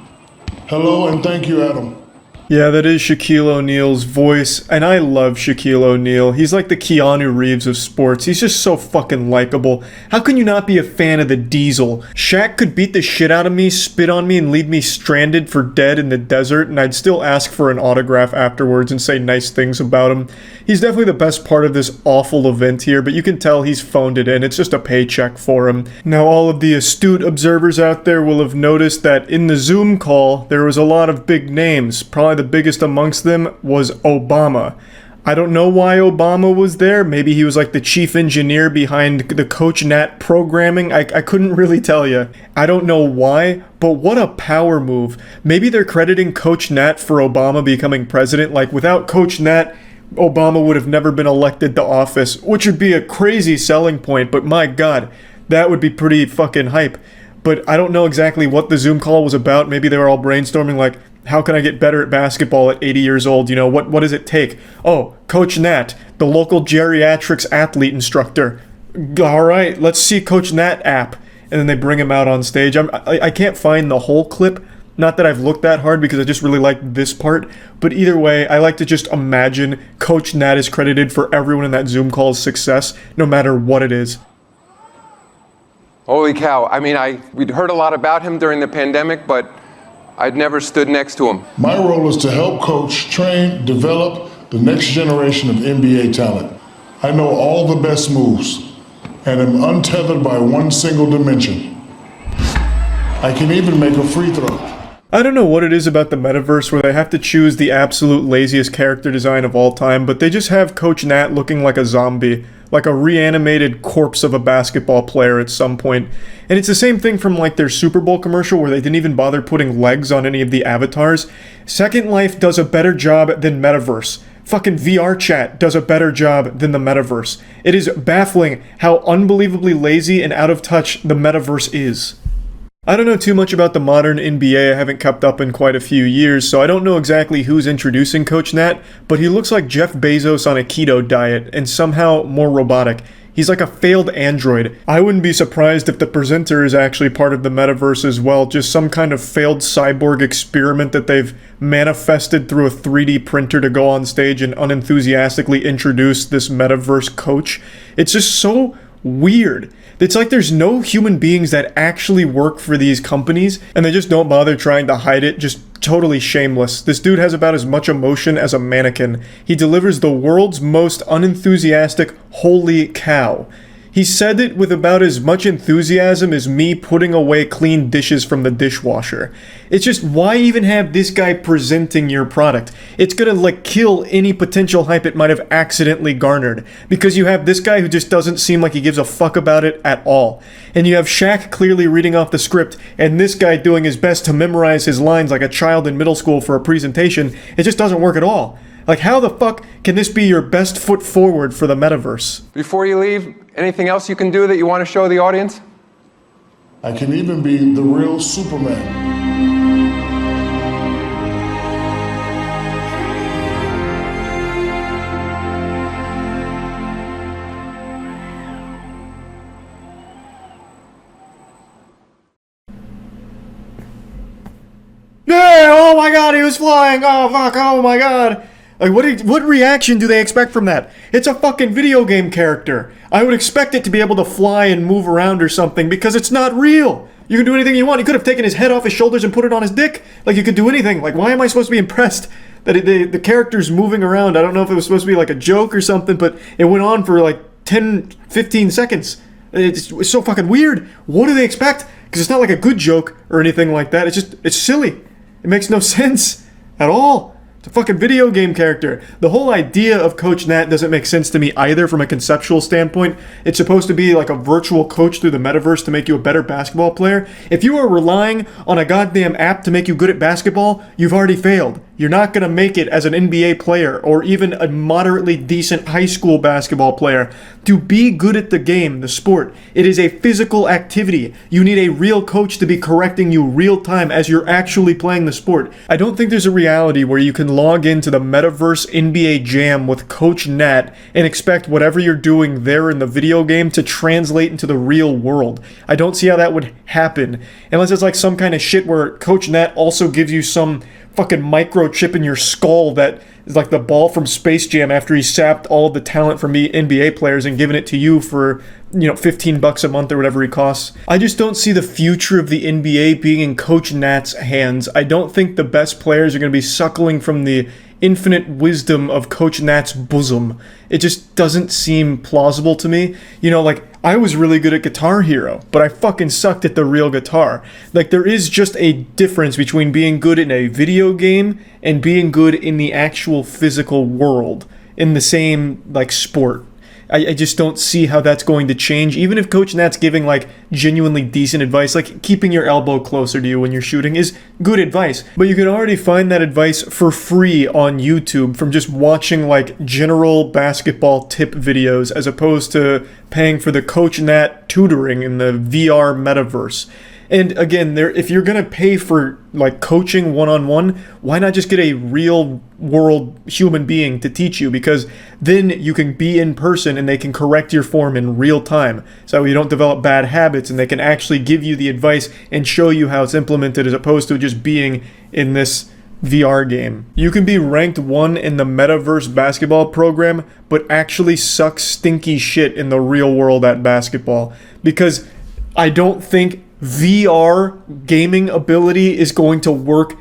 Hello and thank you, Adam. Yeah, that is Shaquille O'Neal's voice, and I love Shaquille O'Neal. He's like the Keanu Reeves of sports. He's just so fucking likable. How can you not be a fan of the Diesel? Shaq could beat the shit out of me, spit on me, and leave me stranded for dead in the desert, and I'd still ask for an autograph afterwards and say nice things about him. He's definitely the best part of this awful event here, but you can tell he's phoned it in. It's just a paycheck for him. Now, all of the astute observers out there will have noticed that in the Zoom call, there was a lot of big names. Probably the biggest amongst them was Obama. I don't know why Obama was there. Maybe he was like the chief engineer behind the Coach Nat programming. I couldn't really tell you. I don't know why, but what a power move. Maybe they're crediting Coach Nat for Obama becoming president. Like, without Coach Nat, Obama would have never been elected to office, which would be a crazy selling point, but my god, that would be pretty fucking hype. But I don't know exactly what the Zoom call was about. Maybe they were all brainstorming like, how can I get better at basketball at 80 years old? You know, what does it take? Oh, Coach Nat, the local geriatrics athlete instructor. All right, let's see Coach Nat app. And then they bring him out on stage. I can't find the whole clip. Not that I've looked that hard because I just really like this part. But either way, I like to just imagine Coach Nat is credited for everyone in that Zoom call's success, no matter what it is. Holy cow. I mean, we'd heard a lot about him during the pandemic, but I'd never stood next to him. My role is to help coach, train, develop the next generation of NBA talent. I know all the best moves and am untethered by one single dimension. I can even make a free throw. I don't know what it is about the metaverse where they have to choose the absolute laziest character design of all time, but they just have Coach Nat looking like a zombie, like a reanimated corpse of a basketball player at some point. And it's the same thing from like their Super Bowl commercial where they didn't even bother putting legs on any of the avatars. Second Life does a better job than Metaverse. Fucking VR chat does a better job than the metaverse. It is baffling how unbelievably lazy and out of touch the metaverse is. I don't know too much about the modern NBA. I haven't kept up in quite a few years, so I don't know exactly who's introducing Coach Nat, but he looks like Jeff Bezos on a keto diet and somehow more robotic. He's like a failed android. I wouldn't be surprised if the presenter is actually part of the metaverse as well, just some kind of failed cyborg experiment that they've manifested through a 3D printer to go on stage and unenthusiastically introduce this metaverse coach. It's just so weird. It's like there's no human beings that actually work for these companies, and they just don't bother trying to hide it. Just totally shameless. This dude has about as much emotion as a mannequin. He delivers the world's most unenthusiastic holy cow. He said it with about as much enthusiasm as me putting away clean dishes from the dishwasher. It's just, why even have this guy presenting your product? It's gonna like kill any potential hype it might have accidentally garnered, because you have this guy who just doesn't seem like he gives a fuck about it at all. And you have Shaq clearly reading off the script, and this guy doing his best to memorize his lines like a child in middle school for a presentation. It just doesn't work at all. Like, how the fuck can this be your best foot forward for the metaverse? Before you leave, anything else you can do that you want to show the audience? I can even be the real Superman. Yeah, oh my god, he was flying! Oh fuck, oh my god! Like, what reaction do they expect from that? It's a fucking video game character. I would expect it to be able to fly and move around or something, because it's not real. You can do anything you want. You could have taken his head off his shoulders and put it on his dick. Like, you could do anything. Like, why am I supposed to be impressed that the character's moving around? I don't know if it was supposed to be like a joke or something, but it went on for like 10, 15 seconds. It's so fucking weird. What do they expect? Because it's not like a good joke or anything like that. It's silly. It It makes no sense at all. It's a fucking video game character. The whole idea of Coach Nat doesn't make sense to me either from a conceptual standpoint. It's supposed to be like a virtual coach through the metaverse to make you a better basketball player. If you are relying on a goddamn app to make you good at basketball, you've already failed. You're not going to make it as an NBA player or even a moderately decent high school basketball player. To be good at the game, the sport, it is a physical activity. You need a real coach to be correcting you real time as you're actually playing the sport. I don't think there's a reality where you can log into the MetaVerse NBA Jam with Coach Nat and expect whatever you're doing there in the video game to translate into the real world. I don't see how that would happen unless it's like some kind of shit where Coach Nat also gives you some fucking microchip in your skull that is like the ball from Space Jam after he sapped all the talent from the NBA players and given it to you for, $15 a month or whatever he costs. I just don't see the future of the NBA being in Coach Nat's hands. I don't think the best players are going to be suckling from the infinite wisdom of Coach Nat's bosom. It just doesn't seem plausible to me. I was really good at Guitar Hero, but I fucking sucked at the real guitar. There is just a difference between being good in a video game and being good in the actual physical world in the same, sport. I just don't see how that's going to change, even if Coach Nat's giving, genuinely decent advice. Keeping your elbow closer to you when you're shooting is good advice. But you can already find that advice for free on YouTube from just watching, general basketball tip videos as opposed to paying for the Coach Nat tutoring in the VR metaverse. And again, if you're going to pay for coaching one-on-one, why not just get a real world human being to teach you? Because then you can be in person and they can correct your form in real time. So you don't develop bad habits and they can actually give you the advice and show you how it's implemented as opposed to just being in this VR game. You can be ranked 1 in the MetaVerse basketball program, but actually suck stinky shit in the real world at basketball. Because I don't think VR gaming ability is going to work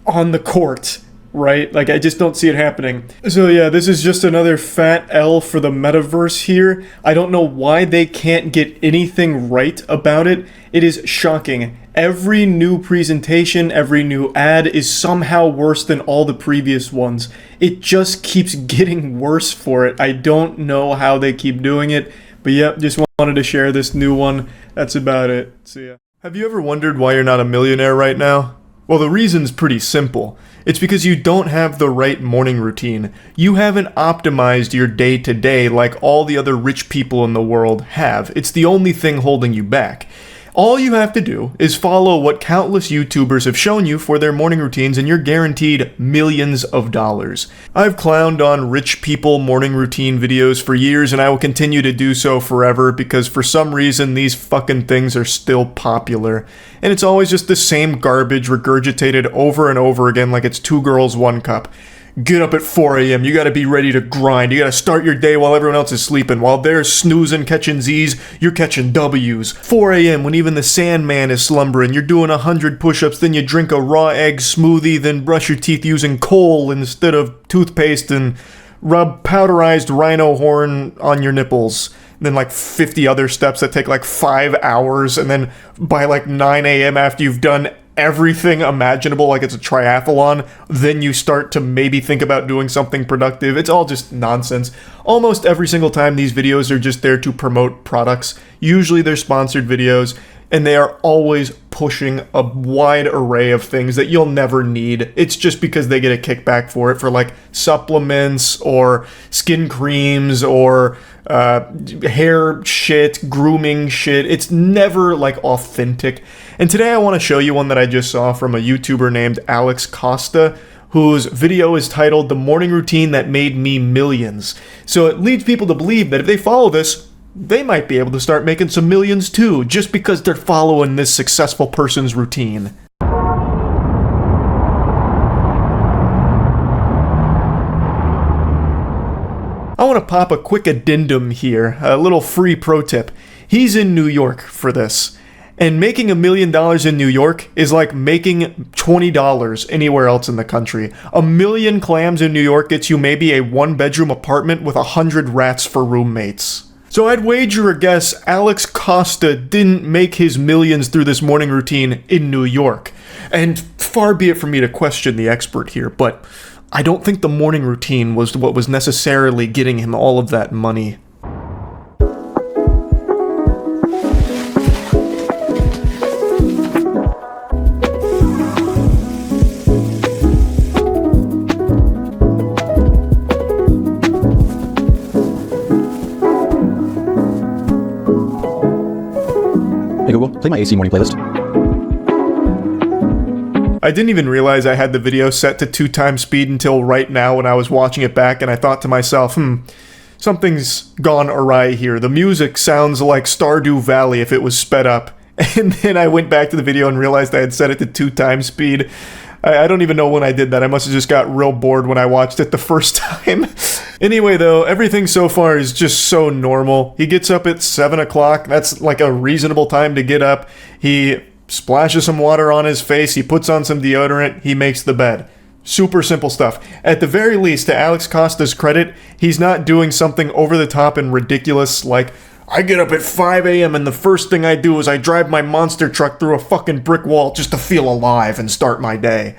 on the court, right? I just don't see it happening. So yeah, this is just another fat L for the metaverse here. I don't know why they can't get anything right about it. It is shocking. Every new presentation, every new ad is somehow worse than all the previous ones. It just keeps getting worse for it. I don't know how they keep doing it. But yep, just wanted to share this new one. That's about it. See ya. Have you ever wondered why you're not a millionaire right now? Well, the reason's pretty simple. It's because you don't have the right morning routine. You haven't optimized your day-to-day like all the other rich people in the world have. It's the only thing holding you back. All you have to do is follow what countless YouTubers have shown you for their morning routines and you're guaranteed millions of dollars. I've clowned on rich people morning routine videos for years and I will continue to do so forever because for some reason these fucking things are still popular. And it's always just the same garbage regurgitated over and over again like it's 2 girls, 1 cup. Get up at 4 a.m. You gotta be ready to grind. You gotta start your day while everyone else is sleeping. While they're snoozing, catching Z's, you're catching W's. 4 a.m. when even the Sandman is slumbering. You're doing 100 push-ups, then you drink a raw egg smoothie, then brush your teeth using coal instead of toothpaste and rub powderized rhino horn on your nipples. And then 50 other steps that take 5 hours. And then by 9 a.m. after you've done everything imaginable, like it's a triathlon, then you start to maybe think about doing something productive. It's all just nonsense. Almost every single time these videos are just there to promote products. Usually they're sponsored videos, and they are always pushing a wide array of things that you'll never need. It's just because they get a kickback for it, for supplements or skin creams or hair shit, grooming shit. It's never authentic. And today I want to show you one that I just saw from a YouTuber named Alex Costa, whose video is titled "The Morning Routine That Made Me Millions." So it leads people to believe that if they follow this, they might be able to start making some millions too, just because they're following this successful person's routine. I want to pop a quick addendum here, a little free pro tip. He's in New York for this. And making $1 million in New York is like making $20 anywhere else in the country. 1 million clams in New York gets you maybe a 1-bedroom apartment with 100 rats for roommates. So I'd wager a guess Alex Costa didn't make his millions through this morning routine in New York. And far be it from me to question the expert here, but I don't think the morning routine was what was necessarily getting him all of that money. Hey Google, play my AC morning playlist. I didn't even realize I had the video set to 2x speed until right now when I was watching it back, and I thought to myself, something's gone awry here. The music sounds like Stardew Valley if it was sped up. And then I went back to the video and realized I had set it to 2x speed. I don't even know when I did that. I must have just got real bored when I watched it the first time. Anyway, though, everything so far is just so normal. He gets up at 7 o'clock. That's like a reasonable time to get up. He splashes some water on his face. He puts on some deodorant. He makes the bed. Super simple stuff. At the very least, to Alex Costa's credit, he's not doing something over the top and ridiculous like, I get up at 5 a.m. and the first thing I do is I drive my monster truck through a fucking brick wall just to feel alive and start my day.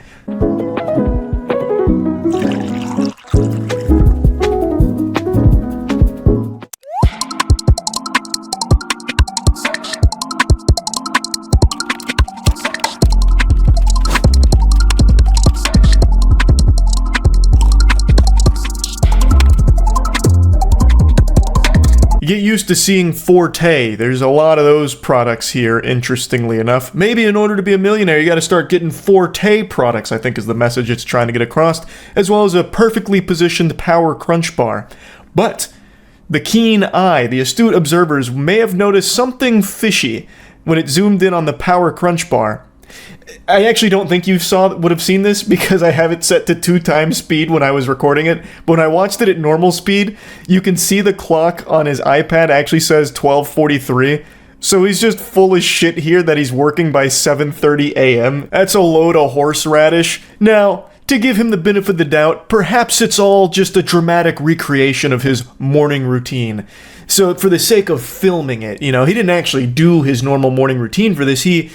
You get used to seeing Forte. There's a lot of those products here, interestingly enough. Maybe in order to be a millionaire, you gotta start getting Forte products, I think is the message it's trying to get across, as well as a perfectly positioned power crunch bar. But the keen eye, the astute observers may have noticed something fishy when it zoomed in on the power crunch bar. I actually don't think you would have seen this because I have it set to 2x speed when I was recording it, but when I watched it at normal speed, you can see the clock on his iPad actually says 12:43, so he's just full of shit here that he's working by 7:30 a.m. That's a load of horseradish. Now, to give him the benefit of the doubt, perhaps it's all just a dramatic recreation of his morning routine. So for the sake of filming it, he didn't actually do his normal morning routine for this, he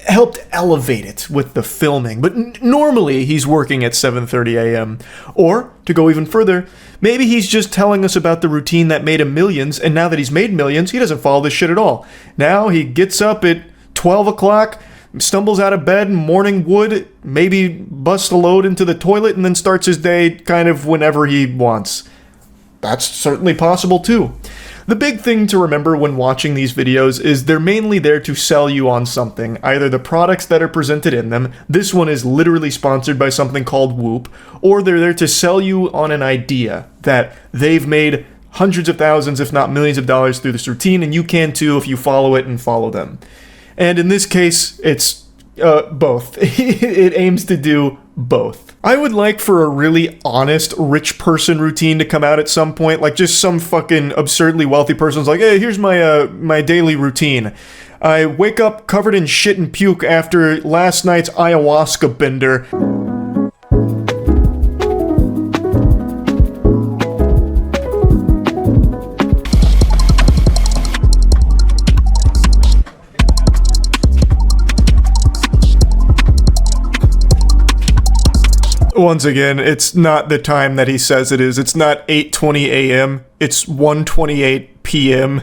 helped elevate it with the filming, but normally he's working at 7:30 a.m. Or, to go even further, maybe he's just telling us about the routine that made him millions, and now that he's made millions, he doesn't follow this shit at all. Now he gets up at 12 o'clock, stumbles out of bed, morning wood, maybe busts a load into the toilet, and then starts his day kind of whenever he wants. That's certainly possible too. The big thing to remember when watching these videos is they're mainly there to sell you on something, either the products that are presented in them, this one is literally sponsored by something called Whoop, or they're there to sell you on an idea that they've made hundreds of thousands, if not millions of dollars through this routine, and you can too if you follow it and follow them. And in this case, it's both. It aims to do both. I would like for a really honest rich person routine to come out at some point, like just some fucking absurdly wealthy person's like, hey, here's my daily routine. I wake up covered in shit and puke after last night's ayahuasca bender. Once again, it's not the time that he says it is. It's not 8:20 a.m. It's 1:28 p.m.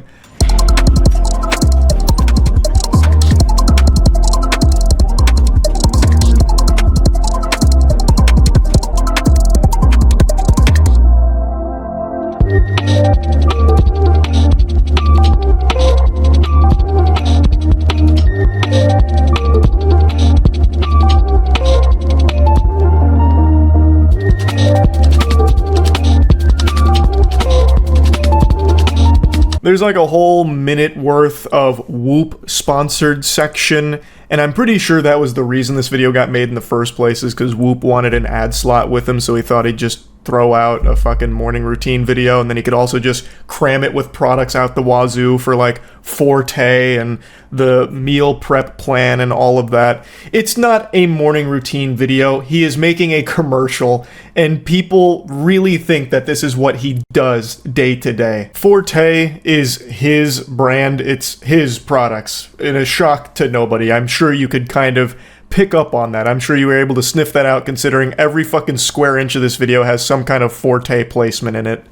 There's like a whole minute worth of Whoop sponsored section, and I'm pretty sure that was the reason this video got made in the first place, is because Whoop wanted an ad slot with him, so he thought he'd just throw out a fucking morning routine video, and then he could also just cram it with products out the wazoo for like Forte and the meal prep plan and all of that. It's not a morning routine video. He is making a commercial, and people really think that this is what he does day to day. Forte is his brand. It's his products. In a shock to nobody. I'm sure you could kind of pick up on that. I'm sure you were able to sniff that out, considering every fucking square inch of this video has some kind of Forte placement in it.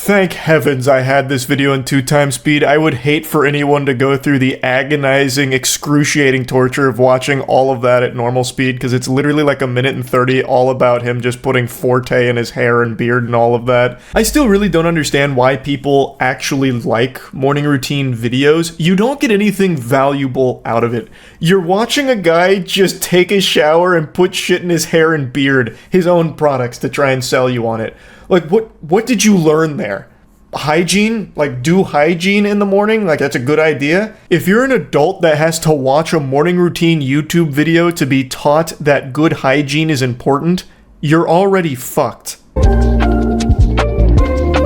Thank heavens I had this video in 2x speed. I would hate for anyone to go through the agonizing, excruciating torture of watching all of that at normal speed, because it's literally like 1:30 all about him just putting Forte in his hair and beard and all of that. I still really don't understand why people actually like morning routine videos. You don't get anything valuable out of it. You're watching a guy just take a shower and put shit in his hair and beard, his own products, to try and sell you on it. Like, what did you learn there? Hygiene? Like, do hygiene in the morning? Like, that's a good idea? If you're an adult that has to watch a morning routine YouTube video to be taught that good hygiene is important, you're already fucked.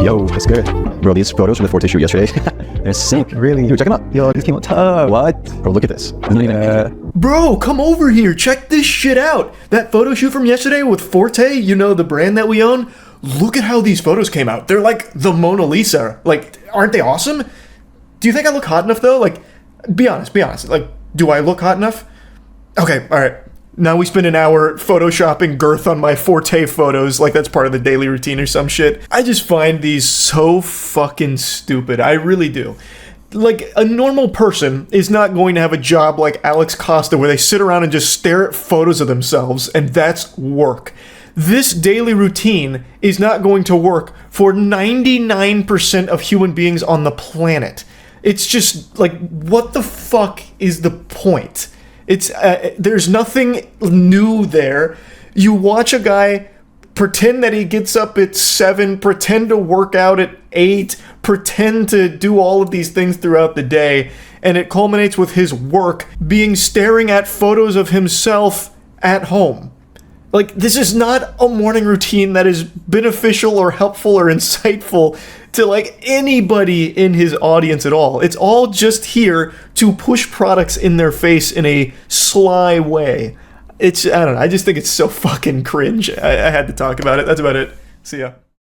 Yo, that's good. Bro, these photos from the Forte shoot yesterday, they're sick. Really? Dude, check them out. Yo, this came out tough. What? Bro, look at this. Bro, come over here. Check this shit out. That photo shoot from yesterday with Forte, you know, the brand that we own. Look at how these photos came out. They're like the Mona Lisa. Like, aren't they awesome? Do you think I look hot enough, though? Like, be honest. Like, do I look hot enough? Okay, alright. Now we spend an hour photoshopping girth on my Forte photos, like that's part of the daily routine or some shit. I just find these so fucking stupid. I really do. Like, a normal person is not going to have a job like Alex Costa where they sit around and just stare at photos of themselves, and that's work. This daily routine is not going to work for 99% of human beings on the planet. It's just, like, what the fuck is the point? It's, there's nothing new there. You watch a guy pretend that he gets up at 7, pretend to work out at 8, pretend to do all of these things throughout the day, and it culminates with his work being staring at photos of himself at home. Like, this is not a morning routine that is beneficial or helpful or insightful to, like, anybody in his audience at all. It's all just here to push products in their face in a sly way. I don't know, I just think it's so fucking cringe. I had to talk about it. That's about it. See ya.